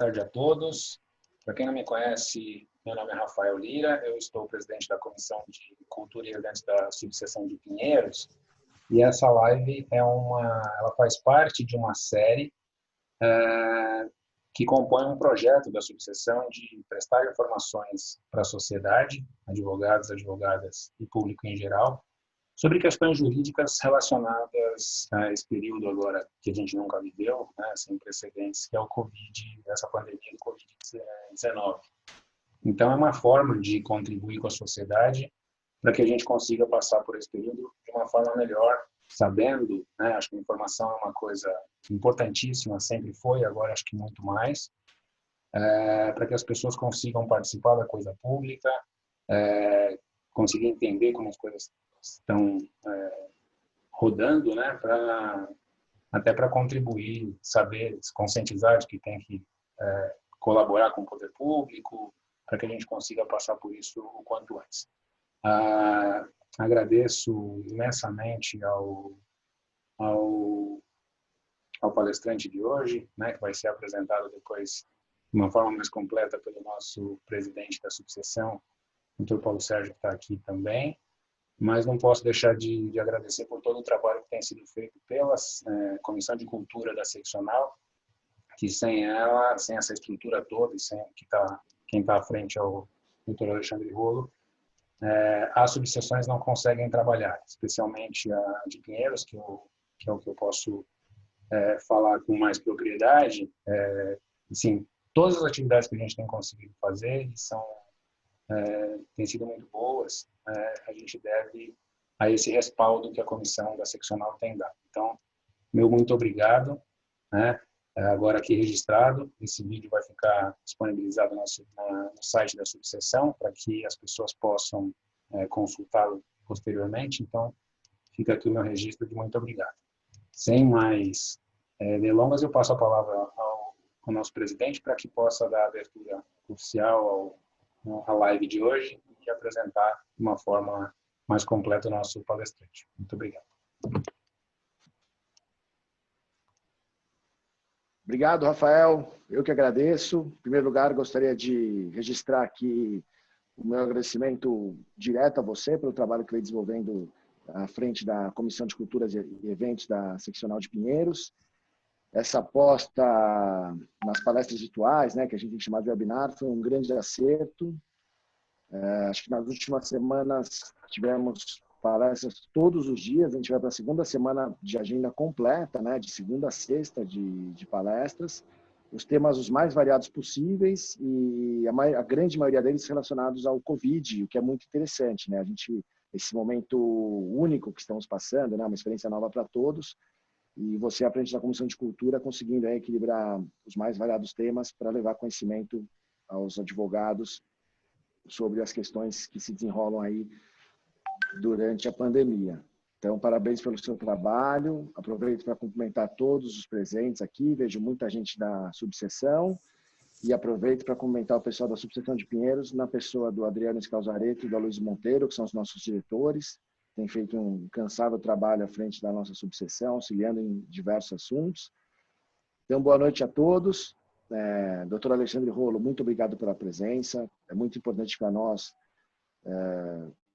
tarde a todos. Para quem não me conhece, meu nome é Rafael Lira, eu estou presidente da Comissão de Cultura e Eventos da Subseção de Pinheiros, e essa live ela faz parte de uma série que compõe um projeto da subseção de prestar informações para a sociedade, advogados, advogadas e público em geral, sobre questões jurídicas relacionadas a esse período agora que a gente nunca viveu, né, sem precedentes, que é o Covid, essa pandemia do Covid-19. Então, é uma forma de contribuir com a sociedade para que a gente consiga passar por esse período de uma forma melhor, sabendo, né, acho que a informação é uma coisa importantíssima, sempre foi, agora acho que muito mais, para que as pessoas consigam participar da coisa pública, conseguir entender como as coisas estão rodando, né, até para contribuir, saber, se conscientizar de que tem que colaborar com o poder público, para que a gente consiga passar por isso o quanto antes. Agradeço imensamente ao palestrante de hoje, né, que vai ser apresentado depois de uma forma mais completa pelo nosso presidente da subseção, o Dr. Paulo Sérgio, que está aqui também, mas não posso deixar de agradecer por todo o trabalho que tem sido feito pela Comissão de Cultura da Seccional, que sem ela, sem essa estrutura toda, e sem quem está à frente é o Dr. Alexandre Rolo, as subseções não conseguem trabalhar, especialmente a de Pinheiros, que é o que eu posso falar com mais propriedade. Assim, todas as atividades que a gente tem conseguido fazer têm sido muito boas, a gente deve a esse respaldo que a comissão da seccional tem dado. Então, meu muito obrigado, né? Agora aqui registrado, esse vídeo vai ficar disponibilizado no site da subseção para que as pessoas possam consultá-lo posteriormente. Então, fica aqui o meu registro de muito obrigado. Sem mais delongas, eu passo a palavra ao nosso presidente para que possa dar a abertura oficial à live de hoje e apresentar de uma forma mais completa o nosso palestrante. Muito obrigado. Obrigado, Rafael. Eu que agradeço. Em primeiro lugar, gostaria de registrar aqui o meu agradecimento direto a você pelo trabalho que vem desenvolvendo à frente da Comissão de Culturas e Eventos da Seccional de Pinheiros. Essa aposta nas palestras virtuais, né, que a gente tem que chamar de webinar, foi um grande acerto. Acho que nas últimas semanas tivemos palestras todos os dias. A gente vai para a segunda semana de agenda completa, né, de segunda a sexta de palestras. Os temas os mais variados possíveis e a grande maioria deles relacionados ao Covid, o que é muito interessante, né? Esse momento único que estamos passando, né, uma experiência nova para todos, e você, à frente da Comissão de Cultura, conseguindo equilibrar os mais variados temas para levar conhecimento aos advogados sobre as questões que se desenrolam aí durante a pandemia. Então, parabéns pelo seu trabalho. Aproveito para cumprimentar todos os presentes aqui. Vejo muita gente da subseção. E aproveito para cumprimentar o pessoal da subseção de Pinheiros, na pessoa do Adriano Scalzareto e da Luiz Monteiro, que são os nossos diretores. Têm feito um incansável trabalho à frente da nossa subseção, auxiliando em diversos assuntos. Então, boa noite a todos. Dr. Alexandre Rolo, muito obrigado pela presença. É muito importante para nós,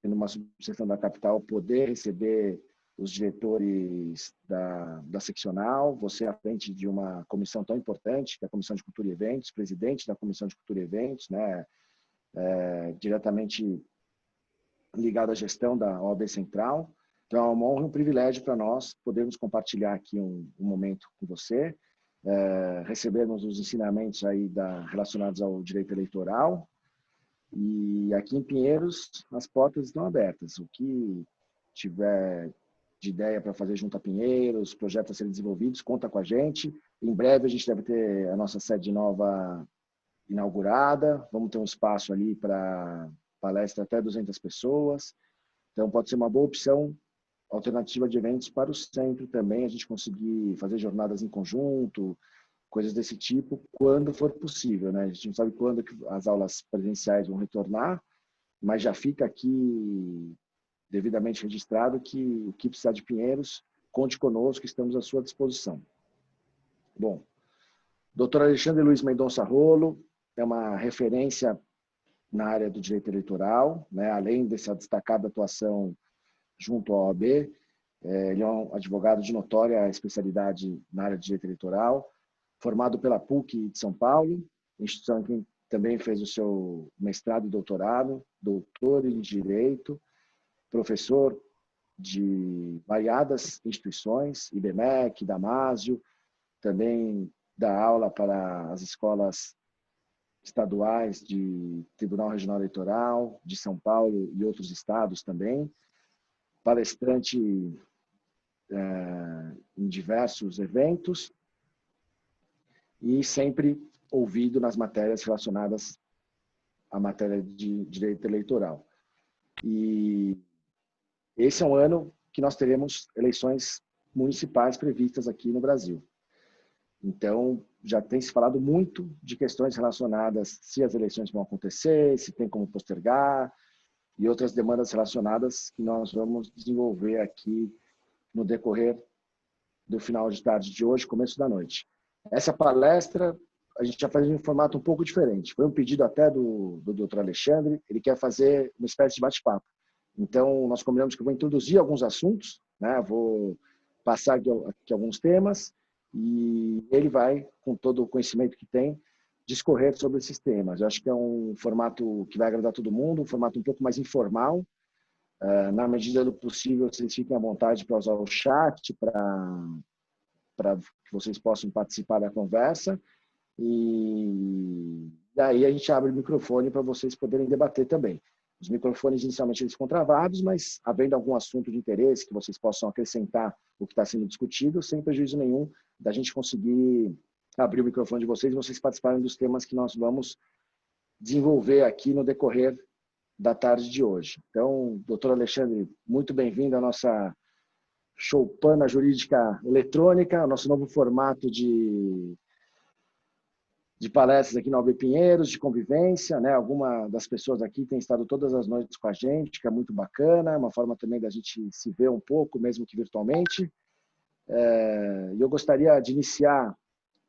numa subseção da capital, poder receber os diretores da seccional, você à frente de uma comissão tão importante, que é a Comissão de Cultura e Eventos, presidente da Comissão de Cultura e Eventos, né, diretamente ligado à gestão da OAB Central. Então, é uma honra e um privilégio para nós podermos compartilhar aqui um momento com você, recebermos os ensinamentos aí relacionados ao direito eleitoral. E aqui em Pinheiros, as portas estão abertas. O que tiver de ideia para fazer junto a Pinheiros, projetos a serem desenvolvidos, conta com a gente. Em breve a gente deve ter a nossa sede nova inaugurada. Vamos ter um espaço ali para palestra até 200 pessoas. Então pode ser uma boa opção, alternativa de eventos para o centro também, a gente conseguir fazer jornadas em conjunto, coisas desse tipo, quando for possível, né? A gente não sabe quando que as aulas presenciais vão retornar, mas já fica aqui devidamente registrado que o que precisar de Pinheiros, conte conosco, estamos à sua disposição. Bom, Dr. Alexandre Luiz Mendonça Rolo é uma referência na área do direito eleitoral, né? Além dessa destacada atuação junto à OAB, ele é um advogado de notória especialidade na área de direito eleitoral, formado pela PUC de São Paulo, instituição que também fez o seu mestrado e doutorado, doutor em direito, professor de variadas instituições, IBMEC, Damásio, também dá aula para as escolas estaduais de Tribunal Regional Eleitoral, de São Paulo e outros estados também, palestrante em diversos eventos e sempre ouvido nas matérias relacionadas à matéria de direito eleitoral. E esse é um ano que nós teremos eleições municipais previstas aqui no Brasil. Então, já tem se falado muito de questões relacionadas se as eleições vão acontecer, se tem como postergar e outras demandas relacionadas que nós vamos desenvolver aqui no decorrer do final de tarde de hoje, começo da noite. Essa palestra a gente já faz em um formato um pouco diferente. Foi um pedido até do Dr. Alexandre, ele quer fazer uma espécie de bate-papo. Então, nós combinamos que eu vou introduzir alguns assuntos, né? Vou passar aqui alguns temas e ele vai, com todo o conhecimento que tem, discorrer sobre esses temas. Eu acho que é um formato que vai agradar todo mundo, um formato um pouco mais informal. Na medida do possível, vocês fiquem à vontade para usar o chat, para que vocês possam participar da conversa. E daí a gente abre o microfone para vocês poderem debater também. Os microfones inicialmente eles ficam travados, mas havendo algum assunto de interesse que vocês possam acrescentar o que está sendo discutido, sem prejuízo nenhum da gente conseguir abrir o microfone de vocês e vocês participarem dos temas que nós vamos desenvolver aqui no decorrer da tarde de hoje. Então, doutor Alexandre, muito bem-vindo à nossa Choupana Jurídica Eletrônica, ao nosso novo formato de palestras aqui na OAB Pinheiros, de convivência, né? Alguma das pessoas aqui tem estado todas as noites com a gente, que é muito bacana, uma forma também da gente se ver um pouco, mesmo que virtualmente. E eu gostaria de iniciar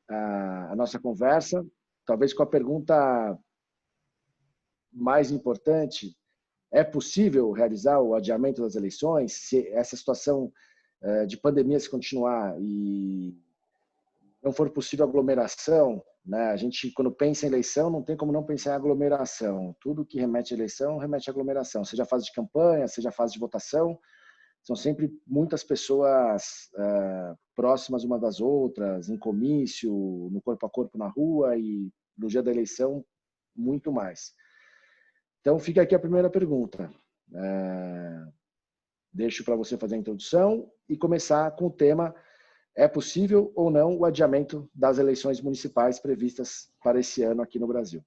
a nossa conversa, talvez com a pergunta mais importante: é possível realizar o adiamento das eleições se essa situação de pandemia se continuar e não for possível aglomeração, né? A gente, quando pensa em eleição, não tem como não pensar em aglomeração. Tudo que remete à eleição, remete à aglomeração. Seja a fase de campanha, seja a fase de votação, são sempre muitas pessoas próximas umas das outras, em comício, no corpo a corpo na rua e no dia da eleição, muito mais. Então, fica aqui a primeira pergunta. Deixo para você fazer a introdução e começar com o tema: é possível ou não o adiamento das eleições municipais previstas para esse ano aqui no Brasil?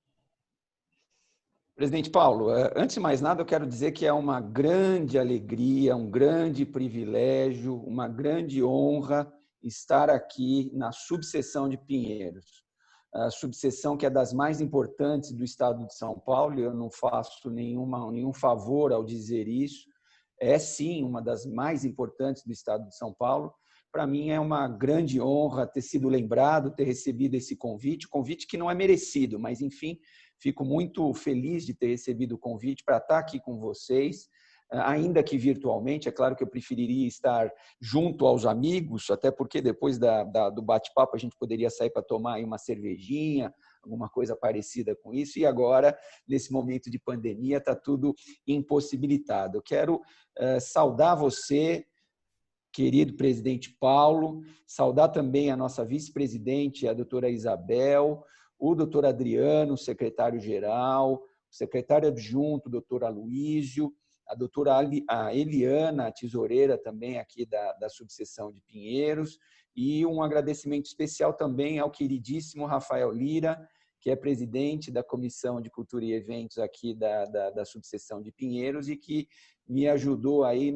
Presidente Paulo, antes de mais nada, eu quero dizer que é uma grande alegria, um grande privilégio, uma grande honra estar aqui na subseção de Pinheiros. A subseção que é das mais importantes do estado de São Paulo, e eu não faço nenhum favor ao dizer isso, é sim uma das mais importantes do estado de São Paulo. Para mim é uma grande honra ter sido lembrado, ter recebido esse convite que não é merecido, mas enfim, fico muito feliz de ter recebido o convite para estar aqui com vocês, ainda que virtualmente. É claro que eu preferiria estar junto aos amigos, até porque depois do bate-papo a gente poderia sair para tomar aí uma cervejinha, alguma coisa parecida com isso, e agora, nesse momento de pandemia, está tudo impossibilitado. Eu quero saudar você, querido presidente Paulo, saudar também a nossa vice-presidente, a doutora Isabel, o doutor Adriano, secretário-geral, o secretário adjunto, o doutor Aloísio, a doutora Eliana, a tesoureira também aqui da subseção de Pinheiros, e um agradecimento especial também ao queridíssimo Rafael Lira, que é presidente da Comissão de Cultura e Eventos aqui da subseção de Pinheiros e que me ajudou aí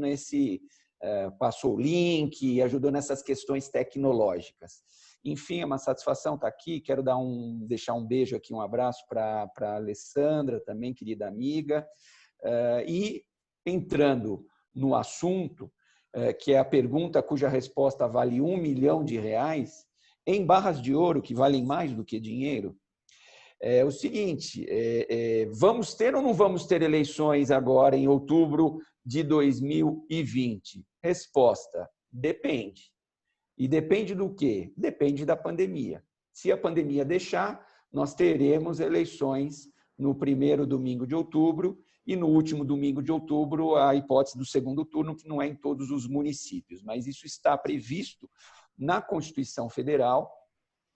passou o link e ajudou nessas questões tecnológicas. Enfim, é uma satisfação estar aqui. Quero deixar um beijo aqui, um abraço para a Alessandra, também, querida amiga. E entrando no assunto, que é a pergunta cuja resposta vale R$1 milhão, em barras de ouro, que valem mais do que dinheiro, é o seguinte, vamos ter ou não vamos ter eleições agora em outubro de 2020? Resposta, depende. E depende do quê? Depende da pandemia. Se a pandemia deixar, nós teremos eleições no primeiro domingo de outubro e no último domingo de outubro a hipótese do segundo turno, que não é em todos os municípios, mas isso está previsto na Constituição Federal.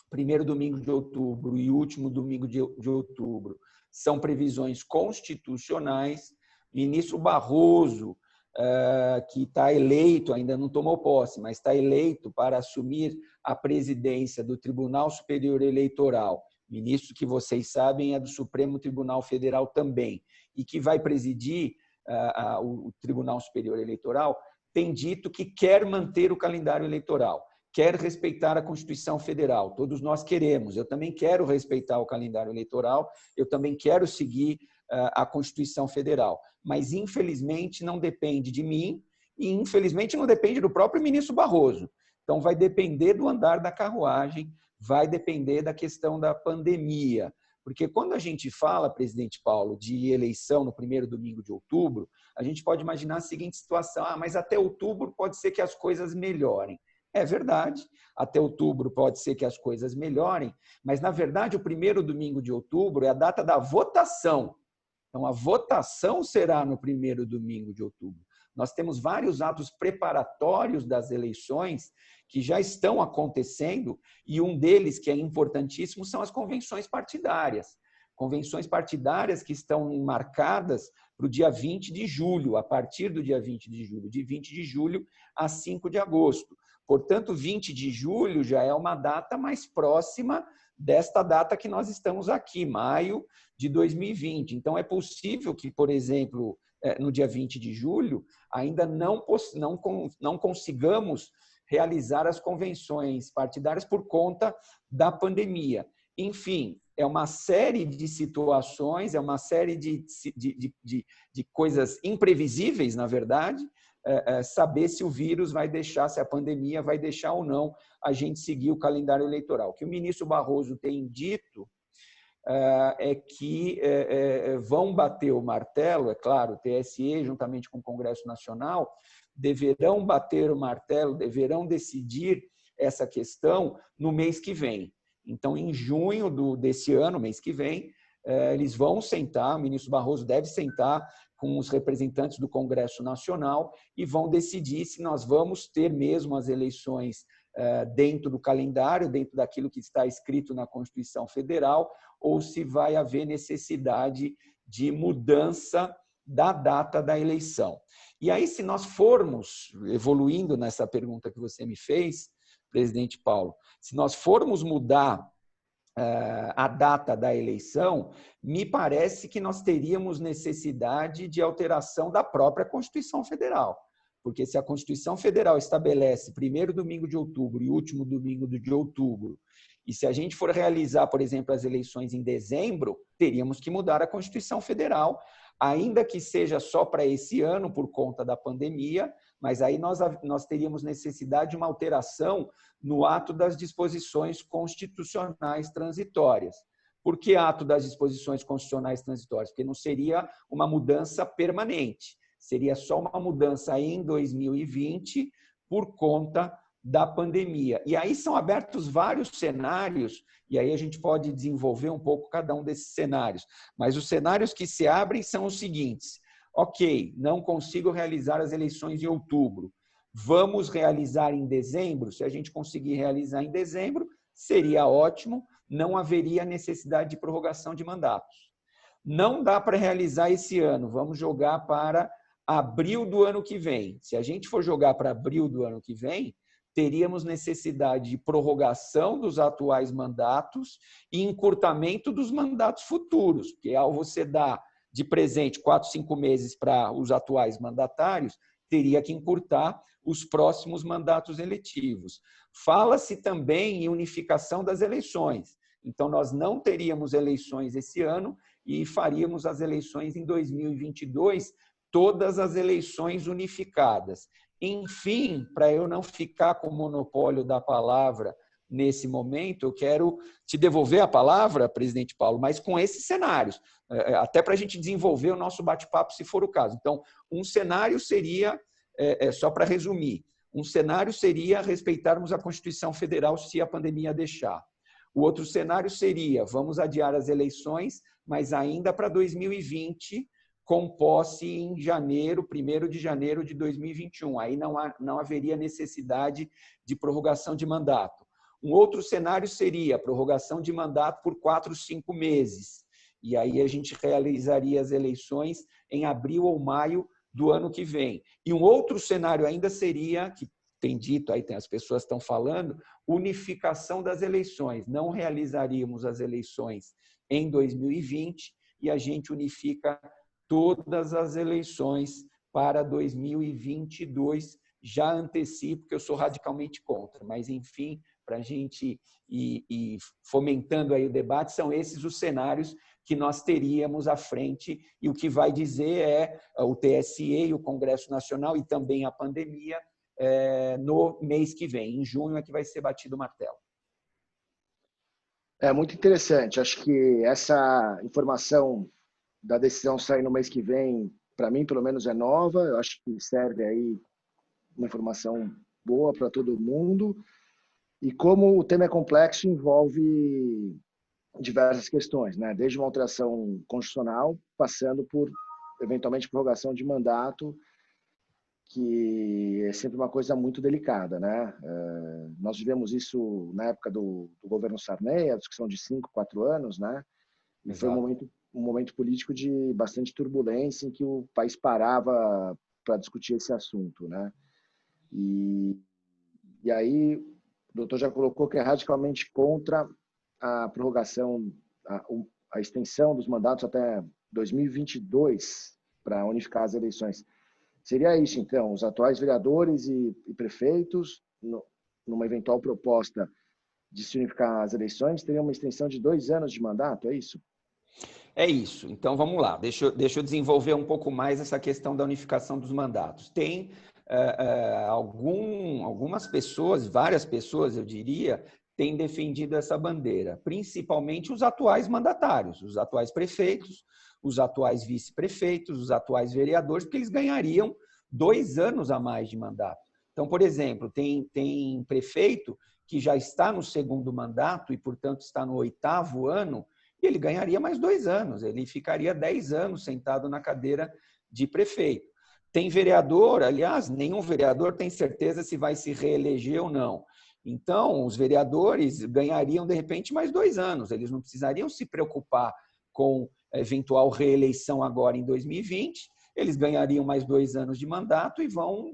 Primeiro domingo de outubro e último domingo de outubro são previsões constitucionais. Ministro Barroso, que está eleito, ainda não tomou posse, mas está eleito para assumir a presidência do Tribunal Superior Eleitoral, ministro que vocês sabem é do Supremo Tribunal Federal também, e que vai presidir o Tribunal Superior Eleitoral, tem dito que quer manter o calendário eleitoral, quer respeitar a Constituição Federal. Todos nós queremos, eu também quero respeitar o calendário eleitoral, eu também quero seguir a Constituição Federal, mas infelizmente não depende de mim e infelizmente não depende do próprio ministro Barroso. Então vai depender do andar da carruagem, vai depender da questão da pandemia, porque quando a gente fala, presidente Paulo, de eleição no primeiro domingo de outubro, a gente pode imaginar a seguinte situação, mas até outubro pode ser que as coisas melhorem. É verdade, até outubro pode ser que as coisas melhorem, mas na verdade o primeiro domingo de outubro é a data da votação. Então, a votação será no primeiro domingo de outubro. Nós temos vários atos preparatórios das eleições que já estão acontecendo e um deles, que é importantíssimo, são as convenções partidárias. Convenções partidárias que estão marcadas para o dia 20 de julho, a partir do dia 20 de julho, de 20 de julho a 5 de agosto. Portanto, 20 de julho já é uma data mais próxima desta data que nós estamos aqui, maio de 2020. Então, é possível que, por exemplo, no dia 20 de julho, ainda não consigamos realizar as convenções partidárias por conta da pandemia. Enfim, é uma série de situações, é uma série de coisas imprevisíveis, na verdade, saber se o vírus vai deixar, se a pandemia vai deixar ou não a gente seguir o calendário eleitoral. O que o ministro Barroso tem dito é que vão bater o martelo, é claro, o TSE, juntamente com o Congresso Nacional, deverão bater o martelo, deverão decidir essa questão no mês que vem. Então, em junho desse ano, mês que vem, eles vão sentar, o ministro Barroso deve sentar com os representantes do Congresso Nacional e vão decidir se nós vamos ter mesmo as eleições dentro do calendário, dentro daquilo que está escrito na Constituição Federal, ou se vai haver necessidade de mudança da data da eleição. E aí, se nós formos evoluindo nessa pergunta que você me fez, presidente Paulo, se nós formos mudar a data da eleição, me parece que nós teríamos necessidade de alteração da própria Constituição Federal. Porque se a Constituição Federal estabelece primeiro domingo de outubro e último domingo de outubro, e se a gente for realizar, por exemplo, as eleições em dezembro, teríamos que mudar a Constituição Federal, ainda que seja só para esse ano por conta da pandemia, mas aí nós teríamos necessidade de uma alteração no ato das disposições constitucionais transitórias. Por que ato das disposições constitucionais transitórias? Porque não seria uma mudança permanente, seria só uma mudança em 2020 por conta da pandemia. E aí são abertos vários cenários, e aí a gente pode desenvolver um pouco cada um desses cenários. Mas os cenários que se abrem são os seguintes. Ok, não consigo realizar as eleições em outubro. Vamos realizar em dezembro? Se a gente conseguir realizar em dezembro, seria ótimo, não haveria necessidade de prorrogação de mandatos. Não dá para realizar esse ano, vamos jogar para abril do ano que vem. Se a gente for jogar para abril do ano que vem, teríamos necessidade de prorrogação dos atuais mandatos e encurtamento dos mandatos futuros, porque ao você dar de presente 4, 5 meses para os atuais mandatários, teria que encurtar os próximos mandatos eletivos. Fala-se também em unificação das eleições. Então, nós não teríamos eleições esse ano e faríamos as eleições em 2022, todas as eleições unificadas. Enfim, para eu não ficar com o monopólio da palavra nesse momento, eu quero te devolver a palavra, presidente Paulo, mas com esses cenários, até para a gente desenvolver o nosso bate-papo, se for o caso. Então, um cenário seria, só para resumir, um cenário seria respeitarmos a Constituição Federal se a pandemia deixar. O outro cenário seria, vamos adiar as eleições, mas ainda para 2020, com posse em janeiro, 1º de janeiro de 2021. Aí não haveria necessidade de prorrogação de mandato. Um outro cenário seria a prorrogação de mandato por 4, 5 meses. E aí a gente realizaria as eleições em abril ou maio do ano que vem. E um outro cenário ainda seria, que tem dito, aí as pessoas estão falando, unificação das eleições. Não realizaríamos as eleições em 2020 e a gente unifica todas as eleições para 2022. Já antecipo que eu sou radicalmente contra, mas, enfim, para a gente ir fomentando aí o debate, são esses os cenários que nós teríamos à frente, e o que vai dizer é o TSE e o Congresso Nacional e também a pandemia no mês que vem. Em junho é que vai ser batido o martelo. É muito interessante. Acho que essa informação da decisão sair no mês que vem, para mim, pelo menos, é nova. Eu acho que serve aí uma informação boa para todo mundo. E como o tema é complexo, envolve diversas questões, né? Desde uma alteração constitucional, passando por, eventualmente, prorrogação de mandato, que é sempre uma coisa muito delicada, né? Nós vivemos isso na época do governo Sarney, a discussão de 5, 4 anos, né? E Exato. foi um momento político de bastante turbulência, em que o país parava para discutir esse assunto, né? E aí, o doutor já colocou que é radicalmente contra a prorrogação, a extensão dos mandatos até 2022 para unificar as eleições. Seria isso, então, os atuais vereadores e prefeitos, numa eventual proposta de se unificar as eleições, teriam uma extensão de 2 anos de mandato, é isso? É isso. Então, vamos lá. Deixa eu desenvolver um pouco mais essa questão da unificação dos mandatos. Tem algumas pessoas, várias pessoas, eu diria, têm defendido essa bandeira, principalmente os atuais mandatários, os atuais prefeitos, os atuais vice-prefeitos, os atuais vereadores, porque eles ganhariam 2 anos a mais de mandato. Então, por exemplo, tem prefeito que já está no 2º mandato e, portanto, está no 8º ano, e ele ganharia mais 2 anos, ele ficaria 10 anos sentado na cadeira de prefeito. Tem vereador, aliás, nenhum vereador tem certeza se vai se reeleger ou não. Então, os vereadores ganhariam, de repente, mais 2 anos, eles não precisariam se preocupar com eventual reeleição agora em 2020, eles ganhariam mais 2 anos de mandato e vão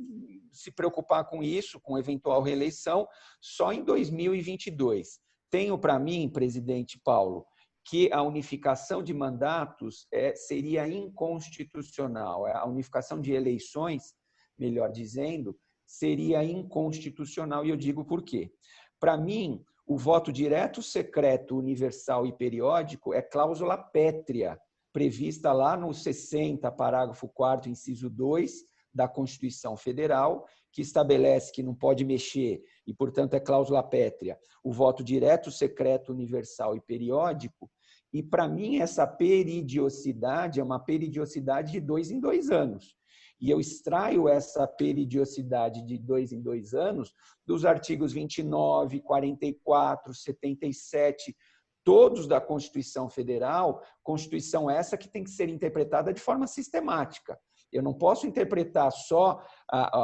se preocupar com isso, com eventual reeleição, só em 2022. Tenho para mim, presidente Paulo, que a unificação de mandatos seria inconstitucional. A unificação de eleições, melhor dizendo, seria inconstitucional, e eu digo por quê. Para mim, o voto direto, secreto, universal e periódico é cláusula pétrea, prevista lá no 60, parágrafo 4º, inciso 2 da Constituição Federal, que estabelece que não pode mexer, e, portanto, é cláusula pétrea, o voto direto, secreto, universal e periódico. E, para mim, essa peridiosidade é uma peridiosidade de 2 em 2 anos. E eu extraio essa peridiosidade de 2 em 2 anos dos artigos 29, 44, 77, todos da Constituição Federal, Constituição essa que tem que ser interpretada de forma sistemática. Eu não posso interpretar só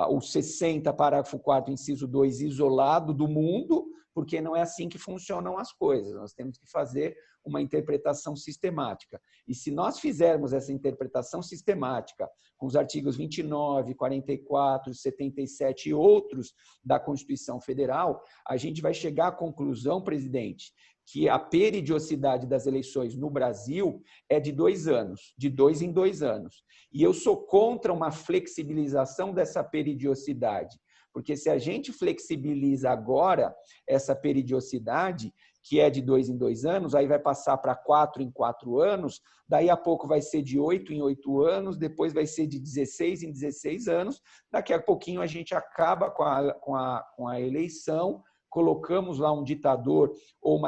o 60, parágrafo 4º, inciso 2, isolado do mundo, porque não é assim que funcionam as coisas. Nós temos que fazer uma interpretação sistemática. E se nós fizermos essa interpretação sistemática com os artigos 29, 44, 77 e outros da Constituição Federal, a gente vai chegar à conclusão, presidente, que a peridiosidade das eleições no Brasil é de 2 anos, de 2 em 2 anos. E eu sou contra uma flexibilização dessa peridiosidade, porque se a gente flexibiliza agora essa peridiosidade, que é de 2 em 2 anos, aí vai passar para 4 em 4 anos, daí a pouco vai ser de 8 em 8 anos, depois vai ser de 16 em 16 anos, daqui a pouquinho a gente acaba com a eleição, colocamos lá um ditador ou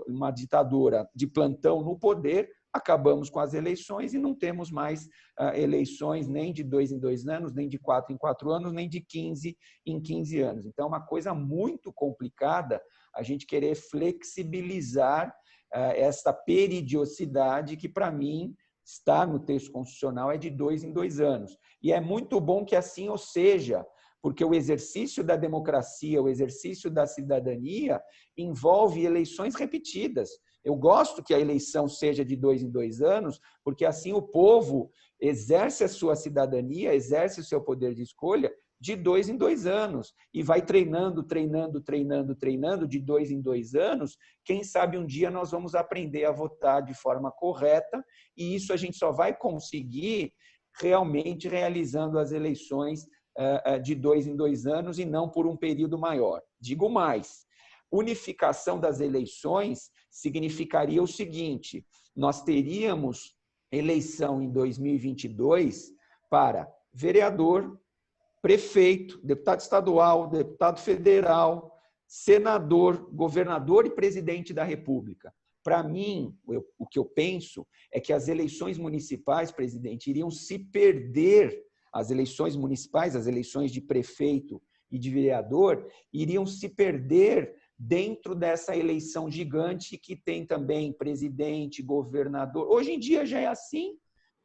uma ditadora de plantão no poder, acabamos com as eleições e não temos mais eleições nem de 2 em 2 anos, nem de 4 em 4 anos, nem de 15 em 15 anos. Então, é uma coisa muito complicada a gente querer flexibilizar essa peridiosidade que, para mim, está no texto constitucional, é de 2 em 2 anos. E é muito bom que assim ou seja, porque o exercício da democracia, o exercício da cidadania envolve eleições repetidas. Eu gosto que a eleição seja de 2 em 2 anos, porque assim o povo exerce a sua cidadania, exerce o seu poder de escolha de 2 em 2 anos e vai treinando de 2 em 2 anos. Quem sabe um dia nós vamos aprender a votar de forma correta e isso a gente só vai conseguir realmente realizando as eleições de 2 em 2 anos e não por um período maior. Digo mais, unificação das eleições significaria o seguinte: nós teríamos eleição em 2022 para vereador, prefeito, deputado estadual, deputado federal, senador, governador e presidente da República. Para mim, o que eu penso é que as eleições municipais, presidente, iriam se perder, as eleições municipais, as eleições de prefeito e de vereador, iriam se perder dentro dessa eleição gigante que tem também presidente, governador. Hoje em dia já é assim.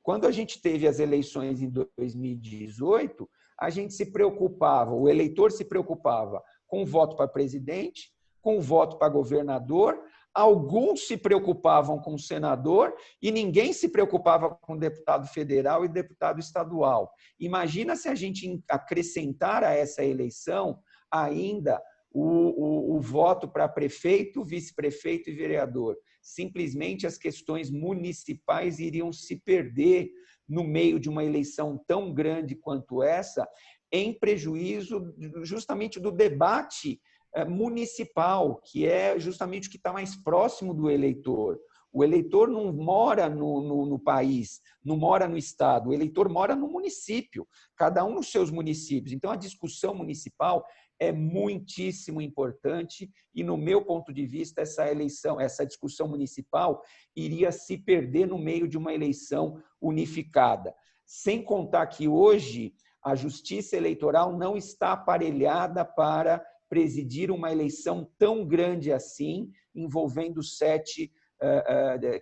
Quando a gente teve as eleições em 2018, a gente se preocupava, o eleitor se preocupava com o voto para presidente, com o voto para governador, alguns se preocupavam com o senador e ninguém se preocupava com deputado federal e deputado estadual. Imagina se a gente acrescentar a essa eleição ainda o voto para prefeito, vice-prefeito e vereador. Simplesmente as questões municipais iriam se perder no meio de uma eleição tão grande quanto essa, em prejuízo justamente do debate municipal, que é justamente o que está mais próximo do eleitor. O eleitor não mora no país, não mora no estado, o eleitor mora no município, cada um nos seus municípios. Então, a discussão municipal é muitíssimo importante e, no meu ponto de vista, essa discussão municipal iria se perder no meio de uma eleição unificada. Sem contar que hoje a Justiça Eleitoral não está aparelhada para presidir uma eleição tão grande assim, envolvendo 7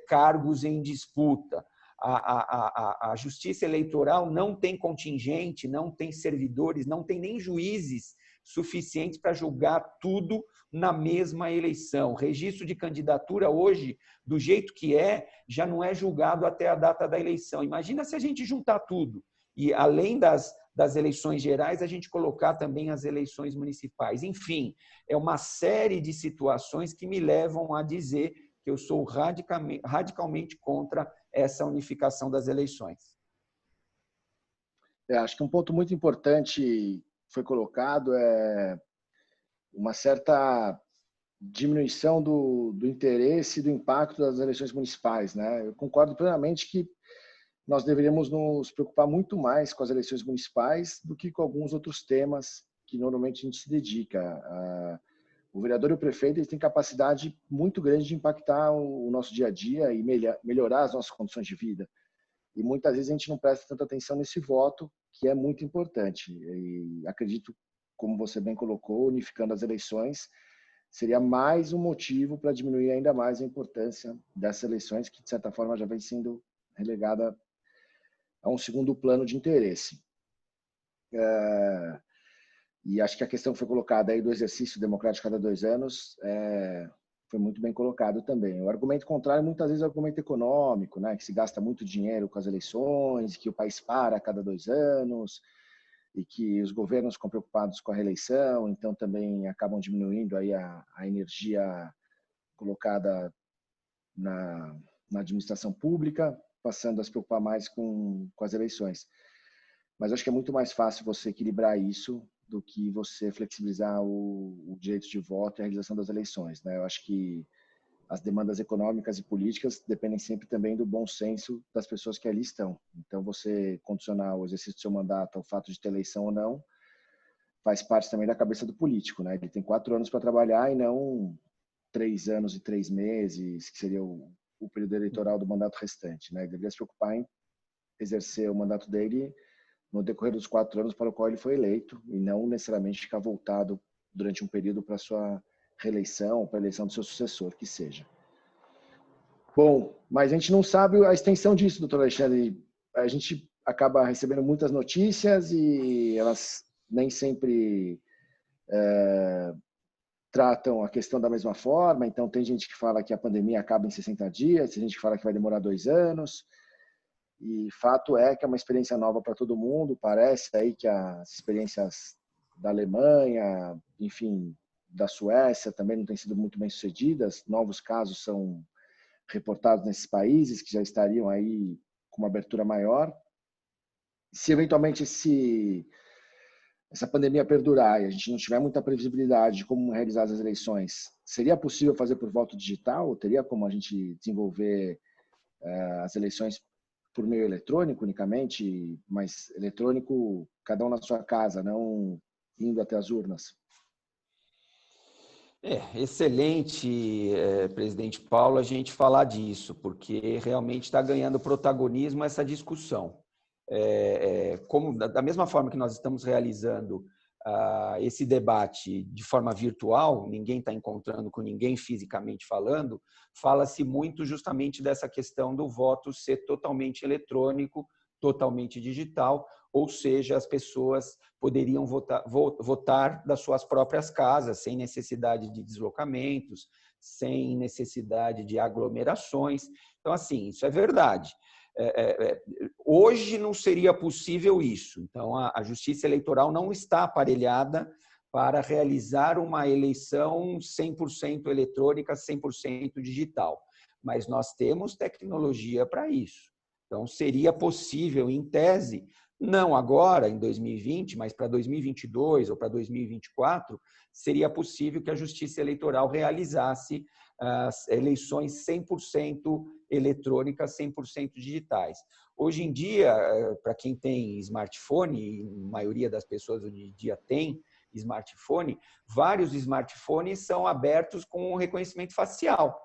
cargos em disputa. A Justiça Eleitoral não tem contingente, não tem servidores, não tem nem juízes suficientes para julgar tudo na mesma eleição. O registro de candidatura hoje, do jeito que já não é julgado até a data da eleição. Imagina se a gente juntar tudo e, além das eleições gerais, a gente colocar também as eleições municipais. Enfim, é uma série de situações que me levam a dizer que eu sou radicalmente contra essa unificação das eleições. Acho que um ponto muito importante foi colocado é uma certa diminuição do interesse e do impacto das eleições municipais, né? Eu concordo plenamente que nós deveríamos nos preocupar muito mais com as eleições municipais do que com alguns outros temas que normalmente a gente se dedica. O vereador e o prefeito eles têm capacidade muito grande de impactar o nosso dia a dia e melhorar as nossas condições de vida. E muitas vezes a gente não presta tanta atenção nesse voto, que é muito importante. E acredito, como você bem colocou, unificando as eleições seria mais um motivo para diminuir ainda mais a importância dessas eleições, que de certa forma já vem sendo relegada a um segundo plano de interesse. E acho que a questão que foi colocada aí do exercício democrático cada 2 anos foi muito bem colocado também. O argumento contrário, muitas vezes, é o argumento econômico, né? Que se gasta muito dinheiro com as eleições, que o país para a cada 2 anos e que os governos ficam preocupados com a reeleição, então também acabam diminuindo aí a energia colocada na administração pública, passando a se preocupar mais com as eleições. Mas acho que é muito mais fácil você equilibrar isso do que você flexibilizar o direito de voto e a realização das eleições, né? Eu acho que as demandas econômicas e políticas dependem sempre também do bom senso das pessoas que ali estão. Então, você condicionar o exercício do seu mandato ao fato de ter eleição ou não, faz parte também da cabeça do político, né? Ele tem 4 anos para trabalhar e não 3 anos e 3 meses, que seria o período eleitoral do mandato restante, né? Ele deveria se preocupar em exercer o mandato dele no decorrer dos 4 anos para o qual ele foi eleito e não necessariamente ficar voltado durante um período para sua reeleição, para a eleição do seu sucessor, que seja. Bom, mas a gente não sabe a extensão disso, doutor Alexandre. A gente acaba recebendo muitas notícias e elas nem sempre tratam a questão da mesma forma. Então, tem gente que fala que a pandemia acaba em 60 dias, tem gente que fala que vai demorar 2 anos. E fato é que é uma experiência nova para todo mundo. Parece aí que as experiências da Alemanha, enfim, da Suécia também não têm sido muito bem sucedidas. Novos casos são reportados nesses países que já estariam aí com uma abertura maior. Se eventualmente essa pandemia perdurar e a gente não tiver muita previsibilidade de como realizar as eleições, seria possível fazer por voto digital? Teria como a gente desenvolver as eleições por meio eletrônico unicamente, mas eletrônico cada um na sua casa, não indo até as urnas? Excelente, presidente Paulo, a gente falar disso, porque realmente está ganhando protagonismo essa discussão. Como da mesma forma que nós estamos realizando esse debate de forma virtual, ninguém está encontrando com ninguém fisicamente falando, fala-se muito justamente dessa questão do voto ser totalmente eletrônico, totalmente digital, ou seja, as pessoas poderiam votar das suas próprias casas, sem necessidade de deslocamentos, sem necessidade de aglomerações. Então, assim, isso é verdade. Hoje não seria possível isso. Então, a Justiça Eleitoral não está aparelhada para realizar uma eleição 100% eletrônica, 100% digital. Mas nós temos tecnologia para isso. Então, seria possível, em tese, não agora, em 2020, mas para 2022 ou para 2024, seria possível que a Justiça Eleitoral realizasse as eleições 100% eletrônicas, 100% digitais. Hoje em dia, para quem tem smartphone, e a maioria das pessoas hoje em dia tem smartphone, vários smartphones são abertos com reconhecimento facial.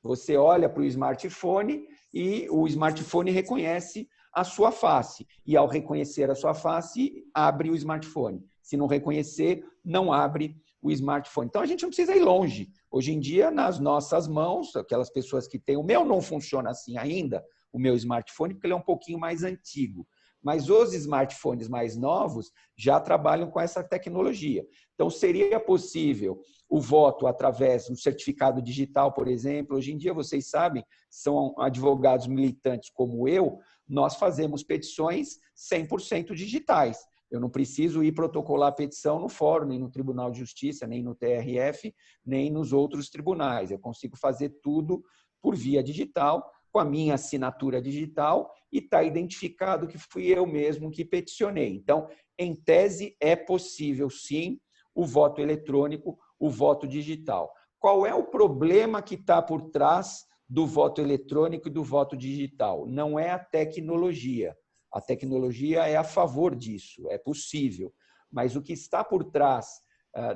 Você olha para o smartphone e o smartphone reconhece a sua face. E, ao reconhecer a sua face, abre o smartphone. Se não reconhecer, não abre o smartphone. Então, a gente não precisa ir longe. Hoje em dia, nas nossas mãos, aquelas pessoas que têm... O meu não funciona assim ainda, o meu smartphone, porque ele é um pouquinho mais antigo. Mas os smartphones mais novos já trabalham com essa tecnologia. Então, seria possível o voto através de um certificado digital, por exemplo. Hoje em dia, vocês sabem, são advogados militantes como eu, nós fazemos petições 100% digitais. Eu não preciso ir protocolar a petição no fórum, nem no Tribunal de Justiça, nem no TRF, nem nos outros tribunais. Eu consigo fazer tudo por via digital, com a minha assinatura digital, e está identificado que fui eu mesmo que peticionei. Então, em tese, é possível, sim, o voto eletrônico, o voto digital. Qual é o problema que está por trás do voto eletrônico e do voto digital? Não é a tecnologia. A tecnologia é a favor disso, é possível. Mas o que está por trás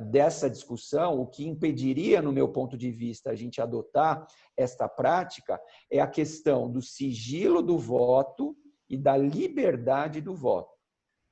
dessa discussão, o que impediria, no meu ponto de vista, a gente adotar esta prática, é a questão do sigilo do voto e da liberdade do voto.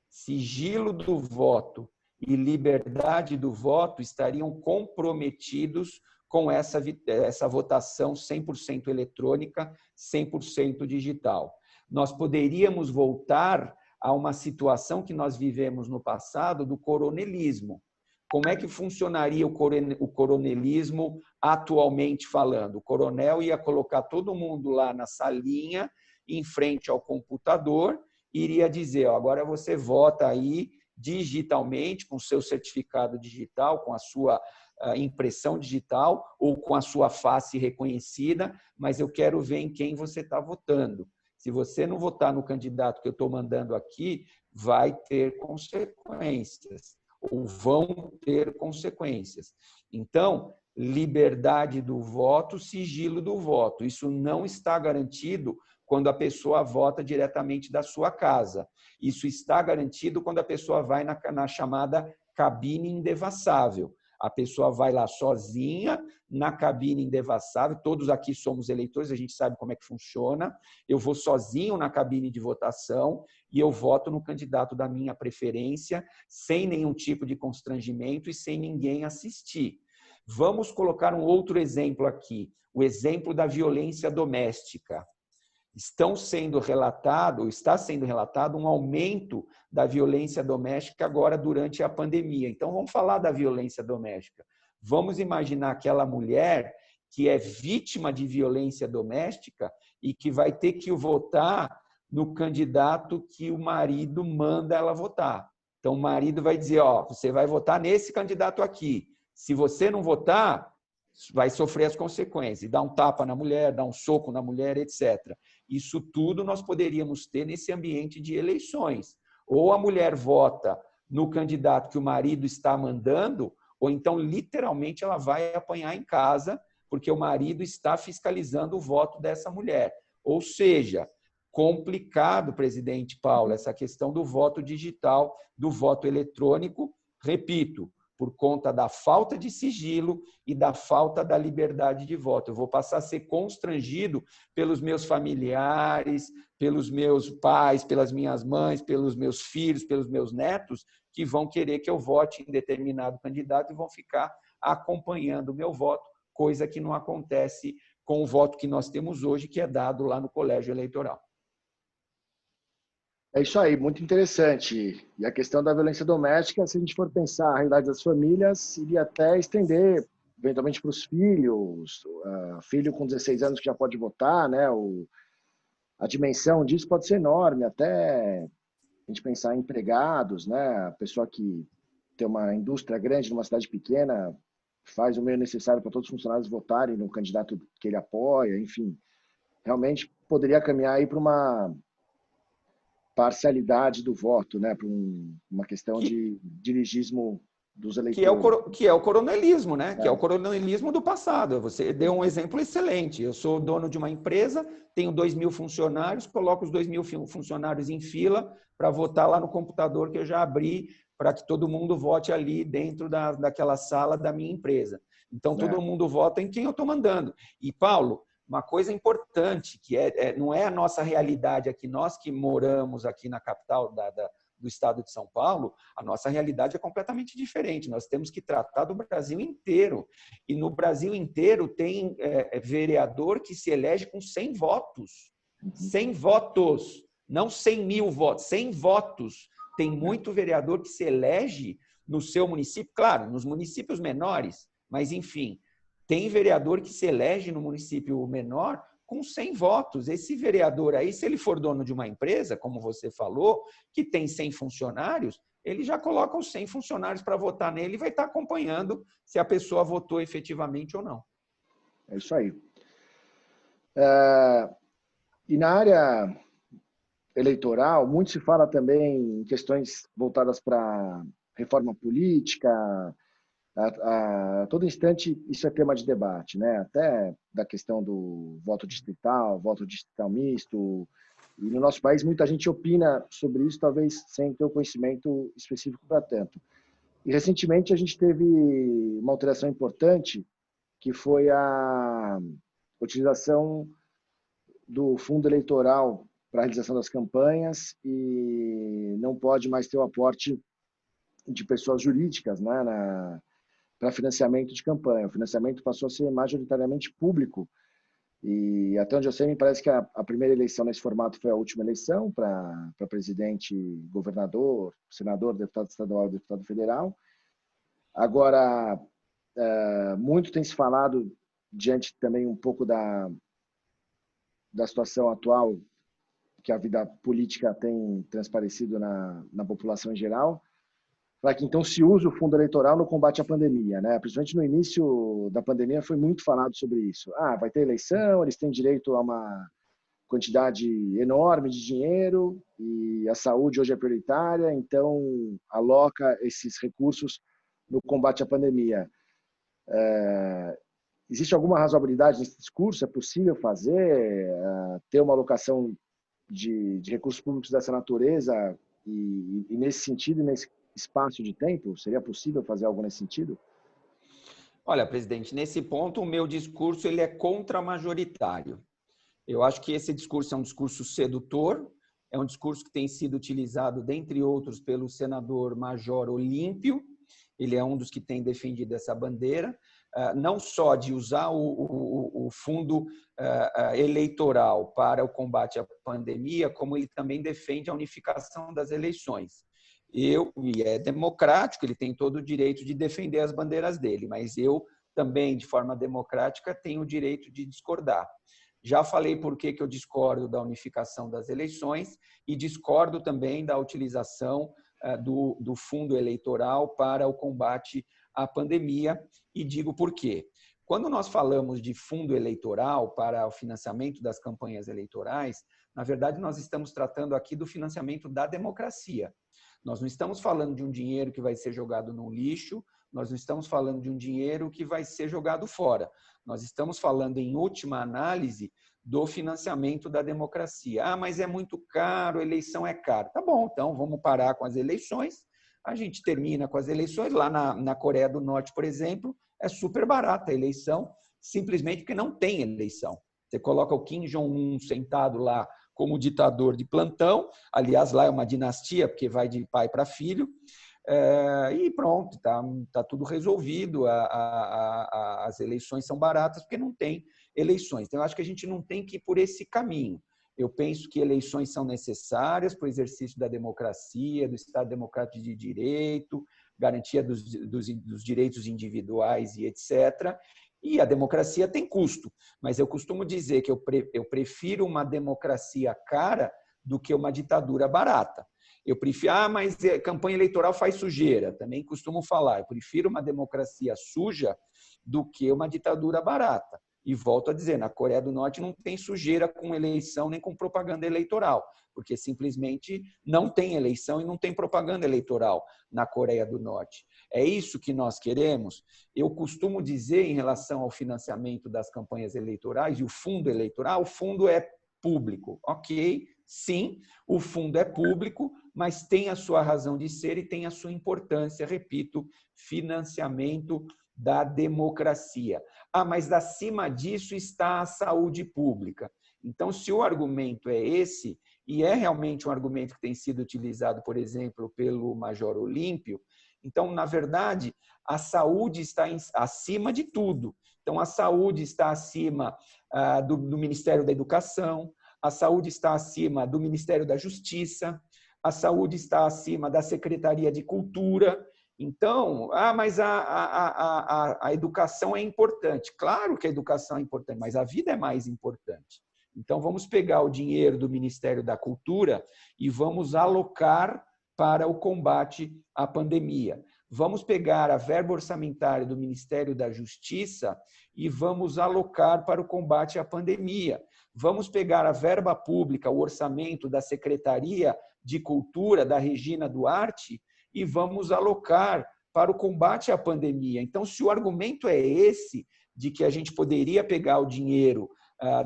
Sigilo do voto e liberdade do voto estariam comprometidos com essa votação 100% eletrônica, 100% digital. Nós poderíamos voltar a uma situação que nós vivemos no passado do coronelismo. Como é que funcionaria o coronelismo atualmente falando? O coronel ia colocar todo mundo lá na salinha, em frente ao computador, e iria dizer, agora você vota aí digitalmente, com o seu certificado digital, com a sua impressão digital ou com a sua face reconhecida, mas eu quero ver em quem você está votando. Se você não votar no candidato que eu estou mandando aqui, vai ter consequências, ou vão ter consequências. Então, liberdade do voto, sigilo do voto. Isso não está garantido quando a pessoa vota diretamente da sua casa. Isso está garantido quando a pessoa vai na chamada cabine indevassável. A pessoa vai lá sozinha, na cabine indevassável, todos aqui somos eleitores, a gente sabe como é que funciona, eu vou sozinho na cabine de votação e eu voto no candidato da minha preferência, sem nenhum tipo de constrangimento e sem ninguém assistir. Vamos colocar um outro exemplo aqui, o exemplo da violência doméstica. Está sendo relatado um aumento da violência doméstica agora durante a pandemia. Então, vamos falar da violência doméstica. Vamos imaginar aquela mulher que é vítima de violência doméstica e que vai ter que votar no candidato que o marido manda ela votar. Então, o marido vai dizer, ó, você vai votar nesse candidato aqui. Se você não votar, vai sofrer as consequências. E dá um tapa na mulher, dá um soco na mulher, etc. Isso tudo nós poderíamos ter nesse ambiente de eleições. Ou a mulher vota no candidato que o marido está mandando, ou então, literalmente, ela vai apanhar em casa, porque o marido está fiscalizando o voto dessa mulher. Ou seja, complicado, presidente Paulo, essa questão do voto digital, do voto eletrônico, repito, por conta da falta de sigilo e da falta da liberdade de voto. Eu vou passar a ser constrangido pelos meus familiares, pelos meus pais, pelas minhas mães, pelos meus filhos, pelos meus netos, que vão querer que eu vote em determinado candidato e vão ficar acompanhando o meu voto, coisa que não acontece com o voto que nós temos hoje, que é dado lá no colégio eleitoral. É isso aí, muito interessante. E a questão da violência doméstica, se a gente for pensar a realidade das famílias, iria até estender, eventualmente, para os filhos, filho com 16 anos que já pode votar, né? A dimensão disso pode ser enorme, até a gente pensar em empregados, né? A pessoa que tem uma indústria grande numa cidade pequena faz o meio necessário para todos os funcionários votarem no candidato que ele apoia, enfim. Realmente poderia caminhar aí para uma parcialidade do voto, né, para uma questão de dirigismo dos eleitores. Que é o coronelismo, né? Que é o coronelismo do passado. Você deu um exemplo excelente. Eu sou dono de uma empresa, tenho 2.000 funcionários, coloco os 2.000 funcionários em fila para votar lá no computador que eu já abri para que todo mundo vote ali dentro daquela sala da minha empresa. Então, todo mundo vota em quem eu estou mandando. E, Paulo, uma coisa importante, que não é a nossa realidade aqui, nós que moramos aqui na capital do estado de São Paulo, a nossa realidade é completamente diferente. Nós temos que tratar do Brasil inteiro. E no Brasil inteiro tem vereador que se elege com 100 votos. 100 votos, não 100.000 votos, 100 votos. Tem muito vereador que se elege no seu município, claro, nos municípios menores, mas enfim, tem vereador que se elege no município menor com 100 votos. Esse vereador aí, se ele for dono de uma empresa, como você falou, que tem 100 funcionários, ele já coloca os 100 funcionários para votar nele e vai estar acompanhando se a pessoa votou efetivamente ou não. É isso aí. E na área eleitoral, muito se fala também em questões voltadas para reforma política. A todo instante isso é tema de debate, né? Até da questão do voto distrital misto. E no nosso país muita gente opina sobre isso, talvez sem ter o conhecimento específico para tanto. E recentemente a gente teve uma alteração importante, que foi a utilização do fundo eleitoral para a realização das campanhas, e não pode mais ter o aporte de pessoas jurídicas, né, para financiamento de campanha. O financiamento passou a ser majoritariamente público. E até onde eu sei, me parece que a primeira eleição nesse formato foi a última eleição para presidente, governador, senador, deputado estadual e deputado federal. Agora, muito tem se falado, diante também um pouco da situação atual, que a vida política tem transparecido na população em geral, para que então se use o fundo eleitoral no combate à pandemia, né? Principalmente no início da pandemia foi muito falado sobre isso. Vai ter eleição, eles têm direito a uma quantidade enorme de dinheiro e a saúde hoje é prioritária, então aloca esses recursos no combate à pandemia. Existe alguma razoabilidade nesse discurso? É possível fazer, ter uma alocação de recursos públicos dessa natureza e nesse sentido, espaço de tempo? Seria possível fazer algo nesse sentido? Olha, presidente, nesse ponto o meu discurso ele é contra-majoritário. Eu acho que esse discurso é um discurso sedutor, é um discurso que tem sido utilizado, dentre outros, pelo senador Major Olímpio. Ele é um dos que tem defendido essa bandeira, não só de usar o fundo eleitoral para o combate à pandemia, como ele também defende a unificação das eleições. E é democrático, ele tem todo o direito de defender as bandeiras dele, mas eu também, de forma democrática, tenho o direito de discordar. Já falei por que eu discordo da unificação das eleições e discordo também da utilização do fundo eleitoral para o combate à pandemia, e digo por quê. Quando nós falamos de fundo eleitoral para o financiamento das campanhas eleitorais, na verdade, nós estamos tratando aqui do financiamento da democracia. Nós não estamos falando de um dinheiro que vai ser jogado no lixo, nós não estamos falando de um dinheiro que vai ser jogado fora. Nós estamos falando, em última análise, do financiamento da democracia. Ah, mas é muito caro, eleição é caro. Tá bom, então vamos parar com as eleições, a gente termina com as eleições. Lá na Coreia do Norte, por exemplo, é super barata a eleição, simplesmente porque não tem eleição. Você coloca o Kim Jong-un sentado lá como ditador de plantão, aliás, lá é uma dinastia, porque vai de pai para filho, e pronto, tá tudo resolvido, as eleições são baratas porque não tem eleições. Então, eu acho que a gente não tem que ir por esse caminho. Eu penso que eleições são necessárias para o exercício da democracia, do Estado Democrático de Direito, garantia dos direitos individuais e etc., e a democracia tem custo, mas eu costumo dizer que eu prefiro uma democracia cara do que uma ditadura barata. Eu prefiro, mas campanha eleitoral faz sujeira, também costumo falar. Eu prefiro uma democracia suja do que uma ditadura barata. E volto a dizer, na Coreia do Norte não tem sujeira com eleição nem com propaganda eleitoral, porque simplesmente não tem eleição e não tem propaganda eleitoral na Coreia do Norte. É isso que nós queremos? Eu costumo dizer, em relação ao financiamento das campanhas eleitorais e o fundo eleitoral, o fundo é público, ok? Sim, o fundo é público, mas tem a sua razão de ser e tem a sua importância, repito, financiamento da democracia. Ah, mas acima disso está a saúde pública. Então, se o argumento é esse, e é realmente um argumento que tem sido utilizado, por exemplo, pelo Major Olímpio, então, na verdade, a saúde está acima de tudo. Então, a saúde está acima do Ministério da Educação, a saúde está acima do Ministério da Justiça, a saúde está acima da Secretaria de Cultura. Então, mas a educação é importante. Claro que a educação é importante, mas a vida é mais importante. Então, vamos pegar o dinheiro do Ministério da Cultura e vamos alocar para o combate à pandemia. Vamos pegar a verba orçamentária do Ministério da Justiça e vamos alocar para o combate à pandemia. Vamos pegar a verba pública, o orçamento da Secretaria de Cultura, da Regina Duarte, e vamos alocar para o combate à pandemia. Então, se o argumento é esse, de que a gente poderia pegar o dinheiro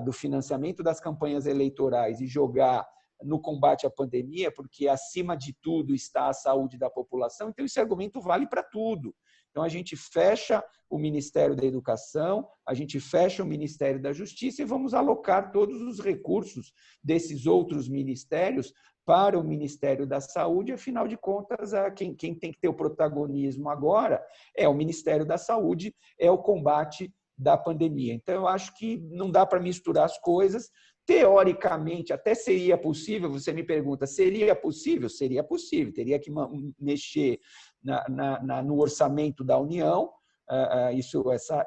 do financiamento das campanhas eleitorais e jogar no combate à pandemia, porque acima de tudo está a saúde da população, então esse argumento vale para tudo. Então, a gente fecha o Ministério da Educação, a gente fecha o Ministério da Justiça e vamos alocar todos os recursos desses outros ministérios para o Ministério da Saúde. Afinal de contas, quem tem que ter o protagonismo agora é o Ministério da Saúde, é o combate da pandemia. Então, eu acho que não dá para misturar as coisas. Teoricamente, até seria possível, você me pergunta, seria possível? Seria possível, teria que mexer no orçamento da União,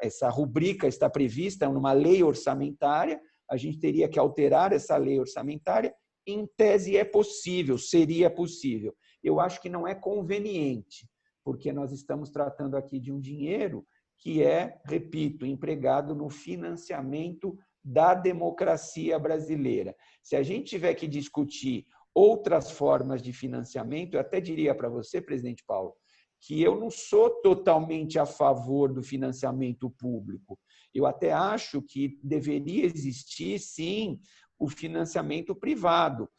essa rubrica está prevista numa lei orçamentária, a gente teria que alterar essa lei orçamentária. Em tese é possível, seria possível. Eu acho que não é conveniente, porque nós estamos tratando aqui de um dinheiro que é, repito, empregado no financiamento da democracia brasileira. Se a gente tiver que discutir outras formas de financiamento, eu até diria para você, presidente Paulo, que eu não sou totalmente a favor do financiamento público. Eu até acho que deveria existir, sim, o financiamento privado.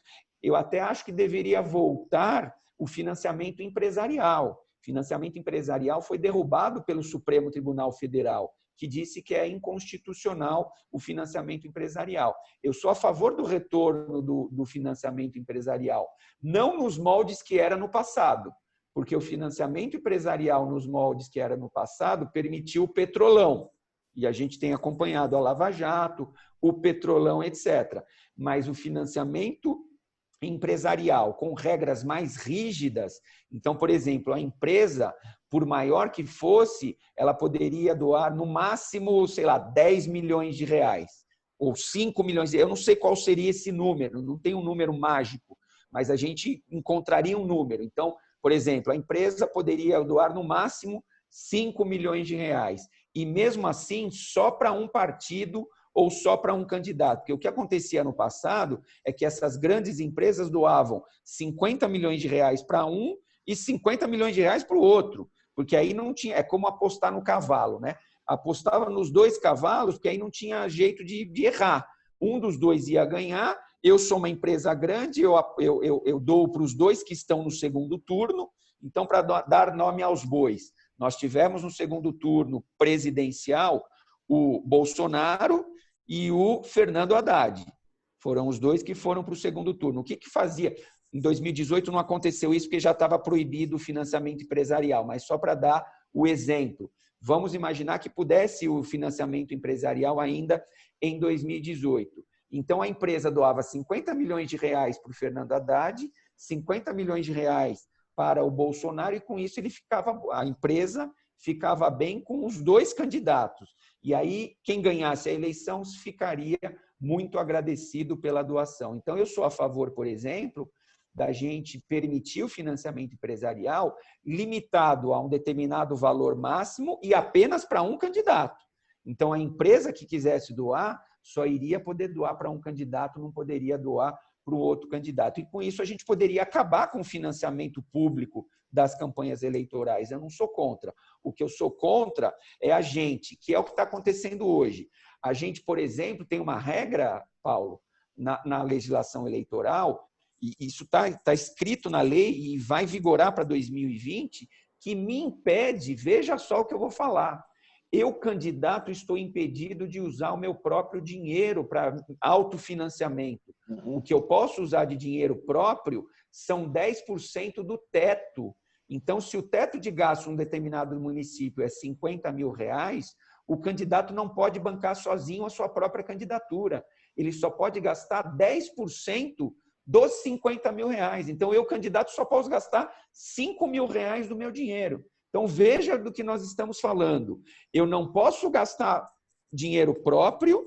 Eu até acho que deveria voltar o financiamento empresarial. O financiamento empresarial foi derrubado pelo Supremo Tribunal Federal, que disse que é inconstitucional o financiamento empresarial. Eu sou a favor do retorno do financiamento empresarial, não nos moldes que era no passado, porque o financiamento empresarial nos moldes que era no passado permitiu o petrolão, e a gente tem acompanhado a Lava Jato, o petrolão, etc. Mas o financiamento empresarial com regras mais rígidas, então, por exemplo, a empresa, por maior que fosse, ela poderia doar no máximo, sei lá, 10 milhões de reais ou 5 milhões. Eu não sei qual seria esse número, não tem um número mágico, mas a gente encontraria um número. Então, por exemplo, a empresa poderia doar no máximo 5 milhões de reais. E mesmo assim, só para um partido ou só para um candidato. Porque o que acontecia no passado é que essas grandes empresas doavam 50 milhões de reais para um e 50 milhões de reais para o outro. Porque aí não tinha, é como apostar no cavalo, né? Apostava nos dois cavalos, porque aí não tinha jeito de errar. Um dos dois ia ganhar, eu sou uma empresa grande, eu dou para os dois que estão no segundo turno. Então, para dar nome aos bois, nós tivemos no segundo turno presidencial o Bolsonaro e o Fernando Haddad. Foram os dois que foram para o segundo turno. O que fazia? Em 2018 não aconteceu isso porque já estava proibido o financiamento empresarial, mas só para dar o exemplo. Vamos imaginar que pudesse o financiamento empresarial ainda em 2018. Então, a empresa doava 50 milhões de reais para o Fernando Haddad, 50 milhões de reais para o Bolsonaro, e com isso a empresa ficava bem com os dois candidatos. E aí, quem ganhasse a eleição ficaria muito agradecido pela doação. Então, eu sou a favor, por exemplo, da gente permitir o financiamento empresarial limitado a um determinado valor máximo e apenas para um candidato. Então, a empresa que quisesse doar só iria poder doar para um candidato, não poderia doar para o outro candidato. E com isso a gente poderia acabar com o financiamento público das campanhas eleitorais. Eu não sou contra. O que eu sou contra é a gente, que é o que está acontecendo hoje. A gente, por exemplo, tem uma regra, Paulo, na legislação eleitoral, e isso está escrito na lei e vai vigorar para 2020, que me impede, veja só o que eu vou falar, eu, candidato, estou impedido de usar o meu próprio dinheiro para autofinanciamento. O que eu posso usar de dinheiro próprio são 10% do teto. Então, se o teto de gasto em um determinado município é 50 mil reais, o candidato não pode bancar sozinho a sua própria candidatura. Ele só pode gastar 10% dos 50 mil reais. Então, eu, candidato, só posso gastar 5 mil reais do meu dinheiro. Então, veja do que nós estamos falando. Eu não posso gastar dinheiro próprio,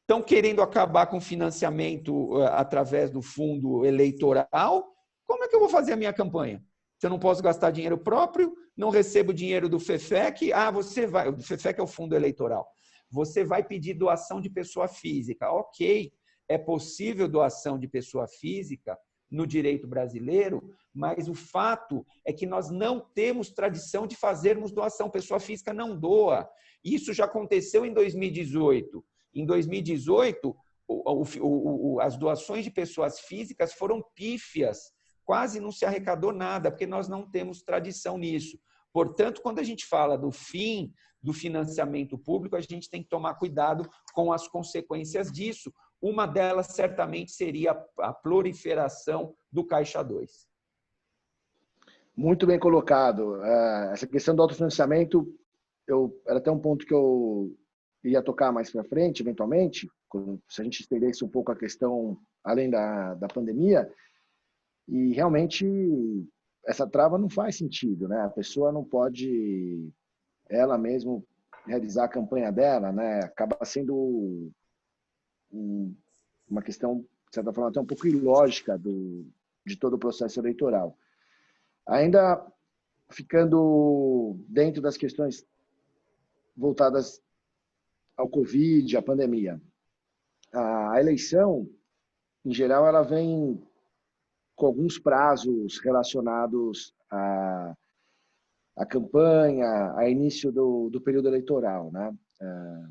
estão querendo acabar com o financiamento através do fundo eleitoral. Como é que eu vou fazer a minha campanha? Se eu não posso gastar dinheiro próprio, não recebo dinheiro do FEFEC, você vai, o FEFEC é o fundo eleitoral, você vai pedir doação de pessoa física. Ok, é possível doação de pessoa física no direito brasileiro, mas o fato é que nós não temos tradição de fazermos doação. Pessoa física não doa. Isso já aconteceu em 2018. Em 2018, as doações de pessoas físicas foram pífias. Quase não se arrecadou nada, porque nós não temos tradição nisso. Portanto, quando a gente fala do fim do financiamento público, a gente tem que tomar cuidado com as consequências disso. Uma delas, certamente, seria a proliferação do Caixa 2. Muito bem colocado. Essa questão do autofinanciamento era até um ponto que eu ia tocar mais para frente, eventualmente, se a gente estendesse um pouco a questão além da pandemia. E realmente essa trava não faz sentido, né? A pessoa não pode ela mesma realizar a campanha dela, né? Acaba sendo uma questão, de certa forma, até um pouco ilógica de todo o processo eleitoral. Ainda ficando dentro das questões voltadas ao Covid, à pandemia, a eleição, em geral, ela vem com alguns prazos relacionados à campanha, a início do período eleitoral, né?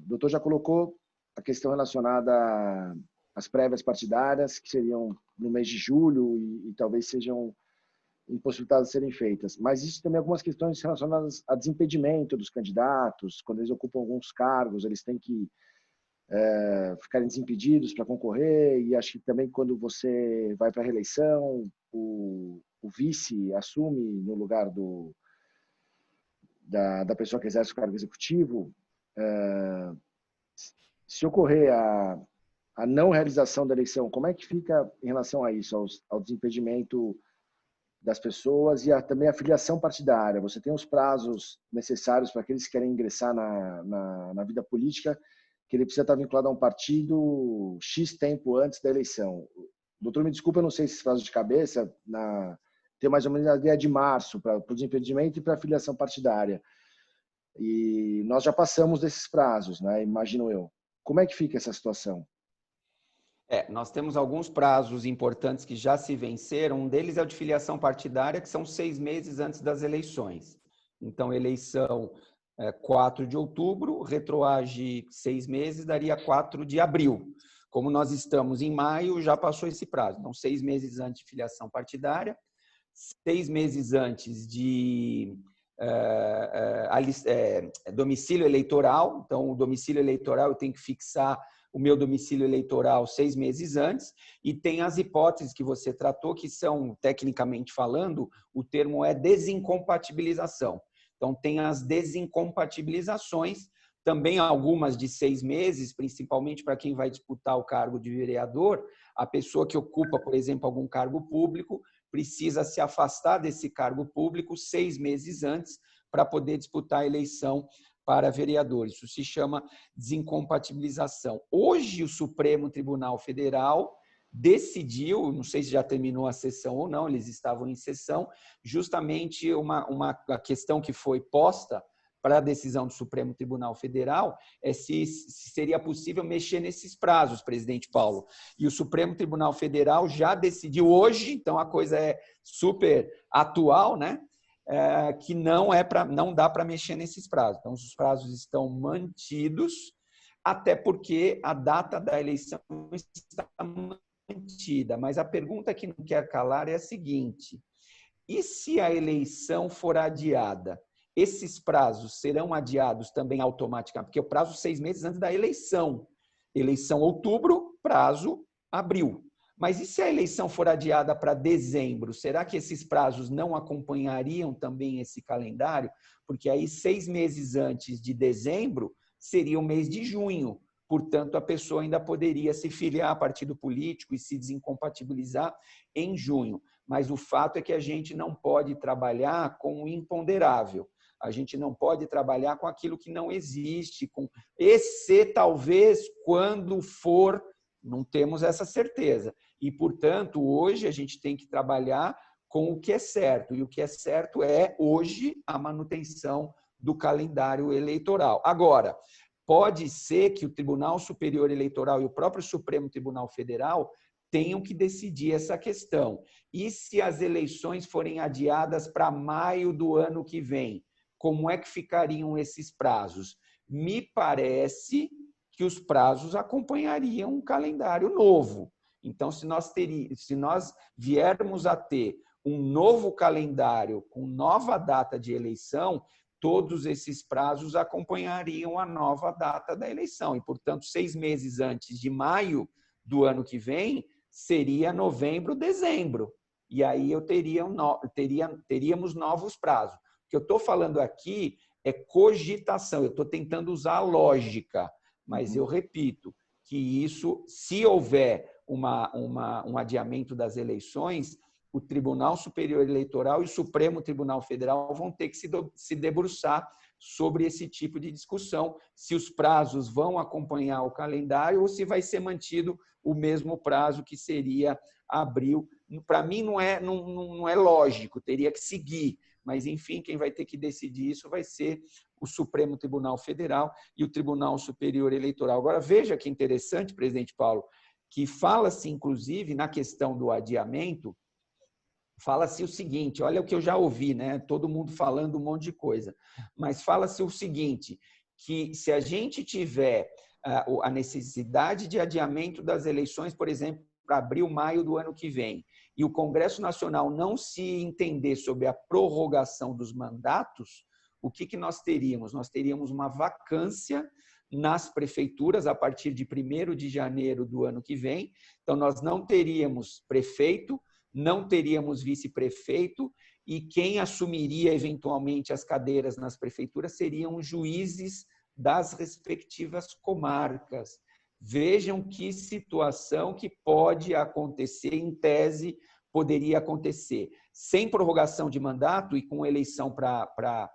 O doutor já colocou a questão relacionada às prévias partidárias, que seriam no mês de julho e talvez sejam impossibilitadas de serem feitas. Mas existem também algumas questões relacionadas a desimpedimento dos candidatos. Quando eles ocupam alguns cargos, eles têm que ficarem desimpedidos para concorrer. E acho que também quando você vai para a reeleição, o vice assume no lugar da pessoa que exerce o cargo executivo. Se ocorrer a não realização da eleição, como é que fica em relação a isso, ao desimpedimento das pessoas e também a filiação partidária? Você tem os prazos necessários para aqueles que querem ingressar na vida política, que ele precisa estar vinculado a um partido X tempo antes da eleição. Doutor, me desculpa, eu não sei esses prazos de cabeça, tem mais ou menos a ideia de março para o desimpedimento e para a filiação partidária. E nós já passamos desses prazos, né? Imagino eu. Como é que fica essa situação? Nós temos alguns prazos importantes que já se venceram. Um deles é o de filiação partidária, que são 6 meses antes das eleições. Então, eleição 4 de outubro, retroage 6 meses, daria 4 de abril. Como nós estamos em maio, já passou esse prazo. Então, 6 meses antes de filiação partidária, 6 meses antes de domicílio eleitoral. Então, o domicílio eleitoral eu tenho que fixar o meu domicílio eleitoral 6 meses antes, e tem as hipóteses que você tratou, que são, tecnicamente falando, o termo é desincompatibilização. Então, tem as desincompatibilizações, também algumas de 6 meses, principalmente para quem vai disputar o cargo de vereador. A pessoa que ocupa, por exemplo, algum cargo público, precisa se afastar desse cargo público 6 meses antes para poder disputar a eleição para vereador. Isso se chama desincompatibilização. Hoje, o Supremo Tribunal Federal decidiu, não sei se já terminou a sessão ou não, eles estavam em sessão, justamente uma questão que foi posta para a decisão do Supremo Tribunal Federal é se seria possível mexer nesses prazos, presidente Paulo. E o Supremo Tribunal Federal já decidiu hoje, então a coisa é super atual, né? Que não dá para mexer nesses prazos. Então, os prazos estão mantidos, até porque a data da eleição está mantida. Mas a pergunta que não quer calar é a seguinte: e se a eleição for adiada? Esses prazos serão adiados também automaticamente, porque o prazo 6 meses antes da eleição. Eleição outubro, prazo abril. Mas e se a eleição for adiada para dezembro? Será que esses prazos não acompanhariam também esse calendário? Porque aí 6 meses antes de dezembro seria o mês de junho. Portanto, a pessoa ainda poderia se filiar a partido político e se desincompatibilizar em junho. Mas o fato é que a gente não pode trabalhar com o imponderável. A gente não pode trabalhar com aquilo que não existe, com esse talvez quando for, não temos essa certeza. E, portanto, hoje a gente tem que trabalhar com o que é certo. E o que é certo é, hoje, a manutenção do calendário eleitoral. Agora, pode ser que o Tribunal Superior Eleitoral e o próprio Supremo Tribunal Federal tenham que decidir essa questão. E se as eleições forem adiadas para maio do ano que vem? Como é que ficariam esses prazos? Me parece que os prazos acompanhariam um calendário novo. Então, se nós viermos a ter um novo calendário com nova data de eleição, todos esses prazos acompanhariam a nova data da eleição. E, portanto, 6 meses antes de maio do ano que vem, seria novembro, dezembro. E aí teríamos novos prazos. O que eu estou falando aqui é cogitação, eu estou tentando usar a lógica, mas eu repito que isso, se houver um adiamento das eleições, o Tribunal Superior Eleitoral e o Supremo Tribunal Federal vão ter que se debruçar sobre esse tipo de discussão, se os prazos vão acompanhar o calendário ou se vai ser mantido o mesmo prazo que seria abril. Para mim não é lógico, teria que seguir, mas enfim, quem vai ter que decidir isso vai ser o Supremo Tribunal Federal e o Tribunal Superior Eleitoral. Agora, veja que interessante, presidente Paulo, que fala-se, inclusive, na questão do adiamento, fala-se o seguinte, olha o que eu já ouvi, né? Todo mundo falando um monte de coisa, mas fala-se o seguinte, que se a gente tiver a necessidade de adiamento das eleições, por exemplo, para abril, maio do ano que vem, e o Congresso Nacional não se entender sobre a prorrogação dos mandatos, o que nós teríamos? Nós teríamos uma vacância nas prefeituras a partir de 1º de janeiro do ano que vem. Então, nós não teríamos prefeito, não teríamos vice-prefeito, e quem assumiria eventualmente as cadeiras nas prefeituras seriam os juízes das respectivas comarcas. Vejam que situação que pode acontecer, em tese, poderia acontecer. Sem prorrogação de mandato e com eleição para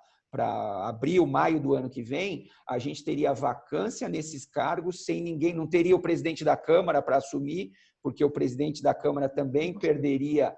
abril, maio do ano que vem, a gente teria vacância nesses cargos, sem ninguém, não teria o presidente da Câmara para assumir, porque o presidente da Câmara também perderia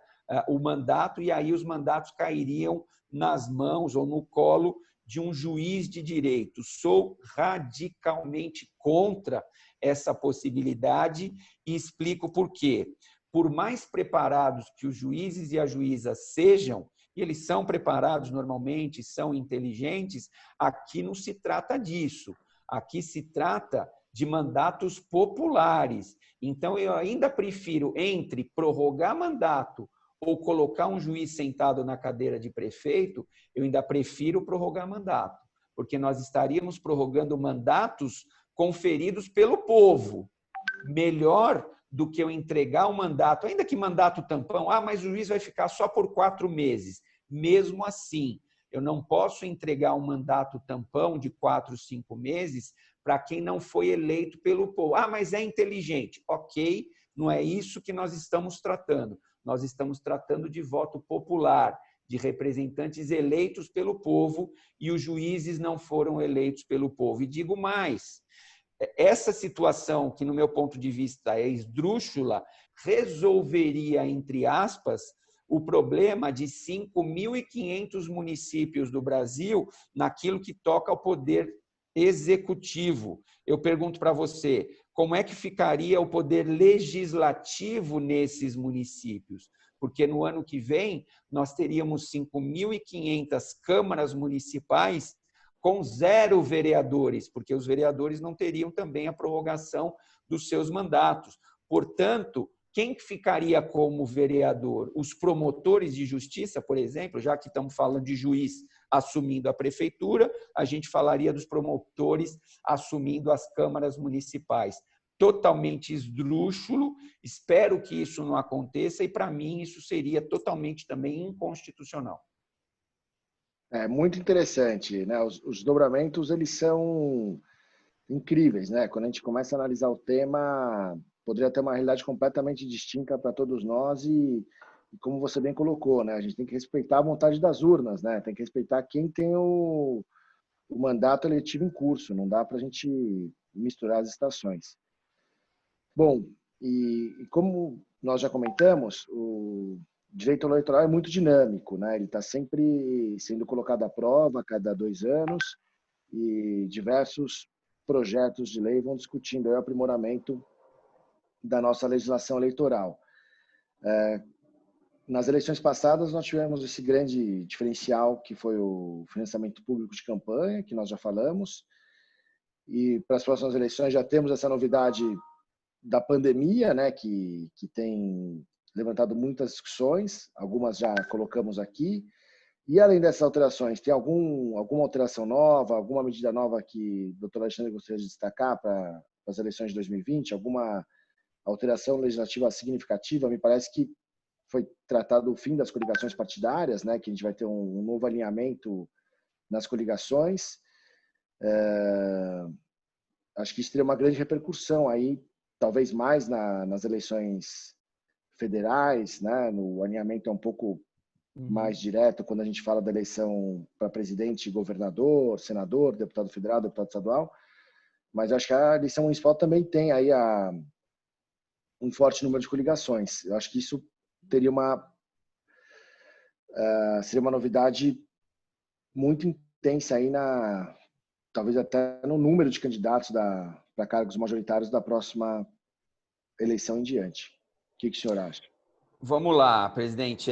o mandato, e aí os mandatos cairiam nas mãos ou no colo de um juiz de direito. Sou radicalmente contra essa possibilidade e explico por quê. Por mais preparados que os juízes e as juízas sejam, e eles são preparados normalmente, são inteligentes, aqui não se trata disso. Aqui se trata de mandatos populares. Então, eu ainda prefiro, entre prorrogar mandato ou colocar um juiz sentado na cadeira de prefeito, eu ainda prefiro prorrogar mandato, porque nós estaríamos prorrogando mandatos conferidos pelo povo. Melhor do que eu entregar o mandato, ainda que mandato tampão, mas o juiz vai ficar só por 4 meses. Mesmo assim, eu não posso entregar um mandato tampão de 4, 5 meses para quem não foi eleito pelo povo. Mas é inteligente. Ok, não é isso que nós estamos tratando. Nós estamos tratando de voto popular, de representantes eleitos pelo povo, e os juízes não foram eleitos pelo povo. E digo mais, essa situação, que no meu ponto de vista é esdrúxula, resolveria, entre aspas, o problema de 5.500 municípios do Brasil naquilo que toca ao poder executivo. Eu pergunto para você, como é que ficaria o poder legislativo nesses municípios? Porque no ano que vem nós teríamos 5.500 câmaras municipais com 0 vereadores, porque os vereadores não teriam também a prorrogação dos seus mandatos. Portanto, quem ficaria como vereador? Os promotores de justiça, por exemplo, já que estamos falando de juiz assumindo a prefeitura, a gente falaria dos promotores assumindo as câmaras municipais. Totalmente esdrúxulo, espero que isso não aconteça, e para mim isso seria totalmente também inconstitucional. É muito interessante, né? Os desdobramentos, eles são incríveis, né? Quando a gente começa a analisar o tema, poderia ter uma realidade completamente distinta para todos nós, e como você bem colocou, né? A gente tem que respeitar a vontade das urnas, né? Tem que respeitar quem tem o mandato eletivo em curso, não dá para a gente misturar as estações. Bom, e como nós já comentamos, o direito eleitoral é muito dinâmico, né? Ele está sempre sendo colocado à prova a cada 2 anos, e diversos projetos de lei vão discutindo o aprimoramento da nossa legislação eleitoral. Nas eleições passadas, nós tivemos esse grande diferencial, que foi o financiamento público de campanha, que nós já falamos, e para as próximas eleições já temos essa novidade da pandemia, né, que tem levantado muitas discussões, algumas já colocamos aqui. E além dessas alterações, tem alguma alteração nova, alguma medida nova que o doutor Alexandre gostaria de destacar para as eleições de 2020? Alguma alteração legislativa significativa? Me parece que foi tratado o fim das coligações partidárias, né, que a gente vai ter um novo alinhamento nas coligações. Acho que isso teria uma grande repercussão aí, talvez mais nas eleições federais, né? No alinhamento é um pouco mais direto quando a gente fala da eleição para presidente, governador, senador, deputado federal, deputado estadual, mas acho que a eleição municipal também tem aí um forte número de coligações. Eu acho que isso teria seria uma novidade muito intensa aí talvez até no número de candidatos para cargos majoritários da próxima eleição em diante. O que o senhor acha? Vamos lá, presidente.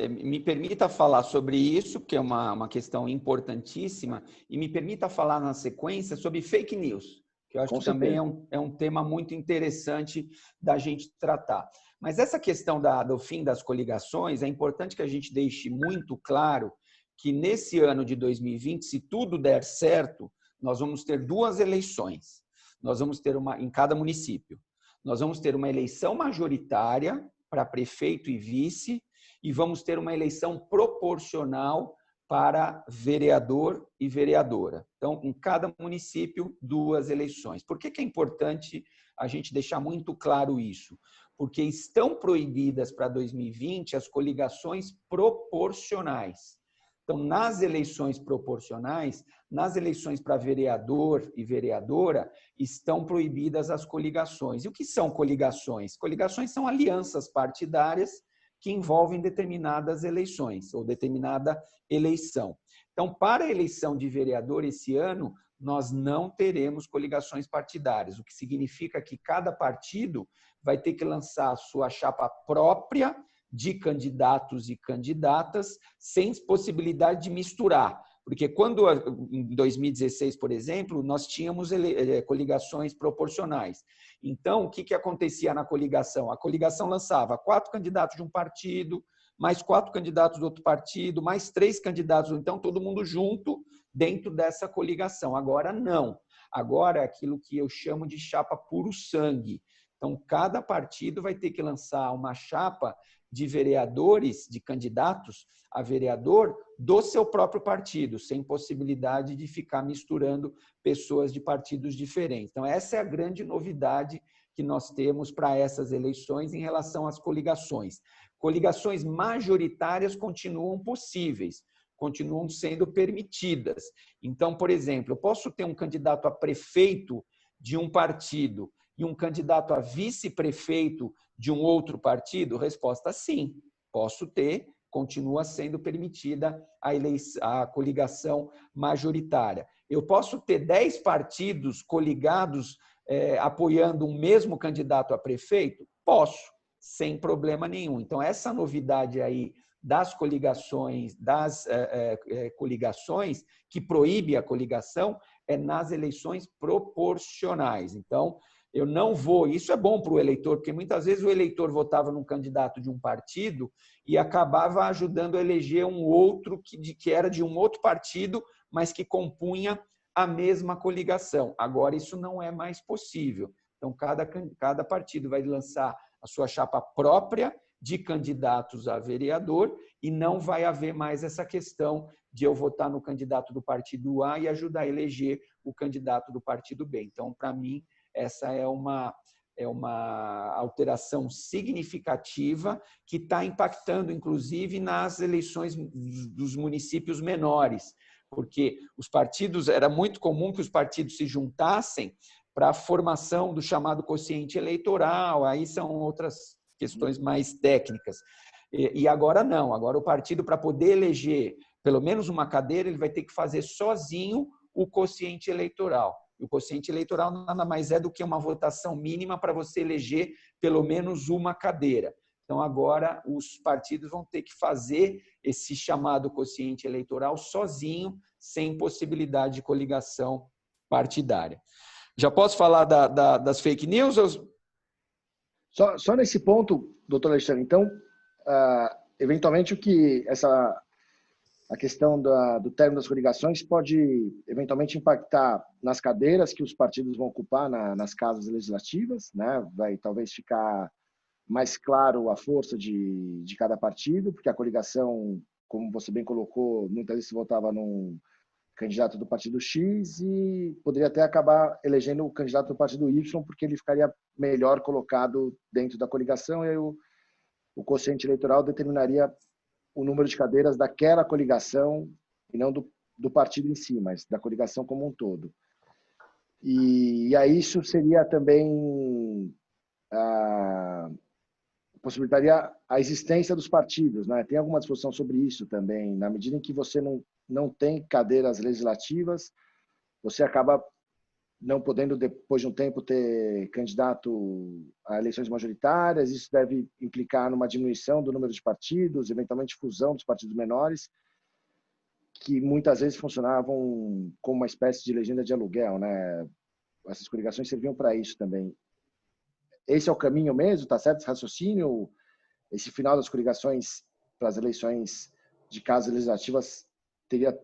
Me permita falar sobre isso, que é uma questão importantíssima, e me permita falar na sequência sobre fake news, que eu acho Com que também certeza. é um tema muito interessante da gente tratar. Mas essa questão do fim das coligações, é importante que a gente deixe muito claro que nesse ano de 2020, se tudo der certo, nós vamos ter 2 eleições. Nós vamos ter uma em cada município. Nós vamos ter uma eleição majoritária para prefeito e vice e vamos ter uma eleição proporcional para vereador e vereadora. Então, em cada município, 2 eleições. Por que é importante a gente deixar muito claro isso? Porque estão proibidas para 2020 as coligações proporcionais. Então, nas eleições proporcionais, nas eleições para vereador e vereadora, estão proibidas as coligações. E o que são coligações? Coligações são alianças partidárias que envolvem determinadas eleições ou determinada eleição. Então, para a eleição de vereador esse ano, nós não teremos coligações partidárias, o que significa que cada partido vai ter que lançar a sua chapa própria de candidatos e candidatas, sem possibilidade de misturar. Porque quando, em 2016, por exemplo, nós tínhamos coligações proporcionais. Então, o que acontecia na coligação? A coligação lançava 4 candidatos de um partido, mais 4 candidatos do outro partido, mais 3 candidatos, então todo mundo junto dentro dessa coligação. Agora, não. Agora é aquilo que eu chamo de chapa puro sangue. Então, cada partido vai ter que lançar uma chapa de vereadores, de candidatos a vereador do seu próprio partido, sem possibilidade de ficar misturando pessoas de partidos diferentes. Então, essa é a grande novidade que nós temos para essas eleições em relação às coligações. Coligações majoritárias continuam possíveis, continuam sendo permitidas. Então, por exemplo, eu posso ter um candidato a prefeito de um partido e um candidato a vice-prefeito de um outro partido? Resposta: sim, posso ter, continua sendo permitida a coligação majoritária. Eu posso ter 10 partidos coligados apoiando um mesmo candidato a prefeito? Posso, sem problema nenhum. Então, essa novidade aí das coligações, que proíbe a coligação, é nas eleições proporcionais. Então, eu não vou... Isso é bom para o eleitor, porque muitas vezes o eleitor votava num candidato de um partido e acabava ajudando a eleger um outro que era de um outro partido, mas que compunha a mesma coligação. Agora, isso não é mais possível. Então, cada partido vai lançar a sua chapa própria de candidatos a vereador e não vai haver mais essa questão de eu votar no candidato do partido A e ajudar a eleger o candidato do partido B. Então, para mim, essa é uma alteração significativa que está impactando, inclusive, nas eleições dos municípios menores, porque os partidos, era muito comum que os partidos se juntassem para a formação do chamado quociente eleitoral, aí são outras questões mais técnicas. E agora não, agora o partido, para poder eleger pelo menos uma cadeira, ele vai ter que fazer sozinho o quociente eleitoral. O quociente eleitoral nada mais é do que uma votação mínima para você eleger pelo menos uma cadeira. Então, agora, os partidos vão ter que fazer esse chamado quociente eleitoral sozinho, sem possibilidade de coligação partidária. Já posso falar das fake news? Só nesse ponto, doutor Alexandre, então, eventualmente, a questão do término das coligações pode, eventualmente, impactar nas cadeiras que os partidos vão ocupar nas casas legislativas, né? Vai talvez ficar mais claro a força de cada partido, porque a coligação, como você bem colocou, muitas vezes se votava num candidato do partido X e poderia até acabar elegendo o candidato do partido Y, porque ele ficaria melhor colocado dentro da coligação, e aí o quociente eleitoral determinaria o número de cadeiras daquela coligação, e não do partido em si, mas da coligação como um todo. E aí isso seria também... possibilitaria a existência dos partidos, né? Tem alguma discussão sobre isso também. Na medida em que você não tem cadeiras legislativas, você acaba não podendo, depois de um tempo, ter candidato a eleições majoritárias. Isso deve implicar numa diminuição do número de partidos, eventualmente fusão dos partidos menores, que muitas vezes funcionavam como uma espécie de legenda de aluguel, né? essas coligações serviam para isso também. Esse é o caminho mesmo? Está certo esse raciocínio? Esse final das coligações para as eleições de casas legislativas teria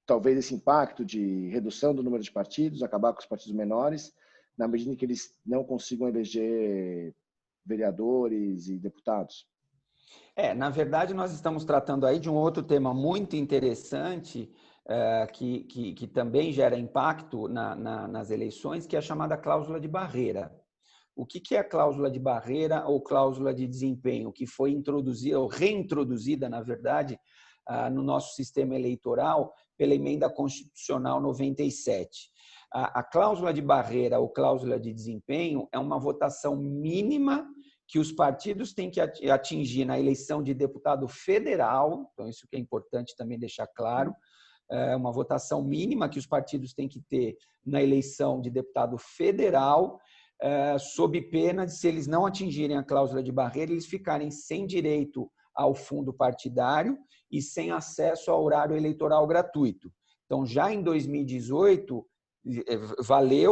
talvez esse impacto de redução do número de partidos, acabar com os partidos menores, na medida em que eles não consigam eleger vereadores e deputados? Na verdade, nós estamos tratando aí de um outro tema muito interessante, que também gera impacto nas eleições, que é a chamada cláusula de barreira. O que é a cláusula de barreira ou cláusula de desempenho, que foi introduzida, ou reintroduzida, na verdade, no nosso sistema eleitoral pela Emenda Constitucional 97. A cláusula de barreira ou cláusula de desempenho é uma votação mínima que os partidos têm que atingir na eleição de deputado federal, então isso que é importante também deixar claro, é uma votação mínima que os partidos têm que ter na eleição de deputado federal, sob pena de, se eles não atingirem a cláusula de barreira, eles ficarem sem direito ao fundo partidário e sem acesso ao horário eleitoral gratuito. Então, já em 2018,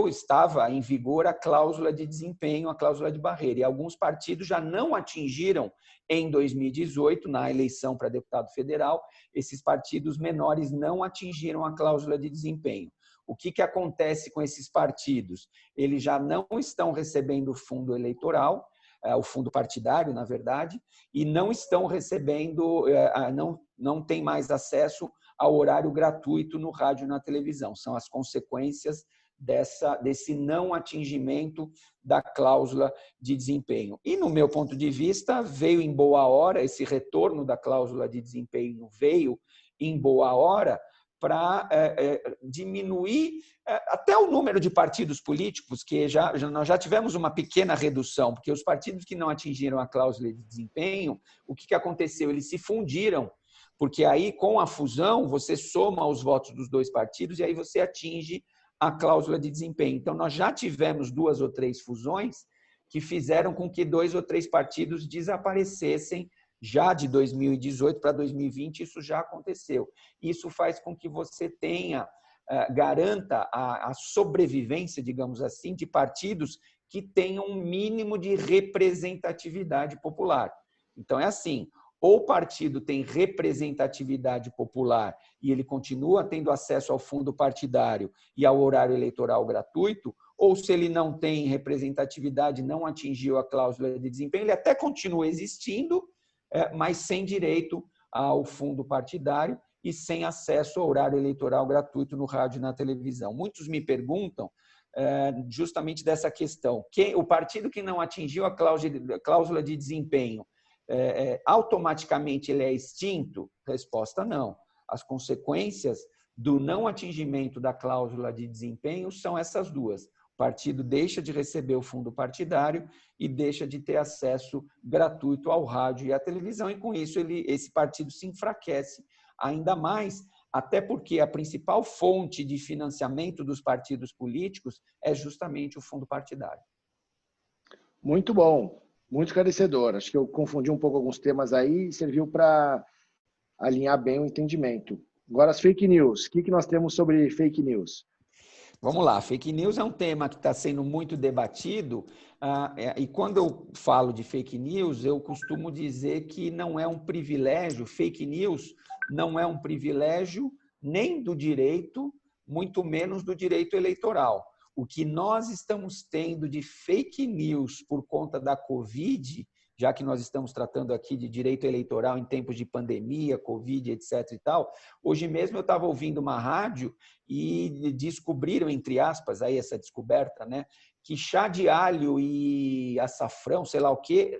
estava em vigor a cláusula de desempenho, a cláusula de barreira, e alguns partidos já não atingiram em 2018, na eleição para deputado federal, esses partidos menores não atingiram a cláusula de desempenho. O que acontece com esses partidos? Eles já não estão recebendo o fundo eleitoral, o fundo partidário, na verdade, e não estão recebendo, não tem mais acesso ao horário gratuito no rádio e na televisão. São as consequências desse não atingimento da cláusula de desempenho. E, no meu ponto de vista, veio em boa hora, esse retorno da cláusula de desempenho veio em boa hora para diminuir até o número de partidos políticos, que nós já tivemos uma pequena redução, porque os partidos que não atingiram a cláusula de desempenho, o que aconteceu? Eles se fundiram, porque aí, com a fusão, você soma os votos dos dois partidos e aí você atinge a cláusula de desempenho. Então, nós já tivemos 2 ou 3 fusões que fizeram com que 2 ou 3 partidos desaparecessem. Já de 2018 para 2020, isso já aconteceu. Isso faz com que você garanta a sobrevivência, digamos assim, de partidos que tenham um mínimo de representatividade popular. Então, é assim, ou o partido tem representatividade popular e ele continua tendo acesso ao fundo partidário e ao horário eleitoral gratuito, ou se ele não tem representatividade, não atingiu a cláusula de desempenho, ele até continua existindo, mas sem direito ao fundo partidário e sem acesso ao horário eleitoral gratuito no rádio e na televisão. Muitos me perguntam justamente dessa questão. O partido que não atingiu a cláusula de desempenho, automaticamente ele é extinto? Resposta: não. As consequências do não atingimento da cláusula de desempenho são essas duas. O partido deixa de receber o fundo partidário e deixa de ter acesso gratuito ao rádio e à televisão, e com isso esse partido se enfraquece ainda mais, até porque a principal fonte de financiamento dos partidos políticos é justamente o fundo partidário. Muito bom, muito esclarecedor. Acho que eu confundi um pouco alguns temas aí e serviu para alinhar bem o entendimento. Agora, as fake news. O que nós temos sobre fake news? Vamos lá, fake news é um tema que está sendo muito debatido, e quando eu falo de fake news, eu costumo dizer que não é um privilégio, fake news não é um privilégio nem do direito, muito menos do direito eleitoral. O que nós estamos tendo de fake news por conta da Covid, já que nós estamos tratando aqui de direito eleitoral em tempos de pandemia, Covid, etc. e tal, hoje mesmo eu estava ouvindo uma rádio e descobriram, entre aspas, aí essa descoberta, né, que chá de alho e açafrão, sei lá o que,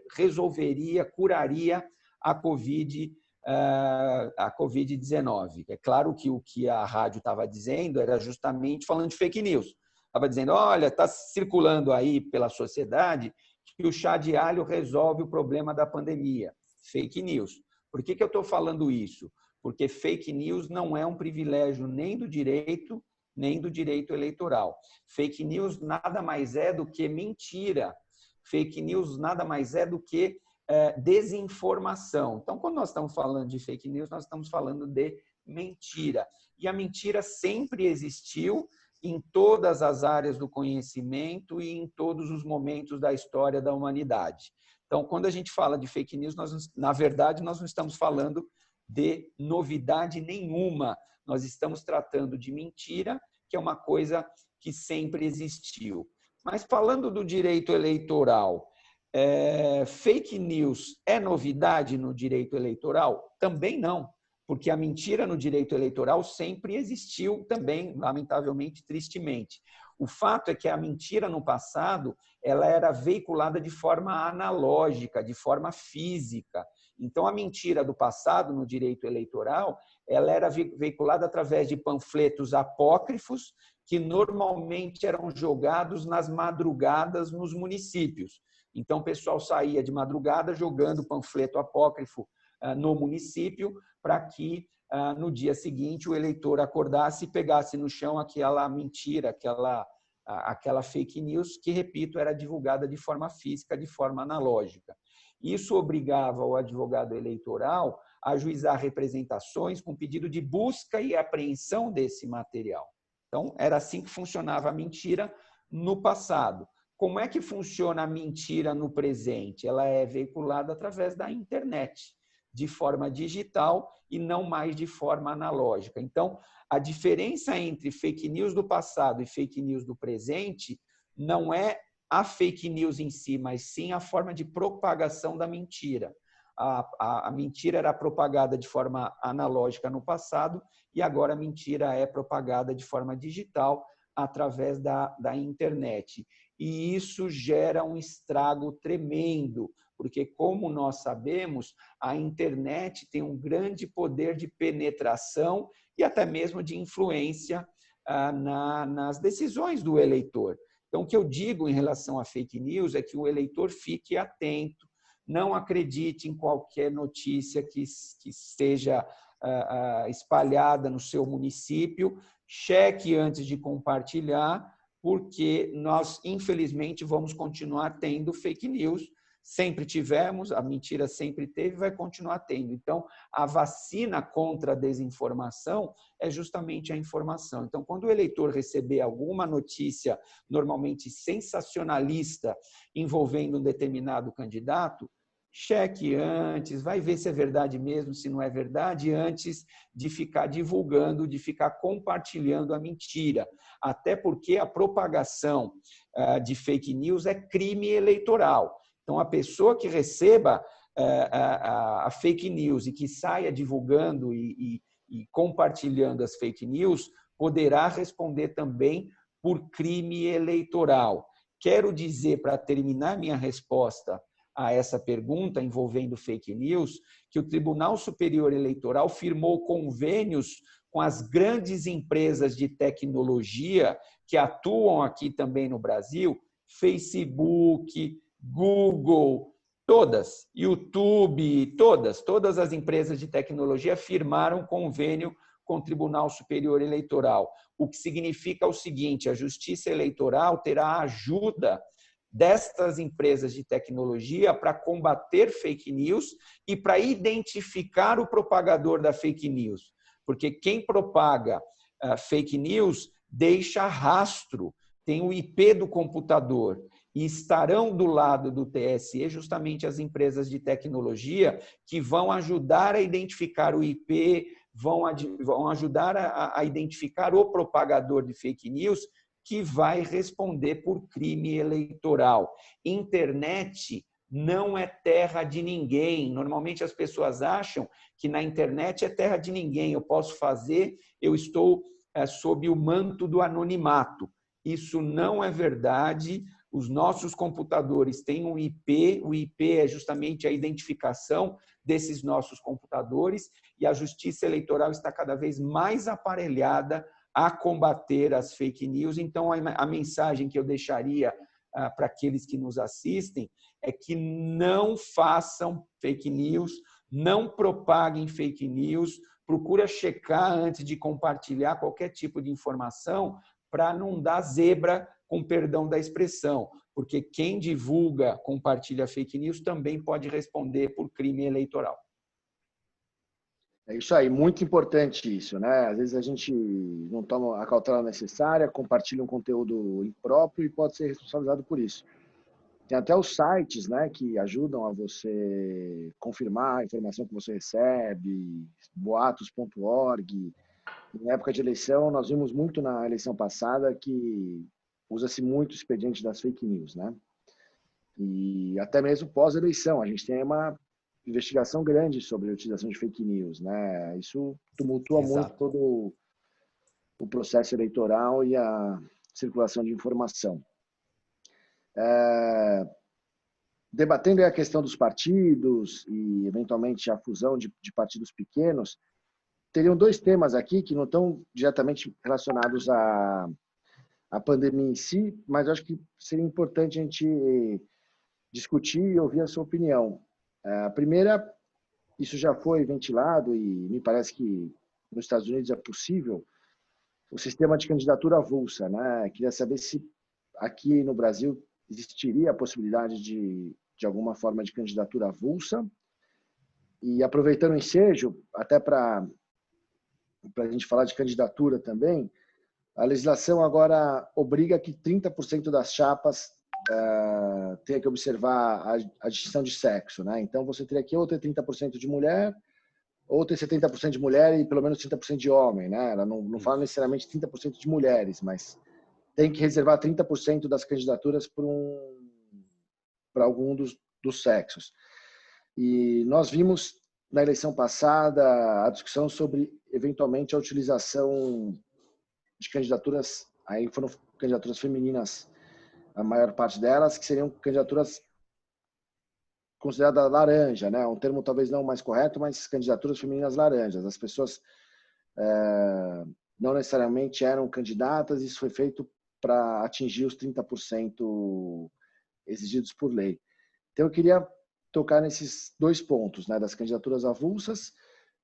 curaria a Covid-19. É claro que o que a rádio estava dizendo era justamente falando de fake news. Estava dizendo, olha, está circulando aí pela sociedade que o chá de alho resolve o problema da pandemia. Fake news. Por que eu estou falando isso? Porque fake news não é um privilégio nem do direito, nem do direito eleitoral. Fake news nada mais é do que mentira. Fake news nada mais é do que desinformação. Então, quando nós estamos falando de fake news, nós estamos falando de mentira. E a mentira sempre existiu em todas as áreas do conhecimento e em todos os momentos da história da humanidade. Então, quando a gente fala de fake news, na verdade, nós não estamos falando de novidade nenhuma. Nós estamos tratando de mentira, que é uma coisa que sempre existiu. Mas falando do direito eleitoral, fake news é novidade no direito eleitoral? Também não, porque a mentira no direito eleitoral sempre existiu também, lamentavelmente, tristemente. O fato é que a mentira no passado ela era veiculada de forma analógica, de forma física. Então, a mentira do passado no direito eleitoral ela era veiculada através de panfletos apócrifos que normalmente eram jogados nas madrugadas nos municípios. Então, o pessoal saía de madrugada jogando panfleto apócrifo no município para que, no dia seguinte, o eleitor acordasse e pegasse no chão aquela mentira, aquela fake news que, repito, era divulgada de forma física, de forma analógica. Isso obrigava o advogado eleitoral a ajuizar representações com pedido de busca e apreensão desse material. Então, era assim que funcionava a mentira no passado. Como é que funciona a mentira no presente? Ela é veiculada através da internet, de forma digital e não mais de forma analógica. Então, a diferença entre fake news do passado e fake news do presente não é a fake news em si, mas sim a forma de propagação da mentira. A mentira era propagada de forma analógica no passado e agora a mentira é propagada de forma digital através da internet. E isso gera um estrago tremendo, porque, como nós sabemos, a internet tem um grande poder de penetração e até mesmo de influência nas decisões do eleitor. Então, o que eu digo em relação a fake news é que o eleitor fique atento, não acredite em qualquer notícia que seja espalhada no seu município, cheque antes de compartilhar, porque nós, infelizmente, vamos continuar tendo fake news. Sempre tivemos, a mentira sempre teve e vai continuar tendo. Então, a vacina contra a desinformação é justamente a informação. Então, quando o eleitor receber alguma notícia, normalmente sensacionalista, envolvendo um determinado candidato, cheque antes, vai ver se é verdade mesmo, se não é verdade, antes de ficar divulgando, de ficar compartilhando a mentira. Até porque a propagação de fake news é crime eleitoral. Então, a pessoa que receba a fake news e que saia divulgando e compartilhando as fake news poderá responder também por crime eleitoral. Quero dizer, para terminar minha resposta a essa pergunta envolvendo fake news, que o Tribunal Superior Eleitoral firmou convênios com as grandes empresas de tecnologia que atuam aqui também no Brasil, Facebook, Google, todas, YouTube, todas as empresas de tecnologia firmaram convênio com o Tribunal Superior Eleitoral, o que significa o seguinte: a Justiça Eleitoral terá a ajuda destas empresas de tecnologia para combater fake news e para identificar o propagador da fake news, porque quem propaga fake news deixa rastro, tem o IP do computador. E estarão do lado do TSE justamente as empresas de tecnologia que vão ajudar a identificar o IP, vão ajudar a identificar o propagador de fake news que vai responder por crime eleitoral. Internet não é terra de ninguém. Normalmente as pessoas acham que na internet é terra de ninguém. Eu posso fazer, eu estou sob o manto do anonimato. Isso não é verdade. Os nossos computadores têm um IP, o IP é justamente a identificação desses nossos computadores e a Justiça Eleitoral está cada vez mais aparelhada a combater as fake news. Então, a mensagem que eu deixaria para aqueles que nos assistem é que não façam fake news, não propaguem fake news, procura checar antes de compartilhar qualquer tipo de informação para não dar zebra, com perdão da expressão, porque quem divulga, compartilha fake news também pode responder por crime eleitoral. É isso aí, muito importante isso, né? Às vezes a gente não toma a cautela necessária, compartilha um conteúdo impróprio e pode ser responsabilizado por isso. Tem até os sites, né, que ajudam a você confirmar a informação que você recebe, boatos.org. Na época de eleição, nós vimos muito na eleição passada que usa-se muito o expediente das fake news, né? E até mesmo pós-eleição, a gente tem uma investigação grande sobre a utilização de fake news, né? Isso tumultua muito Exato. todo o processo eleitoral e a circulação de informação. Debatendo a questão dos partidos e, eventualmente, a fusão de partidos pequenos, teriam dois temas aqui que não estão diretamente relacionados à pandemia em si, mas eu acho que seria importante a gente discutir e ouvir a sua opinião. A primeira, isso já foi ventilado e me parece que nos Estados Unidos é possível, o sistema de candidatura avulsa, né? Queria saber se aqui no Brasil existiria a possibilidade de alguma forma de candidatura avulsa. E aproveitando o ensejo, até para a gente falar de candidatura também, a legislação agora obriga que 30% das chapas tenha que observar a distinção de sexo, né? Então você teria que ou ter 30% de mulher, ou ter 70% de mulher e pelo menos 30% de homem, né? Ela não fala necessariamente 30% de mulheres, mas tem que reservar 30% das candidaturas para algum dos sexos. E nós vimos na eleição passada a discussão sobre eventualmente a utilização de candidaturas, aí foram candidaturas femininas, a maior parte delas, que seriam candidaturas consideradas laranja, né? Um termo talvez não mais correto, mas candidaturas femininas laranjas. As pessoas não necessariamente eram candidatas, isso foi feito para atingir os 30% exigidos por lei. Então, eu queria tocar nesses dois pontos, né? Das candidaturas avulsas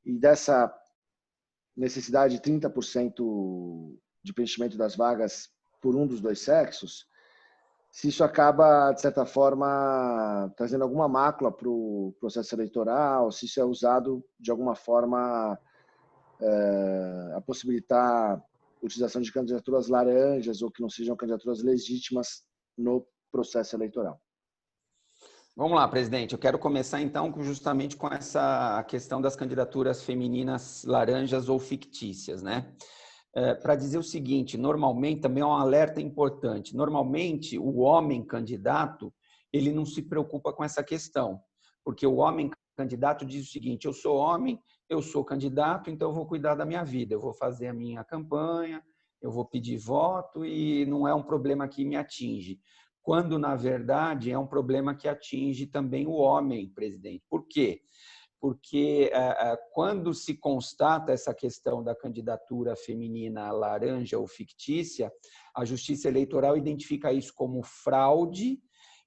e dessa necessidade de 30% de preenchimento das vagas por um dos dois sexos, se isso acaba, de certa forma, trazendo alguma mácula para o processo eleitoral, se isso é usado de alguma forma a possibilitar a utilização de candidaturas laranjas ou que não sejam candidaturas legítimas no processo eleitoral. Vamos lá, presidente. Eu quero começar, então, justamente com essa questão das candidaturas femininas laranjas ou fictícias, né? Para dizer o seguinte, normalmente, também é um alerta importante, normalmente o homem candidato, ele não se preocupa com essa questão, porque o homem candidato diz o seguinte, eu sou homem, eu sou candidato, então eu vou cuidar da minha vida, eu vou fazer a minha campanha, eu vou pedir voto e não é um problema que me atinge. Quando, na verdade, é um problema que atinge também o homem, presidente. Por quê? Porque quando se constata essa questão da candidatura feminina laranja ou fictícia, a Justiça Eleitoral identifica isso como fraude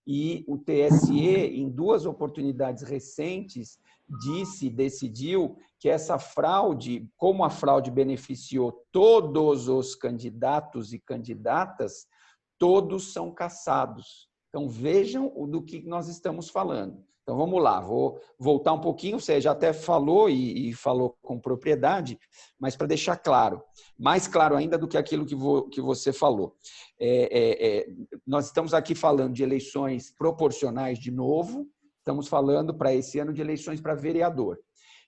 e o TSE, em duas oportunidades recentes, decidiu que essa fraude, como a fraude beneficiou todos os candidatos e candidatas, todos são cassados. Então, vejam do que nós estamos falando. Então, vamos lá, vou voltar um pouquinho, você já até falou e falou com propriedade, mas para deixar claro, mais claro ainda do que aquilo que você falou. Nós estamos aqui falando de eleições proporcionais de novo, estamos falando para esse ano de eleições para vereador.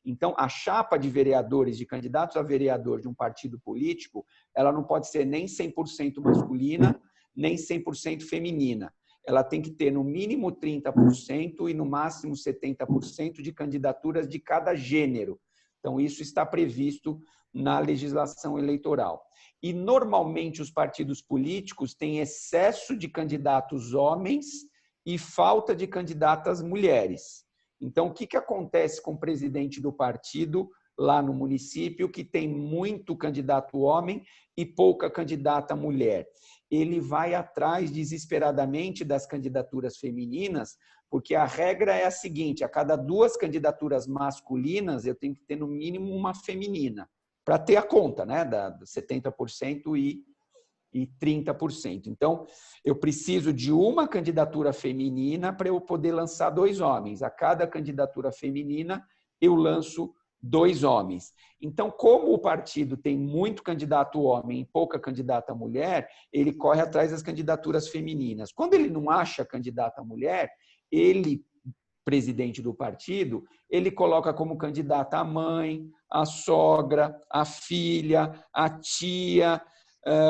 Então, a chapa de vereadores, de candidatos a vereador de um partido político, ela não pode ser nem 100% masculina, nem 100% feminina. Ela tem que ter no mínimo 30% e no máximo 70% de candidaturas de cada gênero. Então, isso está previsto na legislação eleitoral. E, normalmente, os partidos políticos têm excesso de candidatos homens e falta de candidatas mulheres. Então, o que acontece com o presidente do partido lá no município, que tem muito candidato homem e pouca candidata mulher? Ele vai atrás desesperadamente das candidaturas femininas, porque a regra é a seguinte, a cada 2 candidaturas masculinas, eu tenho que ter no mínimo uma feminina, para ter a conta, né, da 70% e 30%. Então, eu preciso de uma candidatura feminina para eu poder lançar 2 homens. A cada candidatura feminina, eu lanço 2 homens. Então, como o partido tem muito candidato homem e pouca candidata mulher, ele corre atrás das candidaturas femininas. Quando ele não acha candidata mulher, ele, presidente do partido, ele coloca como candidata a mãe, a sogra, a filha, a tia,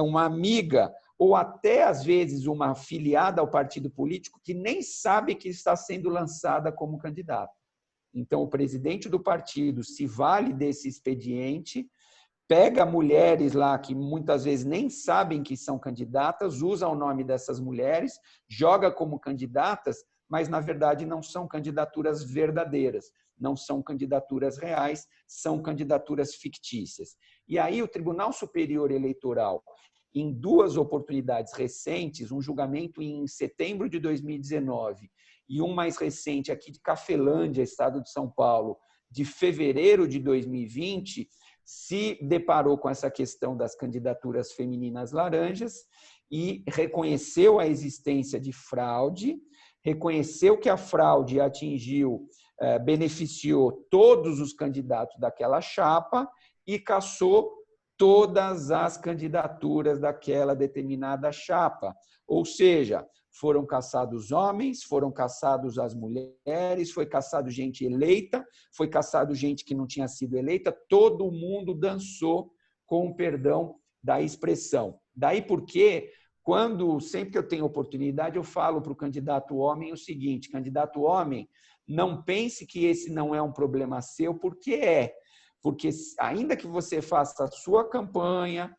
uma amiga, ou até, às vezes, uma afiliada ao partido político que nem sabe que está sendo lançada como candidata. Então, o presidente do partido se vale desse expediente, pega mulheres lá que muitas vezes nem sabem que são candidatas, usa o nome dessas mulheres, joga como candidatas, mas, na verdade, não são candidaturas verdadeiras, não são candidaturas reais, são candidaturas fictícias. E aí o Tribunal Superior Eleitoral, em 2 oportunidades recentes, um julgamento em setembro de 2019 e um mais recente aqui de Cafelândia, estado de São Paulo, de fevereiro de 2020, se deparou com essa questão das candidaturas femininas laranjas e reconheceu a existência de fraude, reconheceu que a fraude beneficiou todos os candidatos daquela chapa e cassou todas as candidaturas daquela determinada chapa. Ou seja, foram cassados homens, foram cassados as mulheres, foi cassado gente eleita, foi cassado gente que não tinha sido eleita, todo mundo dançou, com o perdão da expressão. Daí porque, sempre que eu tenho oportunidade, eu falo para o candidato homem o seguinte: candidato homem, não pense que esse não é um problema seu, porque é. Porque ainda que você faça a sua campanha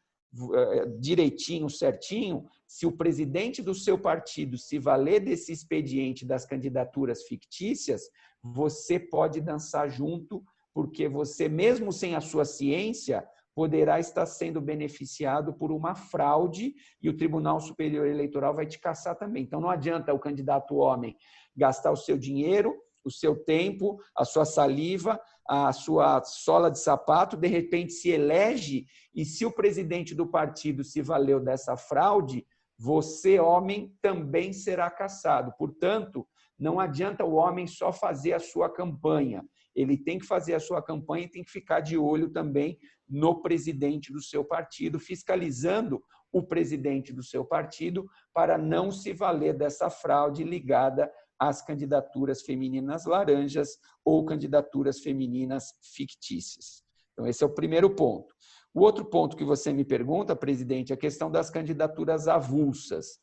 direitinho, certinho, se o presidente do seu partido se valer desse expediente das candidaturas fictícias, você pode dançar junto, porque você, mesmo sem a sua ciência, poderá estar sendo beneficiado por uma fraude e o Tribunal Superior Eleitoral vai te caçar também. Então, não adianta o candidato homem gastar o seu dinheiro, o seu tempo, a sua saliva, a sua sola de sapato, de repente se elege, e se o presidente do partido se valeu dessa fraude, você, homem, também será cassado. Portanto, não adianta o homem só fazer a sua campanha. Ele tem que fazer a sua campanha e tem que ficar de olho também no presidente do seu partido, fiscalizando o presidente do seu partido para não se valer dessa fraude ligada às candidaturas femininas laranjas ou candidaturas femininas fictícias. Então, esse é o primeiro ponto. O outro ponto que você me pergunta, presidente, é a questão das candidaturas avulsas.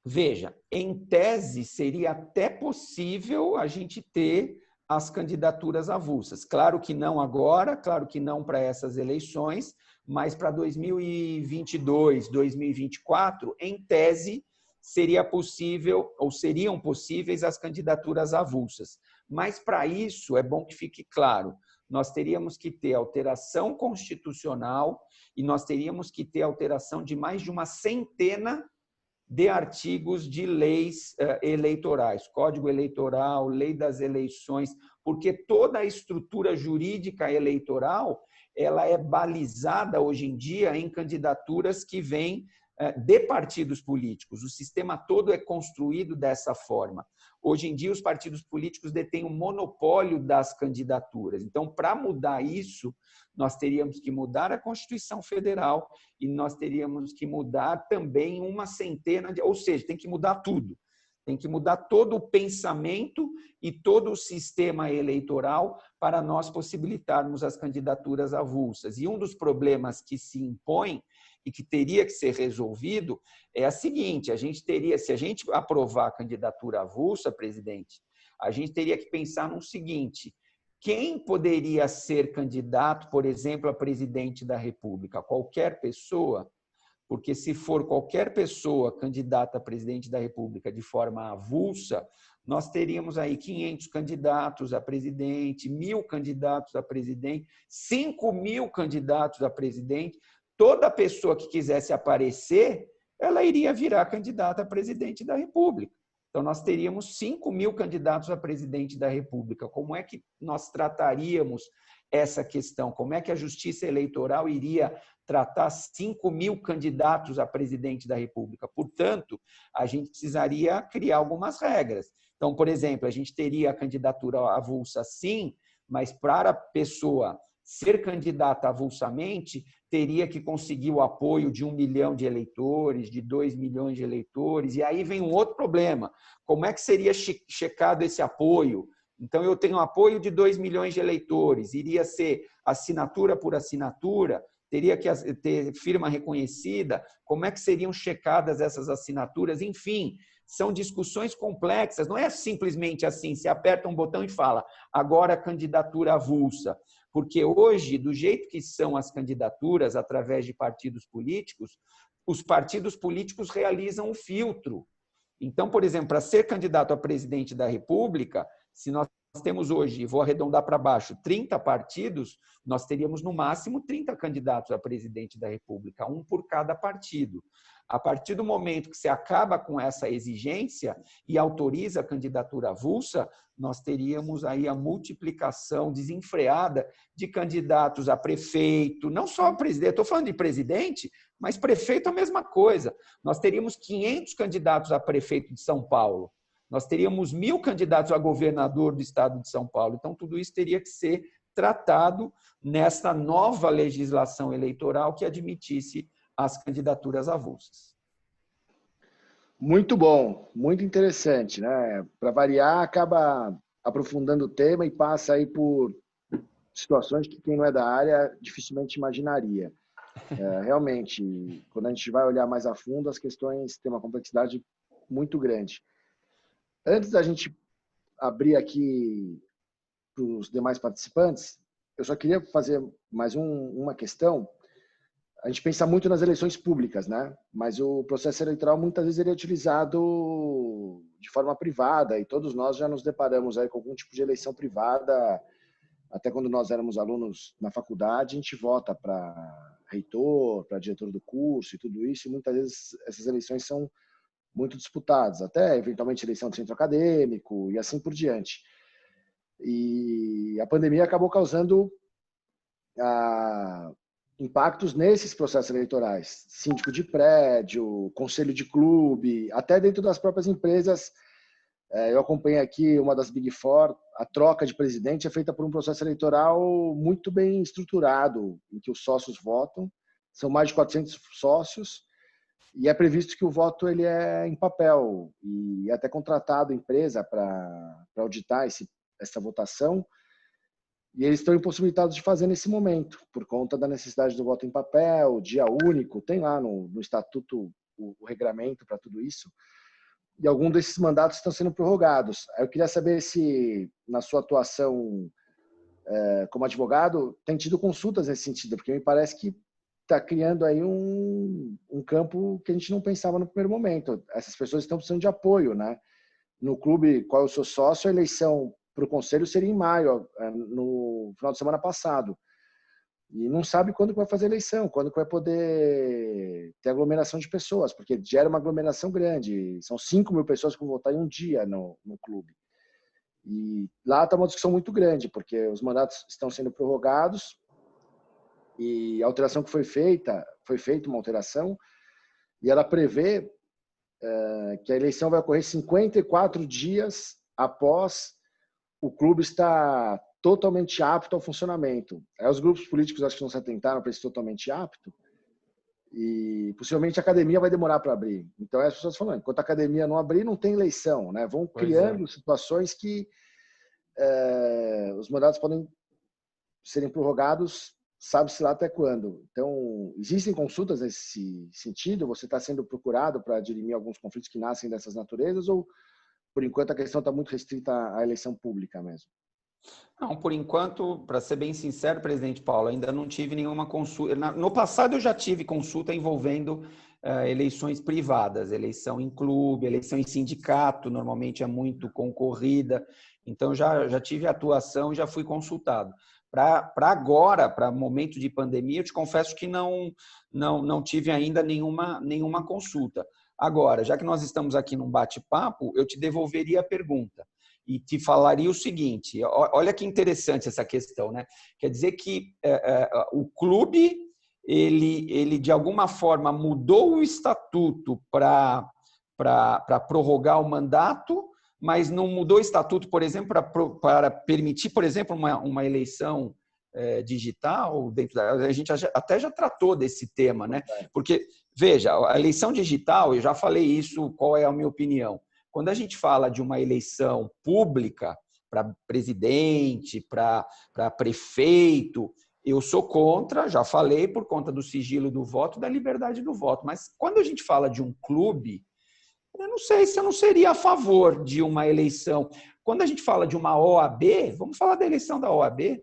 Veja, em tese, seria até possível a gente ter as candidaturas avulsas. Claro que não agora, claro que não para essas eleições, mas para 2022, 2024, em tese, seria possível ou seriam possíveis as candidaturas avulsas. Mas, para isso, é bom que fique claro, nós teríamos que ter alteração constitucional e nós teríamos que ter alteração de mais de uma centena de artigos de leis eleitorais, Código Eleitoral, Lei das Eleições, porque toda a estrutura jurídica eleitoral ela é balizada hoje em dia em candidaturas que vêm de partidos políticos. O sistema todo é construído dessa forma. Hoje em dia, os partidos políticos detêm o monopólio das candidaturas. Então, para mudar isso, nós teríamos que mudar a Constituição Federal e nós teríamos que mudar também uma centena ou seja, tem que mudar tudo. Tem que mudar todo o pensamento e todo o sistema eleitoral para nós possibilitarmos as candidaturas avulsas. E um dos problemas que se impõe e que teria que ser resolvido é a seguinte: se a gente aprovar a candidatura avulsa, presidente, a gente teria que pensar no seguinte: quem poderia ser candidato, por exemplo, a presidente da República? Qualquer pessoa? Porque se for qualquer pessoa candidata a presidente da República de forma avulsa, nós teríamos aí 500 candidatos a presidente, 1.000 candidatos a presidente, 5.000 candidatos a presidente. Toda pessoa que quisesse aparecer, ela iria virar candidata a presidente da República. Então, nós teríamos 5.000 candidatos a presidente da República. Como é que nós trataríamos essa questão? Como é que a Justiça Eleitoral iria tratar 5.000 candidatos a presidente da República? Portanto, a gente precisaria criar algumas regras. Então, por exemplo, a gente teria a candidatura avulsa sim, mas para a pessoa ser candidata avulsamente, teria que conseguir o apoio de 1 milhão de eleitores, de 2 milhões de eleitores, e aí vem um outro problema. Como é que seria checado esse apoio? Então, eu tenho apoio de 2 milhões de eleitores, iria ser assinatura por assinatura, teria que ter firma reconhecida, como é que seriam checadas essas assinaturas? Enfim, são discussões complexas, não é simplesmente assim, se aperta um botão e fala, agora candidatura avulsa. Porque hoje, do jeito que são as candidaturas, através de partidos políticos, os partidos políticos realizam o filtro. Então, por exemplo, para ser candidato a presidente da República, se nós temos hoje, vou arredondar para baixo, 30 partidos, nós teríamos no máximo 30 candidatos a presidente da República, um por cada partido. A partir do momento que se acaba com essa exigência e autoriza a candidatura avulsa, nós teríamos aí a multiplicação desenfreada de candidatos a prefeito, não só a presidente, estou falando de presidente, mas prefeito a mesma coisa. Nós teríamos 500 candidatos a prefeito de São Paulo, nós teríamos 1.000 candidatos a governador do estado de São Paulo. Então, tudo isso teria que ser tratado nessa nova legislação eleitoral que admitisse as candidaturas avulsas. Muito bom, muito interessante, né? Para variar, acaba aprofundando o tema e passa aí por situações que quem não é da área dificilmente imaginaria. Realmente, quando a gente vai olhar mais a fundo, as questões têm uma complexidade muito grande. Antes da gente abrir aqui para os demais participantes, eu só queria fazer mais uma questão. A gente pensa muito nas eleições públicas, né? Mas o processo eleitoral muitas vezes ele é utilizado de forma privada e todos nós já nos deparamos aí com algum tipo de eleição privada. Até quando nós éramos alunos na faculdade, a gente vota para reitor, para diretor do curso e tudo isso, e muitas vezes essas eleições são muito disputadas, até eventualmente eleição de centro acadêmico e assim por diante. E a pandemia acabou causando impactos nesses processos eleitorais. Síndico de prédio, conselho de clube, até dentro das próprias empresas. Eu acompanhei aqui uma das Big Four, a troca de presidente é feita por um processo eleitoral muito bem estruturado, em que os sócios votam, são mais de 400 sócios, e é previsto que o voto ele é em papel, e é até contratado a empresa para auditar essa votação, e eles estão impossibilitados de fazer nesse momento, por conta da necessidade do voto em papel, dia único, tem lá no estatuto o regramento para tudo isso, e alguns desses mandatos estão sendo prorrogados. Eu queria saber se, na sua atuação como advogado, tem tido consultas nesse sentido, porque me parece que está criando aí um campo que a gente não pensava no primeiro momento. Essas pessoas estão precisando de apoio, né? No clube, qual eu sou sócio, a eleição para o conselho seria em maio, no final de semana passado. E não sabe quando vai fazer a eleição, quando vai poder ter aglomeração de pessoas, porque gera uma aglomeração grande. São 5.000 pessoas que vão votar em um dia no clube. E lá está uma discussão muito grande, porque os mandatos estão sendo prorrogados e a alteração que foi feita uma alteração, e ela prevê que a eleição vai ocorrer 54 dias após o clube estar totalmente apto ao funcionamento. Os grupos políticos acho que não se atentaram para esse totalmente apto, e possivelmente a academia vai demorar para abrir. Então as pessoas falam, enquanto a academia não abrir, não tem eleição, né? Vão criando situações que os mandatos podem serem prorrogados, sabe-se lá até quando. Então, existem consultas nesse sentido? Você está sendo procurado para dirimir alguns conflitos que nascem dessas naturezas, ou, por enquanto, a questão está muito restrita à eleição pública mesmo? Não, por enquanto, para ser bem sincero, presidente Paulo, ainda não tive nenhuma consulta. No passado, eu já tive consulta envolvendo eleições privadas, eleição em clube, eleição em sindicato, normalmente é muito concorrida. Então, já tive atuação e já fui consultado. Para agora, para momento de pandemia, eu te confesso que não tive ainda nenhuma consulta. Agora, já que nós estamos aqui num bate-papo, eu te devolveria a pergunta e te falaria o seguinte, olha que interessante essa questão, né? Quer dizer que o clube, ele de alguma forma mudou o estatuto para prorrogar o mandato, mas não mudou o estatuto, por exemplo, para permitir, por exemplo, uma eleição digital dentro a gente até já tratou desse tema, né? Porque, veja, a eleição digital, eu já falei isso, qual é a minha opinião? Quando a gente fala de uma eleição pública para presidente, para prefeito, eu sou contra, já falei, por conta do sigilo do voto, da liberdade do voto. Mas quando a gente fala de um clube, eu não sei se eu não seria a favor de uma eleição. Quando a gente fala de uma OAB, vamos falar da eleição da OAB.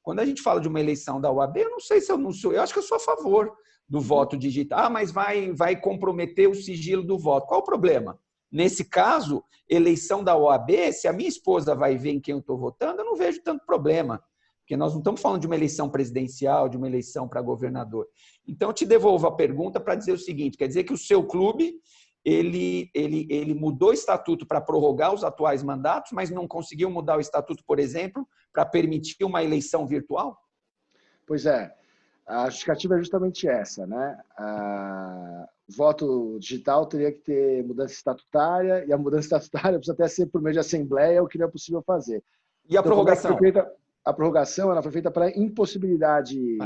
Quando a gente fala de uma eleição da OAB, eu não sei se eu não sou. Eu acho que eu sou a favor do voto digital. Ah, mas vai comprometer o sigilo do voto. Qual o problema? Nesse caso, eleição da OAB, se a minha esposa vai ver em quem eu estou votando, eu não vejo tanto problema. Porque nós não estamos falando de uma eleição presidencial, de uma eleição para governador. Então, eu te devolvo a pergunta para dizer o seguinte, quer dizer que o seu clube ele mudou o estatuto para prorrogar os atuais mandatos, mas não conseguiu mudar o estatuto, por exemplo, para permitir uma eleição virtual? Pois é, a justificativa é justamente essa, né? O voto digital teria que ter mudança estatutária, e a mudança estatutária precisa até ser por meio de assembleia, o que não é possível fazer. E a prorrogação? A prorrogação ela foi feita para impossibilidade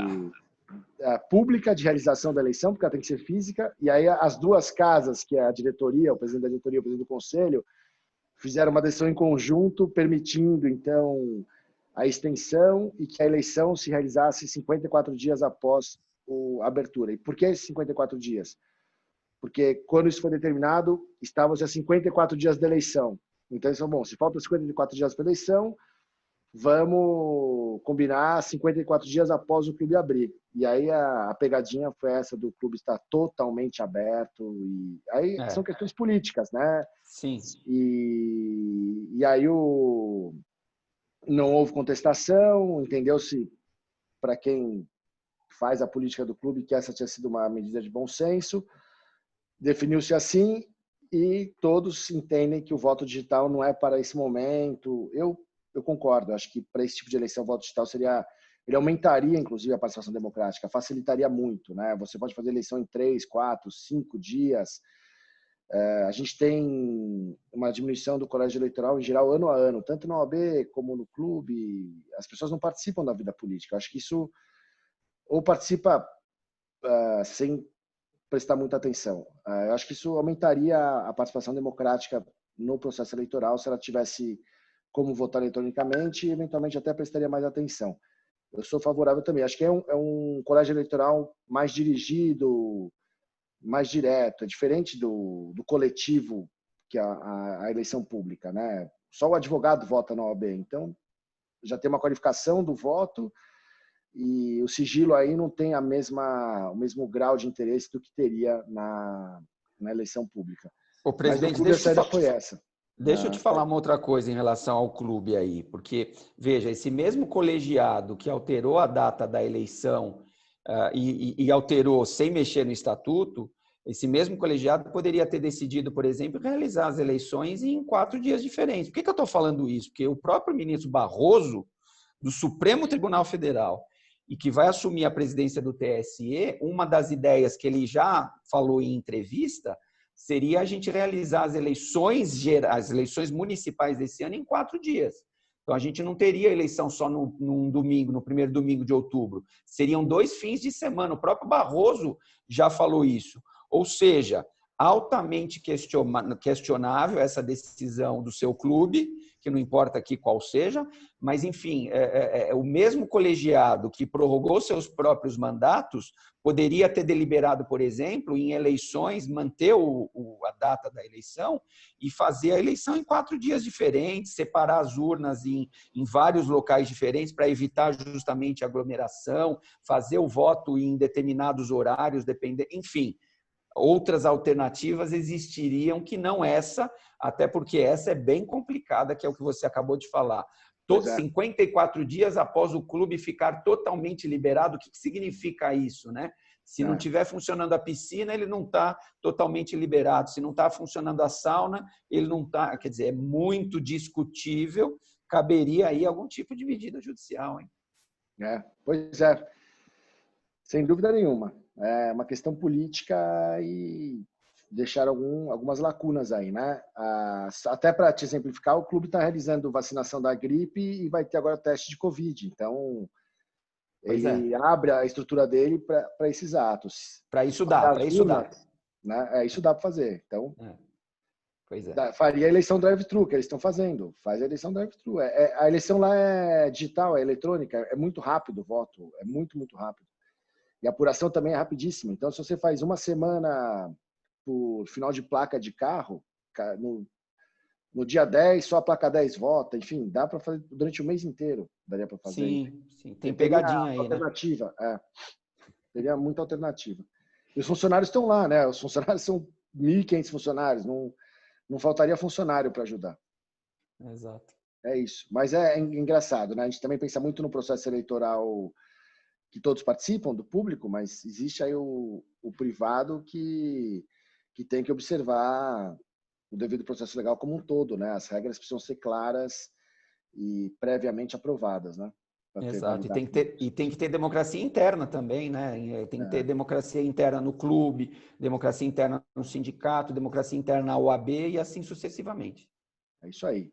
pública de realização da eleição, porque ela tem que ser física, e aí as duas casas, que é a diretoria, o presidente da diretoria e o presidente do conselho, fizeram uma decisão em conjunto, permitindo, então, a extensão e que a eleição se realizasse 54 dias após a abertura. E por que esses 54 dias? Porque quando isso foi determinado, estávamos a 54 dias da eleição. Então, eles falaram, bom, se faltam 54 dias para a eleição, vamos combinar 54 dias após o clube abrir. E aí a pegadinha foi essa do clube estar totalmente aberto. E aí são questões políticas, né? Sim. E aí não houve contestação, entendeu-se para quem faz a política do clube que essa tinha sido uma medida de bom senso, definiu-se assim e todos entendem que o voto digital não é para esse momento. Eu concordo, acho que para esse tipo de eleição o voto digital ele aumentaria, inclusive, a participação democrática, facilitaria muito, né? Você pode fazer eleição em 3, 4, 5 dias. A gente tem uma diminuição do colégio eleitoral, em geral, ano a ano, tanto na OAB como no clube. As pessoas não participam da vida política. Acho que isso ou participa sem prestar muita atenção. Eu acho que isso aumentaria a participação democrática no processo eleitoral se ela tivesse como votar eletronicamente e, eventualmente, até prestaria mais atenção. Eu sou favorável também. Acho que é um colégio eleitoral mais dirigido, mais direto. É diferente do coletivo, que é a eleição pública, né? Só o advogado vota na OAB. Então, já tem uma qualificação do voto e o sigilo aí não tem o mesmo grau de interesse do que teria na eleição pública. O presidente, mas a saída foi essa. Deixa eu te falar uma outra coisa em relação ao clube aí, porque, veja, esse mesmo colegiado que alterou a data da eleição e alterou sem mexer no estatuto, esse mesmo colegiado poderia ter decidido, por exemplo, realizar as eleições em 4 dias diferentes. Por que eu estou falando isso? Porque o próprio ministro Barroso, do Supremo Tribunal Federal, e que vai assumir a presidência do TSE, uma das ideias que ele já falou em entrevista seria a gente realizar as eleições municipais desse ano em 4 dias. Então, a gente não teria eleição só num domingo, no primeiro domingo de outubro. Seriam 2 fins de semana. O próprio Barroso já falou isso. Ou seja, altamente questionável essa decisão do seu clube, que não importa aqui qual seja, mas, enfim, o mesmo colegiado que prorrogou seus próprios mandatos poderia ter deliberado, por exemplo, em eleições, manter a data da eleição e fazer a eleição em 4 dias diferentes, separar as urnas em vários locais diferentes para evitar justamente aglomeração, fazer o voto em determinados horários, enfim. Outras alternativas existiriam que não essa, até porque essa é bem complicada, que é o que você acabou de falar. 54 dias após o clube ficar totalmente liberado, o que significa isso, né? Se não estiver funcionando a piscina, ele não está totalmente liberado. Se não está funcionando a sauna, ele não está... Quer dizer, é muito discutível, caberia aí algum tipo de medida judicial, hein? Pois é, sem dúvida nenhuma. É uma questão política e deixaram algumas lacunas aí, né? Até para te exemplificar, o clube está realizando vacinação da gripe e vai ter agora teste de Covid. Então, ele abre a estrutura dele para esses atos. Para isso dá, para isso dá. Né? Isso dá para fazer. Então, pois é. Faria a eleição drive-thru, que eles estão fazendo. Faz a eleição drive-thru. A eleição lá é digital, é eletrônica, é muito rápido o voto, é muito, muito rápido. E a apuração também é rapidíssima. Então, se você faz uma semana por final de placa de carro, no dia 10, só a placa 10 vota, enfim, dá para fazer durante o mês inteiro, daria para fazer. Sim, tem pegadinha aí, alternativa, né? Teria muita alternativa. E os funcionários estão lá, né? Os funcionários são 1.500 funcionários, não faltaria funcionário para ajudar. Exato. É isso. Mas é engraçado, né? A gente também pensa muito no processo eleitoral que todos participam, do público, mas existe aí o privado que tem que observar o devido processo legal como um todo, né? As regras precisam ser claras e previamente aprovadas, né? Exato. E tem que ter democracia interna também, né? Tem que ter democracia interna no clube, democracia interna no sindicato, democracia interna na OAB e assim sucessivamente. É isso aí.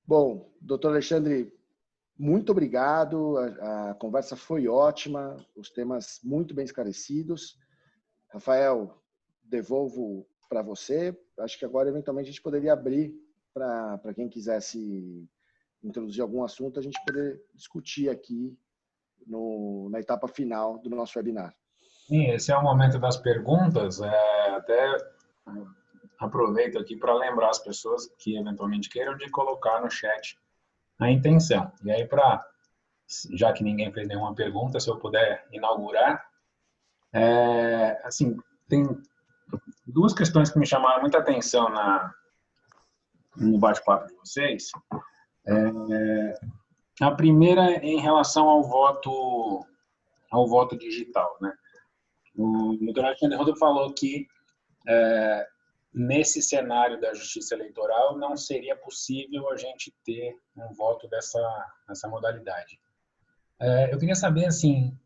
Bom, doutor Alexandre, muito obrigado. A conversa foi ótima, os temas muito bem esclarecidos. Rafael, devolvo para você. Acho que agora, eventualmente, a gente poderia abrir para quem quisesse introduzir algum assunto, a gente poder discutir aqui na etapa final do nosso webinar. Sim, esse é o momento das perguntas. Até aproveito aqui para lembrar as pessoas que eventualmente queiram de colocar no chat a intenção. E aí, já que ninguém fez nenhuma pergunta, se eu puder inaugurar, assim, tem duas questões que me chamaram muita atenção no bate-papo de vocês. A primeira em relação ao voto digital, né? O doutor Alexandre Rodolfo falou que nesse cenário da justiça eleitoral não seria possível a gente ter um voto dessa modalidade. Eu queria saber, assim,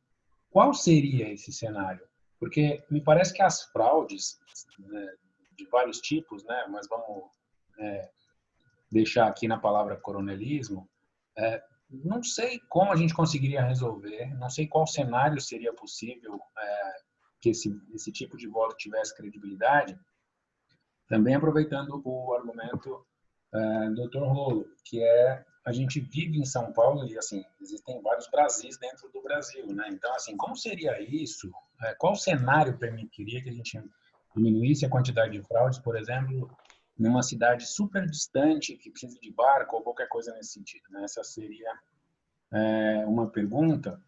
qual seria esse cenário? Porque me parece que as fraudes, né, de vários tipos, né, mas vamos deixar aqui na palavra coronelismo, não sei como a gente conseguiria resolver, não sei qual cenário seria possível que esse tipo de voto tivesse credibilidade. Também aproveitando o argumento do Dr. Rolo, que a gente vive em São Paulo e, assim, existem vários Brasis dentro do Brasil, né? Então, assim, como seria isso? Qual cenário permitiria que a gente diminuísse a quantidade de fraudes, por exemplo, numa cidade super distante, que precisa de barco ou qualquer coisa nesse sentido, né? Essa seria uma pergunta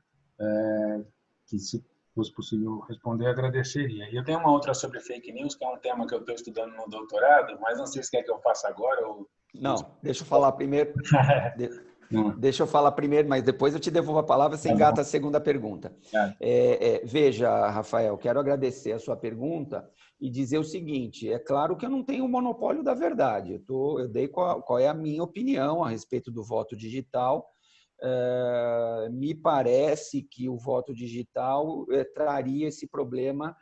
que, se fosse possível responder, agradeceria. E eu tenho uma outra sobre fake news, que é um tema que eu estou estudando no doutorado, mas não sei se quer que eu faça agora ou... Não, deixa eu falar primeiro. Deixa eu falar primeiro, mas depois eu te devolvo a palavra, você engata a segunda pergunta. Veja, Rafael, quero agradecer a sua pergunta e dizer o seguinte, é claro que eu não tenho o monopólio da verdade, eu dei qual é a minha opinião a respeito do voto digital. Me parece que o voto digital traria esse problema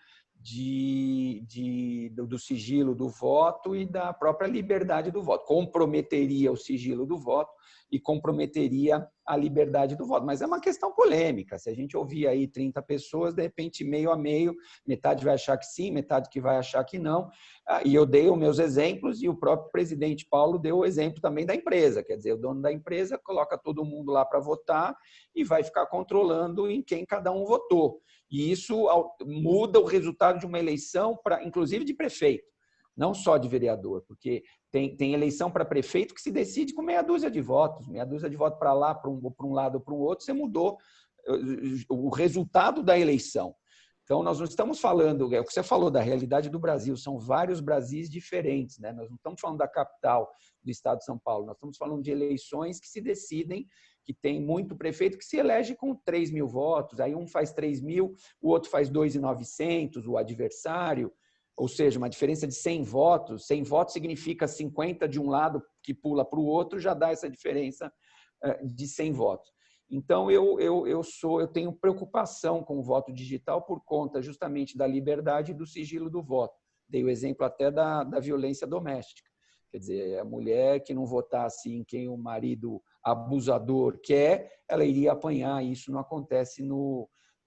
do sigilo do voto e da própria liberdade do voto. Comprometeria o sigilo do voto e comprometeria a liberdade do voto. Mas é uma questão polêmica. Se a gente ouvir aí 30 pessoas, de repente, meio a meio, metade vai achar que sim, metade que vai achar que não. E eu dei os meus exemplos e o próprio presidente Paulo deu o exemplo também da empresa. Quer dizer, o dono da empresa coloca todo mundo lá para votar e vai ficar controlando em quem cada um votou. E isso muda o resultado de uma eleição, inclusive de prefeito, não só de vereador, porque tem eleição para prefeito que se decide com meia dúzia de votos para lá, para um lado ou para o outro, você mudou o resultado da eleição. Então, nós não estamos falando, o que você falou da realidade do Brasil, são vários Brasis diferentes, né? Nós não estamos falando da capital do estado de São Paulo, nós estamos falando de eleições que se decidem, que tem muito prefeito que se elege com 3 mil votos, aí um faz 3 mil, o outro faz 2.900, o adversário, ou seja, uma diferença de 100 votos. 100 votos significa 50 de um lado que pula para o outro, já dá essa diferença de 100 votos. Então, eu tenho preocupação com o voto digital por conta justamente da liberdade e do sigilo do voto. Dei o exemplo até da violência doméstica. Quer dizer, a mulher que não votasse em quem o marido abusador quer, ela iria apanhar. Isso não acontece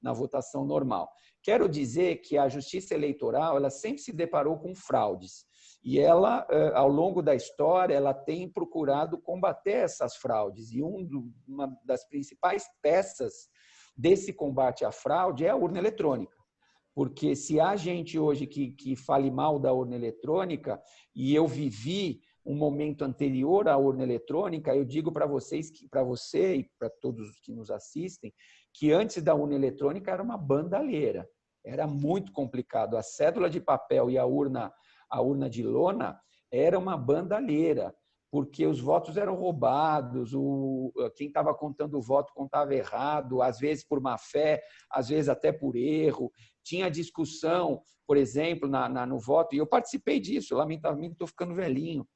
na votação normal. Quero dizer que a Justiça Eleitoral ela sempre se deparou com fraudes. E ela, ao longo da história, ela tem procurado combater essas fraudes. E uma das principais peças desse combate à fraude é a urna eletrônica. Porque se há gente hoje que fale mal da urna eletrônica, e eu vivi um momento anterior à urna eletrônica, eu digo para vocês, para você e para todos que nos assistem, que antes da urna eletrônica era uma bandalheira. Era muito complicado. A cédula de papel e a urna de lona era uma bandalheira, porque os votos eram roubados, quem estava contando o voto contava errado, às vezes por má fé, às vezes até por erro. Tinha discussão, por exemplo, no voto, e eu participei disso, lamentavelmente estou ficando velhinho.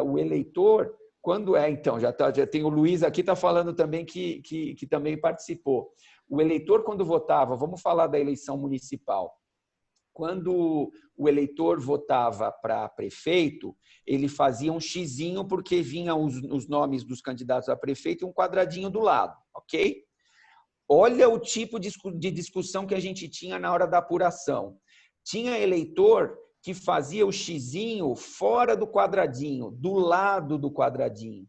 O eleitor, quando então, já tem o Luiz aqui, está falando também que também participou. O eleitor, quando votava, vamos falar da eleição municipal, quando o eleitor votava para prefeito, ele fazia um xizinho porque vinha os nomes dos candidatos a prefeito e um quadradinho do lado, ok? Olha o tipo de discussão que a gente tinha na hora da apuração. Tinha eleitor que fazia o xizinho fora do quadradinho, do lado do quadradinho.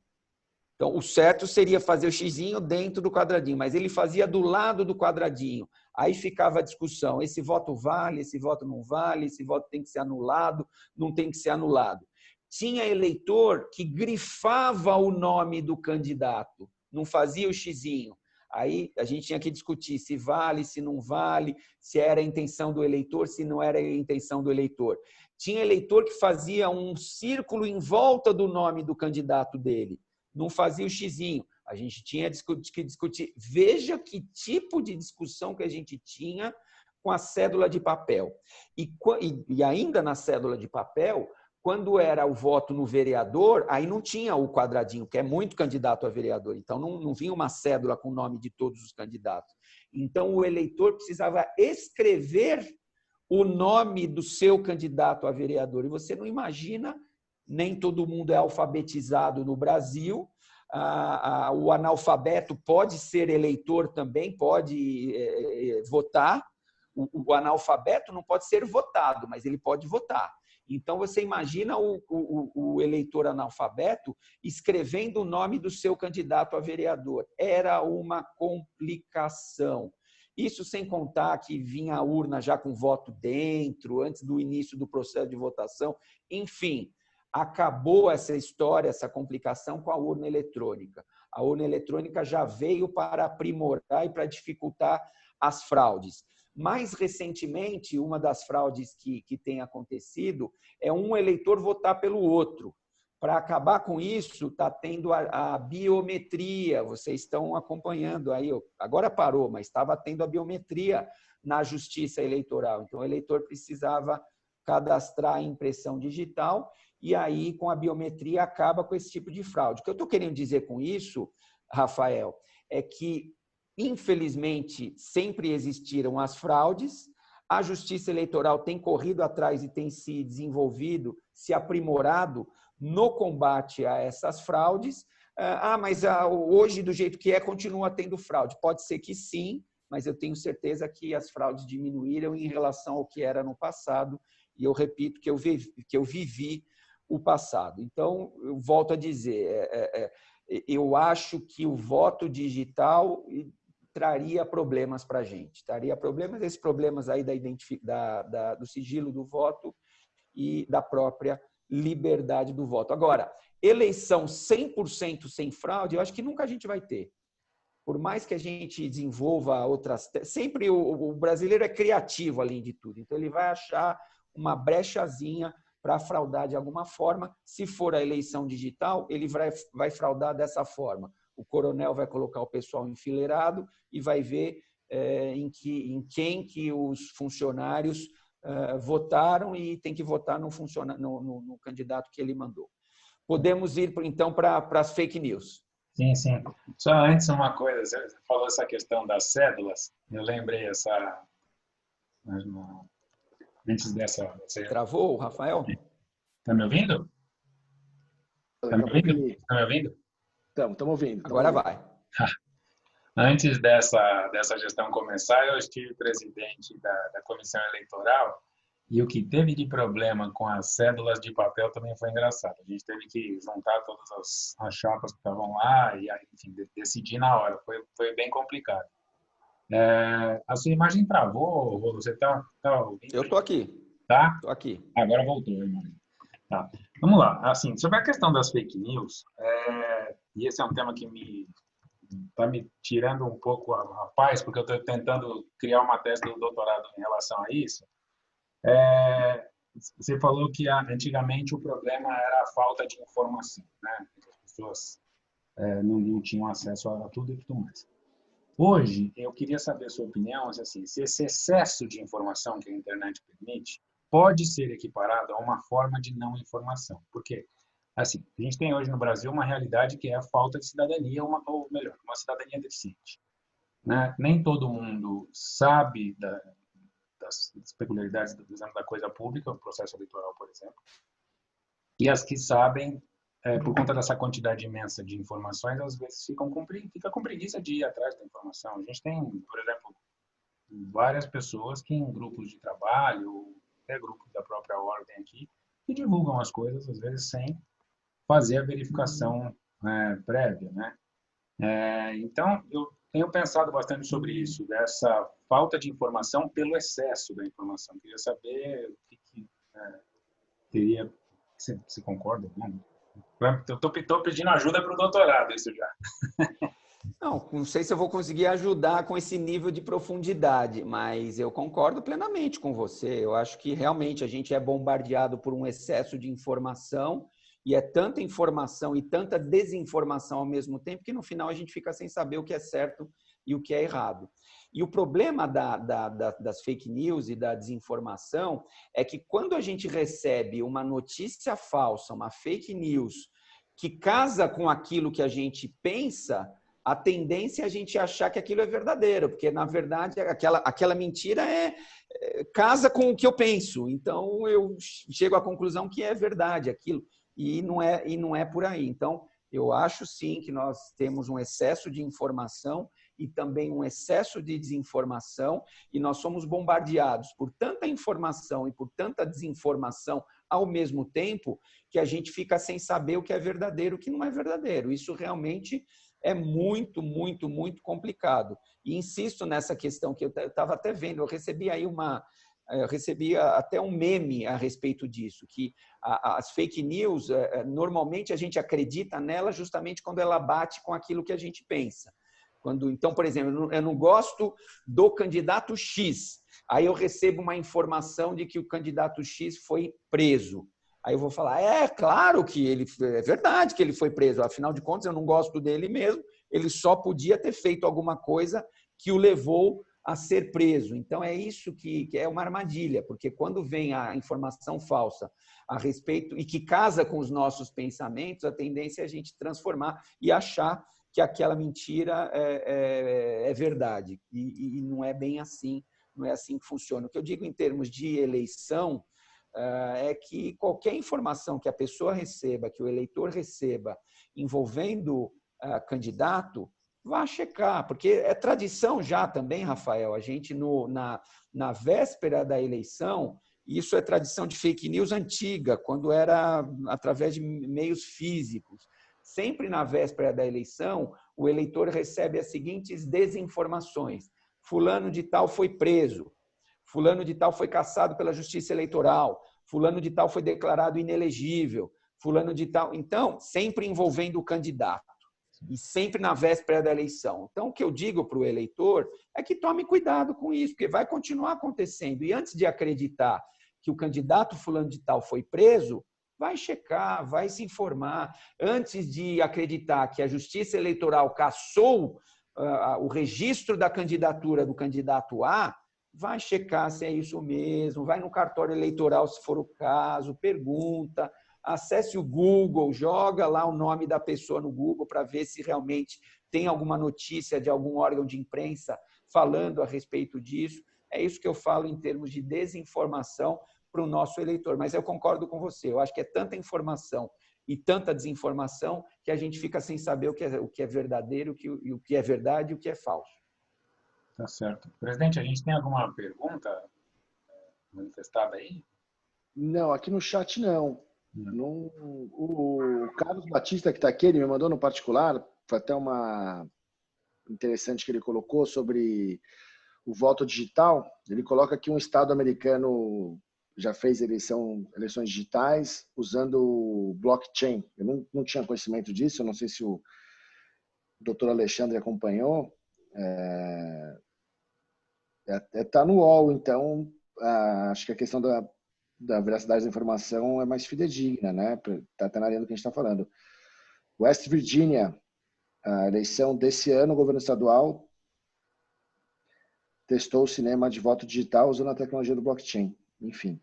Então, o certo seria fazer o xizinho dentro do quadradinho, mas ele fazia do lado do quadradinho. Aí ficava a discussão, esse voto vale, esse voto não vale, esse voto tem que ser anulado, não tem que ser anulado. Tinha eleitor que grifava o nome do candidato, não fazia o xizinho. Aí a gente tinha que discutir se vale, se não vale, se era a intenção do eleitor, se não era a intenção do eleitor. Tinha eleitor que fazia um círculo em volta do nome do candidato dele, não fazia o xizinho. A gente tinha que discutir. Veja que tipo de discussão que a gente tinha com a cédula de papel. E ainda na cédula de papel, quando era o voto no vereador, aí não tinha o quadradinho, que é muito candidato a vereador. Então, não vinha uma cédula com o nome de todos os candidatos. Então, o eleitor precisava escrever o nome do seu candidato a vereador. E você não imagina, nem todo mundo é alfabetizado no Brasil. O analfabeto pode ser eleitor também, pode votar. O analfabeto não pode ser votado, mas ele pode votar. Então, você imagina o eleitor analfabeto escrevendo o nome do seu candidato a vereador. Era uma complicação. Isso sem contar que vinha a urna já com voto dentro, antes do início do processo de votação. Enfim, acabou essa história, essa complicação com a urna eletrônica. A urna eletrônica já veio para aprimorar e para dificultar as fraudes. Mais recentemente, uma das fraudes que tem acontecido é um eleitor votar pelo outro. Para acabar com isso, está tendo a biometria. Vocês estão acompanhando aí, agora parou, mas estava tendo a biometria na Justiça Eleitoral. Então, o eleitor precisava cadastrar a impressão digital e aí, com a biometria, acaba com esse tipo de fraude. O que eu estou querendo dizer com isso, Rafael, é que infelizmente, sempre existiram as fraudes, a Justiça Eleitoral tem corrido atrás e tem se desenvolvido, se aprimorado no combate a essas fraudes. Mas hoje, do jeito que é, continua tendo fraude. Pode ser que sim, mas eu tenho certeza que as fraudes diminuíram em relação ao que era no passado, e eu repito que eu vivi o passado. Então, eu volto a dizer, eu acho que o voto digital traria problemas para a gente. Traria problemas, esses problemas aí do sigilo do voto e da própria liberdade do voto. Agora, eleição 100% sem fraude, eu acho que nunca a gente vai ter. Por mais que a gente desenvolva outras... Sempre o brasileiro é criativo, além de tudo. Então, ele vai achar uma brechazinha para fraudar de alguma forma. Se for a eleição digital, ele vai fraudar dessa forma. O coronel vai colocar o pessoal enfileirado e vai ver em quem que os funcionários votaram e tem que votar no candidato que ele mandou. Podemos ir, então, para as fake news. Sim, sim. Só antes uma coisa, você falou essa questão das cédulas, eu lembrei Antes dessa... Travou, Rafael? Tá me ouvindo? Tá me ouvindo? Tá me ouvindo? Estamos ouvindo. Agora vai. Antes dessa gestão começar, eu estive presidente da comissão eleitoral e o que teve de problema com as cédulas de papel também foi engraçado. A gente teve que juntar todas as chapas que estavam lá e, enfim, decidir na hora. Foi bem complicado. A sua imagem travou, Rolo? Você tá ouvindo? Eu tô aqui. Tá? Tô aqui. Agora voltou a imagem. Tá. Vamos lá. Assim, sobre a questão das fake news, e esse é um tema que está me tirando um pouco a paz, porque eu estou tentando criar uma tese do doutorado em relação a isso. Você falou que antigamente o problema era a falta de informação, né? As pessoas não tinham acesso a tudo e tudo mais. Hoje, eu queria saber a sua opinião, assim, se esse excesso de informação que a internet permite pode ser equiparado a uma forma de não informação. Por quê? Assim, a gente tem hoje no Brasil uma realidade que é a falta de cidadania, ou melhor, uma cidadania deficiente, né? Nem todo mundo sabe das peculiaridades do exame da coisa pública, o processo eleitoral, por exemplo, e as que sabem, por conta dessa quantidade imensa de informações, às vezes fica com preguiça de ir atrás da informação. A gente tem, por exemplo, várias pessoas que em grupos de trabalho, até grupos da própria ordem aqui, que divulgam as coisas, às vezes, sem fazer a verificação prévia, né? Então, eu tenho pensado bastante sobre isso, dessa falta de informação pelo excesso da informação. Queria saber o que teria... Você concorda? Eu estou pedindo ajuda para o doutorado, isso já. Não sei se eu vou conseguir ajudar com esse nível de profundidade, mas eu concordo plenamente com você. Eu acho que realmente a gente é bombardeado por um excesso de informação e é tanta informação e tanta desinformação ao mesmo tempo que no final a gente fica sem saber o que é certo e o que é errado. E o problema das fake news e da desinformação é que quando a gente recebe uma notícia falsa, uma fake news, que casa com aquilo que a gente pensa, a tendência é a gente achar que aquilo é verdadeiro, porque, na verdade, aquela mentira casa com o que eu penso. Então, eu chego à conclusão que é verdade aquilo, e não é por aí. Então, eu acho, sim, que nós temos um excesso de informação e também um excesso de desinformação, e nós somos bombardeados por tanta informação e por tanta desinformação ao mesmo tempo que a gente fica sem saber o que é verdadeiro e o que não é verdadeiro. Isso realmente é muito, muito, muito complicado. E insisto nessa questão que eu estava até vendo, eu recebi até um meme a respeito disso, que as fake news, normalmente a gente acredita nela justamente quando ela bate com aquilo que a gente pensa. Então, por exemplo, eu não gosto do candidato X, aí eu recebo uma informação de que o candidato X foi preso. Aí eu vou falar, claro que é verdade que ele foi preso, afinal de contas eu não gosto dele mesmo, ele só podia ter feito alguma coisa que o levou a ser preso. Então é isso que é uma armadilha, porque quando vem a informação falsa a respeito e que casa com os nossos pensamentos, a tendência é a gente transformar e achar que aquela mentira é verdade. E não é bem assim, não é assim que funciona. O que eu digo em termos de eleição é que qualquer informação que a pessoa receba, que o eleitor receba, envolvendo candidato, vá checar, porque é tradição já também, Rafael, a gente na véspera da eleição, isso é tradição de fake news antiga, quando era através de meios físicos. Sempre na véspera da eleição, o eleitor recebe as seguintes desinformações. Fulano de tal foi preso. Fulano de tal foi cassado pela Justiça Eleitoral, fulano de tal foi declarado inelegível, fulano de tal... Então, sempre envolvendo o candidato e sempre na véspera da eleição. Então, o que eu digo para o eleitor é que tome cuidado com isso, porque vai continuar acontecendo. E antes de acreditar que o candidato fulano de tal foi preso, vai checar, vai se informar. Antes de acreditar que a Justiça Eleitoral cassou o registro da candidatura do candidato A, vai checar se é isso mesmo, vai no cartório eleitoral se for o caso, pergunta, acesse o Google, joga lá o nome da pessoa no Google para ver se realmente tem alguma notícia de algum órgão de imprensa falando a respeito disso. É isso que eu falo em termos de desinformação para o nosso eleitor. Mas eu concordo com você, eu acho que é tanta informação e tanta desinformação que a gente fica sem saber o que é verdadeiro, o que é verdade e o que é falso. Tá certo. Presidente, a gente tem alguma pergunta manifestada aí? Não, aqui no chat não. O Carlos Batista, que está aqui, ele me mandou no particular, foi até uma interessante que ele colocou sobre o voto digital. Ele coloca que um estado americano já fez eleições digitais usando blockchain. Eu não tinha conhecimento disso, eu não sei se o doutor Alexandre acompanhou. Está no UOL, então acho que a questão da veracidade da informação é mais fidedigna, né? Está até na linha do que a gente está falando. West Virginia, a eleição desse ano, o governo estadual testou o sistema de voto digital usando a tecnologia do blockchain. Enfim,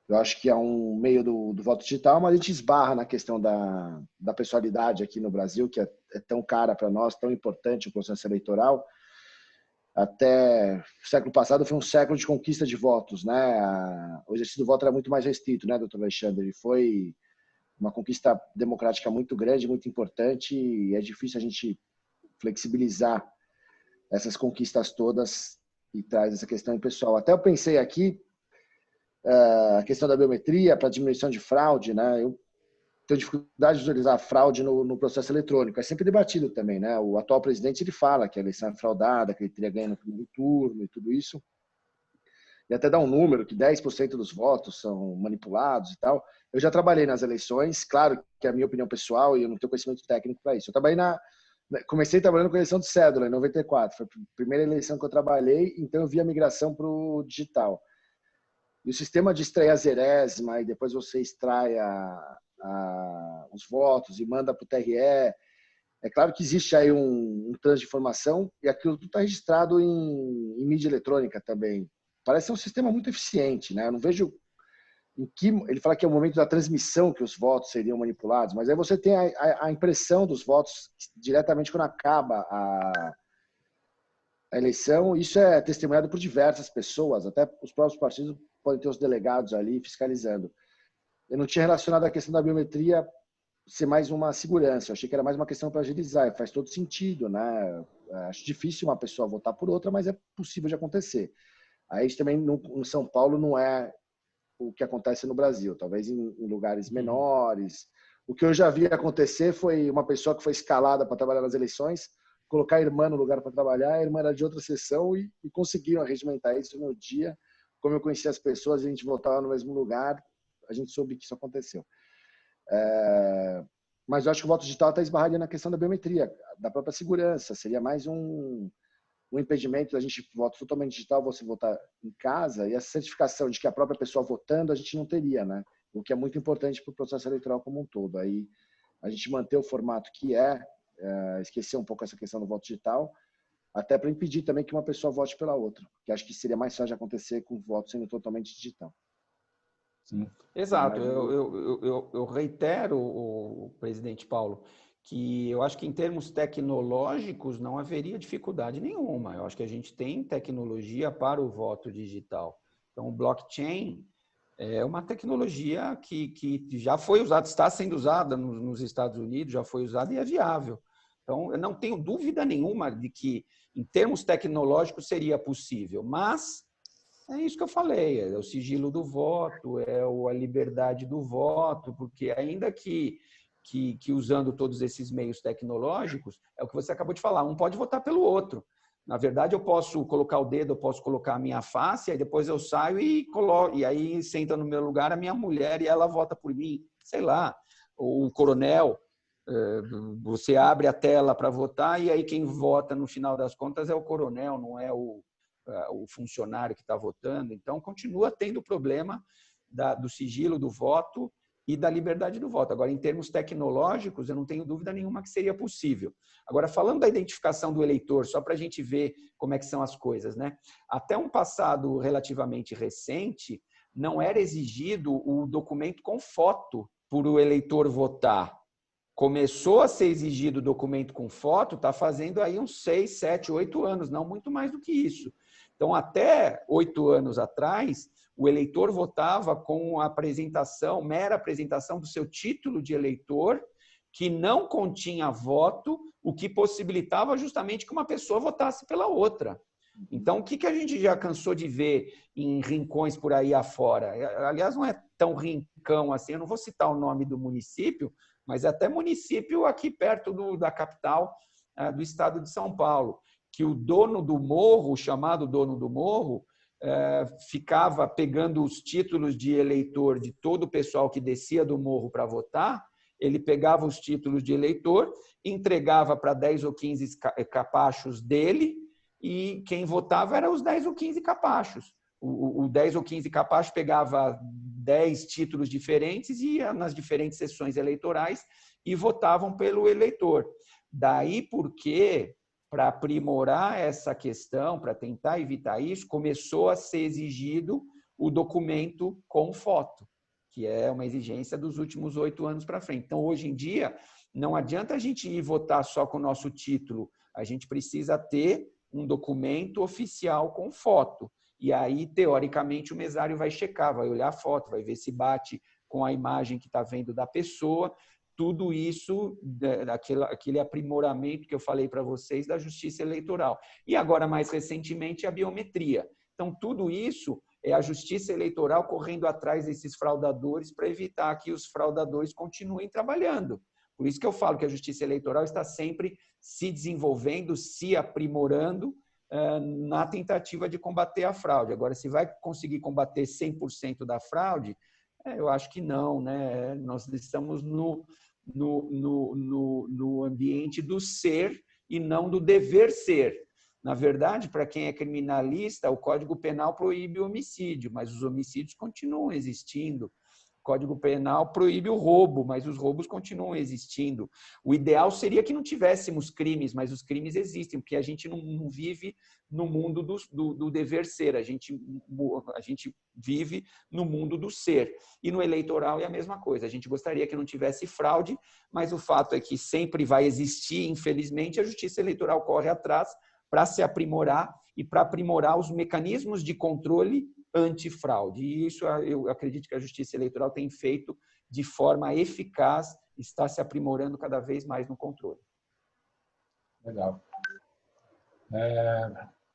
eu acho que é um meio do voto digital, mas a gente esbarra na questão da pessoalidade aqui no Brasil, que é tão cara para nós, tão importante o processo eleitoral. Até o século passado foi um século de conquista de votos, né? O exercício do voto era muito mais restrito, né, doutor Alexandre? Ele foi uma conquista democrática muito grande, muito importante, e é difícil a gente flexibilizar essas conquistas todas e traz essa questão pessoal. Até eu pensei aqui a questão da biometria para diminuição de fraude, né? Eu tenho dificuldade de utilizar fraude no processo eletrônico. É sempre debatido também, né? O atual presidente ele fala que a eleição é fraudada, que ele teria ganho no primeiro turno e tudo isso. E até dá um número que 10% dos votos são manipulados e tal. Eu já trabalhei nas eleições, claro que é a minha opinião pessoal e eu não tenho conhecimento técnico para isso. Eu trabalhei comecei trabalhando com eleição de cédula em 94, foi a primeira eleição que eu trabalhei, então eu vi a migração para o digital. E o sistema de extrair a zerésima e depois você extrai os votos e manda para o TRE. É claro que existe aí um trânsito de informação e aquilo tudo está registrado em mídia eletrônica também. Parece ser um sistema muito eficiente, né? Eu não vejo em que ele fala que é o momento da transmissão que os votos seriam manipulados, mas aí você tem a impressão dos votos diretamente quando acaba a eleição. Isso é testemunhado por diversas pessoas, até os próprios partidos podem ter os delegados ali fiscalizando. Eu não tinha relacionado a questão da biometria ser mais uma segurança, eu achei que era mais uma questão para agilizar, faz todo sentido, né? Acho difícil uma pessoa votar por outra, mas é possível de acontecer. Aí também no São Paulo não é o que acontece no Brasil, talvez em lugares menores. O que eu já vi acontecer foi uma pessoa que foi escalada para trabalhar nas eleições, colocar a irmã no lugar para trabalhar, a irmã era de outra sessão e conseguiram arregimentar isso no dia. Como eu conhecia as pessoas, a gente votava no mesmo lugar, a gente soube que isso aconteceu. Mas eu acho que o voto digital está esbarrado na questão da biometria, da própria segurança. Seria mais um impedimento da gente votar totalmente digital, você votar em casa, e essa certificação de que a própria pessoa votando a gente não teria, né? O que é muito importante para o processo eleitoral como um todo. Aí a gente manter o formato que esquecer um pouco essa questão do voto digital, até para impedir também que uma pessoa vote pela outra, que acho que seria mais fácil de acontecer com o voto sendo totalmente digital. Sim. Exato. Eu reitero, o presidente Paulo, que eu acho que em termos tecnológicos não haveria dificuldade nenhuma. Eu acho que a gente tem tecnologia para o voto digital. Então, o blockchain é uma tecnologia que já foi usada, está sendo usada nos Estados Unidos, já foi usada e é viável. Então, eu não tenho dúvida nenhuma de que, em termos tecnológicos, seria possível, mas é isso que eu falei, é o sigilo do voto, é a liberdade do voto, porque ainda que usando todos esses meios tecnológicos, é o que você acabou de falar, um pode votar pelo outro. Na verdade, eu posso colocar o dedo, eu posso colocar a minha face, aí depois eu saio e aí senta no meu lugar a minha mulher e ela vota por mim. Sei lá, o coronel, você abre a tela para votar e aí quem vota no final das contas é o coronel, não é o funcionário que está votando. Então, continua tendo o problema do sigilo do voto e da liberdade do voto. Agora, em termos tecnológicos, eu não tenho dúvida nenhuma que seria possível. Agora, falando da identificação do eleitor, só para a gente ver como é que são as coisas, né? Até um passado relativamente recente, não era exigido o documento com foto por o eleitor votar. Começou a ser exigido o documento com foto, está fazendo aí uns 6, 7, 8 anos, não muito mais do que isso. Então, até 8 anos atrás, o eleitor votava com a apresentação, mera apresentação do seu título de eleitor, que não continha voto, o que possibilitava justamente que uma pessoa votasse pela outra. Então, o que a gente já cansou de ver em rincões por aí afora? Aliás, não é tão rincão assim, eu não vou citar o nome do município, mas é até município aqui perto da capital do estado de São Paulo, que o dono do morro, o chamado dono do morro, ficava pegando os títulos de eleitor de todo o pessoal que descia do morro para votar. Ele pegava os títulos de eleitor, entregava para 10 ou 15 capachos dele, e quem votava eram os 10 ou 15 capachos. O 10 ou 15 capachos pegava 10 títulos diferentes e ia nas diferentes sessões eleitorais e votavam pelo eleitor. Daí porque, para aprimorar essa questão, para tentar evitar isso, começou a ser exigido o documento com foto, que é uma exigência dos últimos 8 anos para frente. Então, hoje em dia, não adianta a gente ir votar só com o nosso título, a gente precisa ter um documento oficial com foto. E aí, teoricamente, o mesário vai checar, vai olhar a foto, vai ver se bate com a imagem que está vendo da pessoa. Tudo isso, aquele aprimoramento que eu falei para vocês da justiça eleitoral. E agora, mais recentemente, a biometria. Então, tudo isso é a justiça eleitoral correndo atrás desses fraudadores para evitar que os fraudadores continuem trabalhando. Por isso que eu falo que a justiça eleitoral está sempre se desenvolvendo, se aprimorando na tentativa de combater a fraude. Agora, se vai conseguir combater 100% da fraude, eu acho que não, né? Nós estamos no ambiente do ser e não do dever ser. Na verdade, para quem é criminalista, o Código Penal proíbe o homicídio, mas os homicídios continuam existindo. O Código Penal proíbe o roubo, mas os roubos continuam existindo. O ideal seria que não tivéssemos crimes, mas os crimes existem, porque a gente não vive no mundo do dever ser, a gente vive no mundo do ser. E no eleitoral é a mesma coisa. A gente gostaria que não tivesse fraude, mas o fato é que sempre vai existir, infelizmente, a justiça eleitoral corre atrás para se aprimorar e para aprimorar os mecanismos de controle antifraude. E isso eu acredito que a Justiça Eleitoral tem feito de forma eficaz, está se aprimorando cada vez mais no controle. Legal.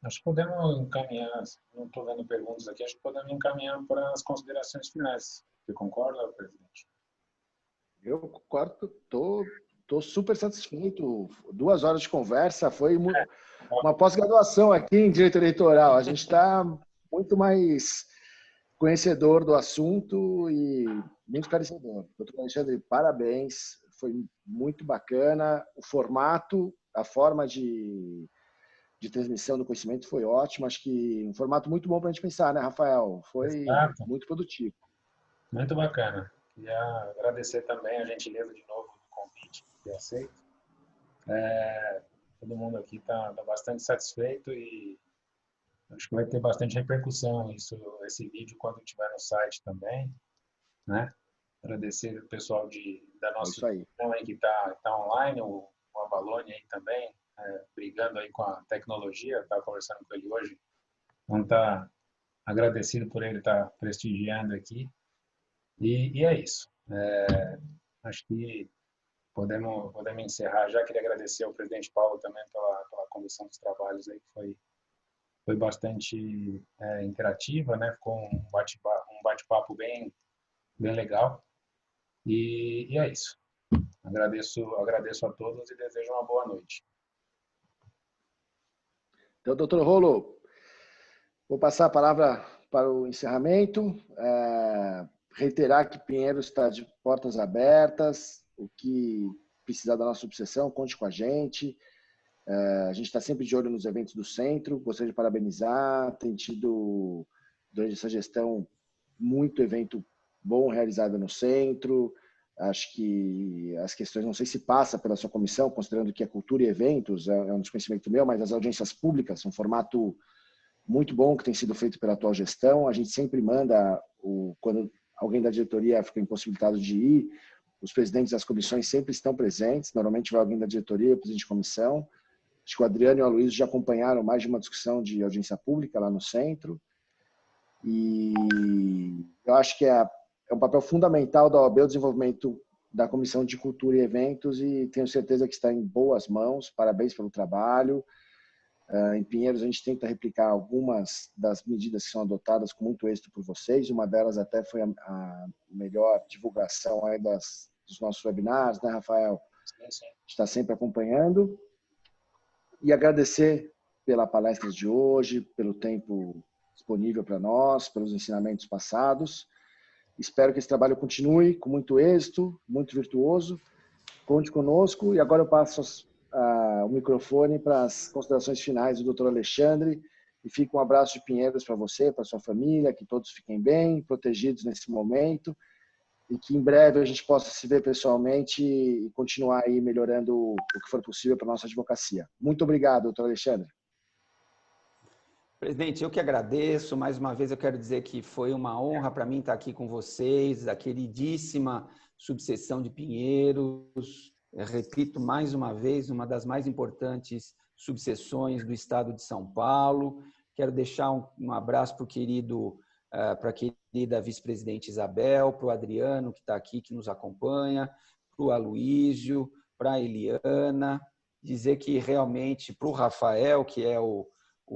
Acho que podemos encaminhar, não estou vendo perguntas aqui, acho que podemos encaminhar para as considerações finais. Você concorda, presidente? Eu concordo, estou super satisfeito. 2 horas de conversa, foi uma pós-graduação aqui em Direito Eleitoral. A gente está muito mais conhecedor do assunto e muito esclarecedor. Doutor Alexandre, parabéns, foi muito bacana. O formato, a forma de transmissão do conhecimento foi ótimo. Acho que um formato muito bom para a gente pensar, né, Rafael? Foi muito produtivo. Muito bacana. Queria agradecer também a gentileza de novo do convite que aceito. Todo mundo aqui está bastante satisfeito e acho que vai ter bastante repercussão esse vídeo quando estiver no site também, né? Agradecer o pessoal da nossa instituição aí que está online, o Avalone aí também, brigando aí com a tecnologia, estava conversando com ele hoje, então está agradecido por ele estar prestigiando aqui. E é isso. Acho que podemos encerrar já. Queria agradecer ao presidente Paulo também pela condução dos trabalhos aí, que foi bastante interativa, né? Ficou um bate-papo bem legal. E é isso. Agradeço a todos e desejo uma boa noite. Então, doutor Rolo, vou passar a palavra para o encerramento. Reiterar que Pinheiros está de portas abertas. O que precisar da nossa obsessão, conte com a gente. A gente está sempre de olho nos eventos do centro. Gostaria de parabenizar. Tem tido, durante essa gestão, muito evento bom realizado no centro. Acho que as questões, não sei se passa pela sua comissão, considerando que a cultura e eventos é um desconhecimento meu, mas as audiências públicas são um formato muito bom que tem sido feito pela atual gestão. A gente sempre manda, quando alguém da diretoria fica impossibilitado de ir, os presidentes das comissões sempre estão presentes. Normalmente vai alguém da diretoria, o presidente de comissão. Acho que o Adriano e o Aloysio já acompanharam mais de uma discussão de audiência pública lá no centro. E eu acho que é um papel fundamental da OAB o desenvolvimento da Comissão de Cultura e Eventos, e tenho certeza que está em boas mãos. Parabéns pelo trabalho. Em Pinheiros, a gente tenta replicar algumas das medidas que são adotadas com muito êxito por vocês. Uma delas até foi a melhor divulgação aí dos nossos webinars, né, Rafael? A gente está sempre acompanhando. E agradecer pela palestra de hoje, pelo tempo disponível para nós, pelos ensinamentos passados. Espero que esse trabalho continue com muito êxito, muito virtuoso. Conte conosco. E agora eu passo o microfone para as considerações finais do Dr. Alexandre. E fica um abraço de Pinheiros para você, para sua família, que todos fiquem bem, protegidos nesse momento, e que em breve a gente possa se ver pessoalmente e continuar aí melhorando o que for possível para a nossa advocacia. Muito obrigado, doutor Alexandre. Presidente, eu que agradeço. Mais uma vez eu quero dizer que foi uma honra para mim estar aqui com vocês, a queridíssima subseção de Pinheiros. Eu repito mais uma vez, uma das mais importantes subseções do estado de São Paulo. Quero deixar um abraço para a querida vice-presidente Isabel, para o Adriano, que está aqui, que nos acompanha, para o Aloysio, para a Eliana. Dizer que realmente para o Rafael, que é o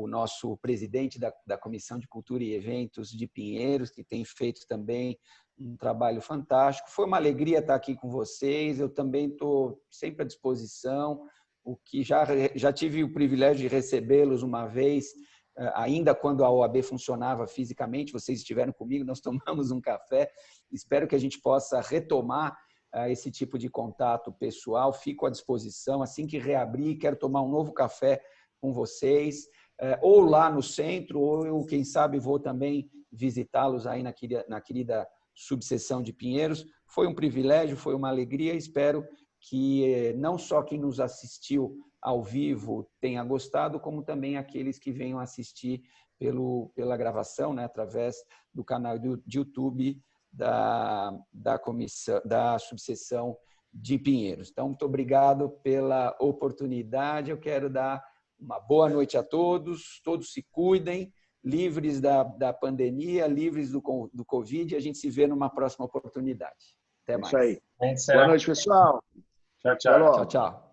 nosso presidente da Comissão de Cultura e Eventos de Pinheiros, que tem feito também um trabalho fantástico. Foi uma alegria estar aqui com vocês. Eu também estou sempre à disposição. O que já tive o privilégio de recebê-los uma vez, ainda quando a OAB funcionava fisicamente. Vocês estiveram comigo, nós tomamos um café. Espero que a gente possa retomar esse tipo de contato pessoal. Fico à disposição. Assim que reabrir, quero tomar um novo café com vocês, ou lá no centro, ou eu, quem sabe, vou também visitá-los aí na querida subseção de Pinheiros. Foi um privilégio, foi uma alegria. Espero que não só quem nos assistiu ao vivo tenha gostado, como também aqueles que venham assistir pela gravação, né, através do canal de YouTube da comissão, da subseção de Pinheiros. Então, muito obrigado pela oportunidade. Eu quero dar uma boa noite a todos. Todos se cuidem, livres da pandemia, livres do Covid. A gente se vê numa próxima oportunidade. Até mais. Isso aí. Boa noite, pessoal. Tchau, tchau. Tchau, tchau.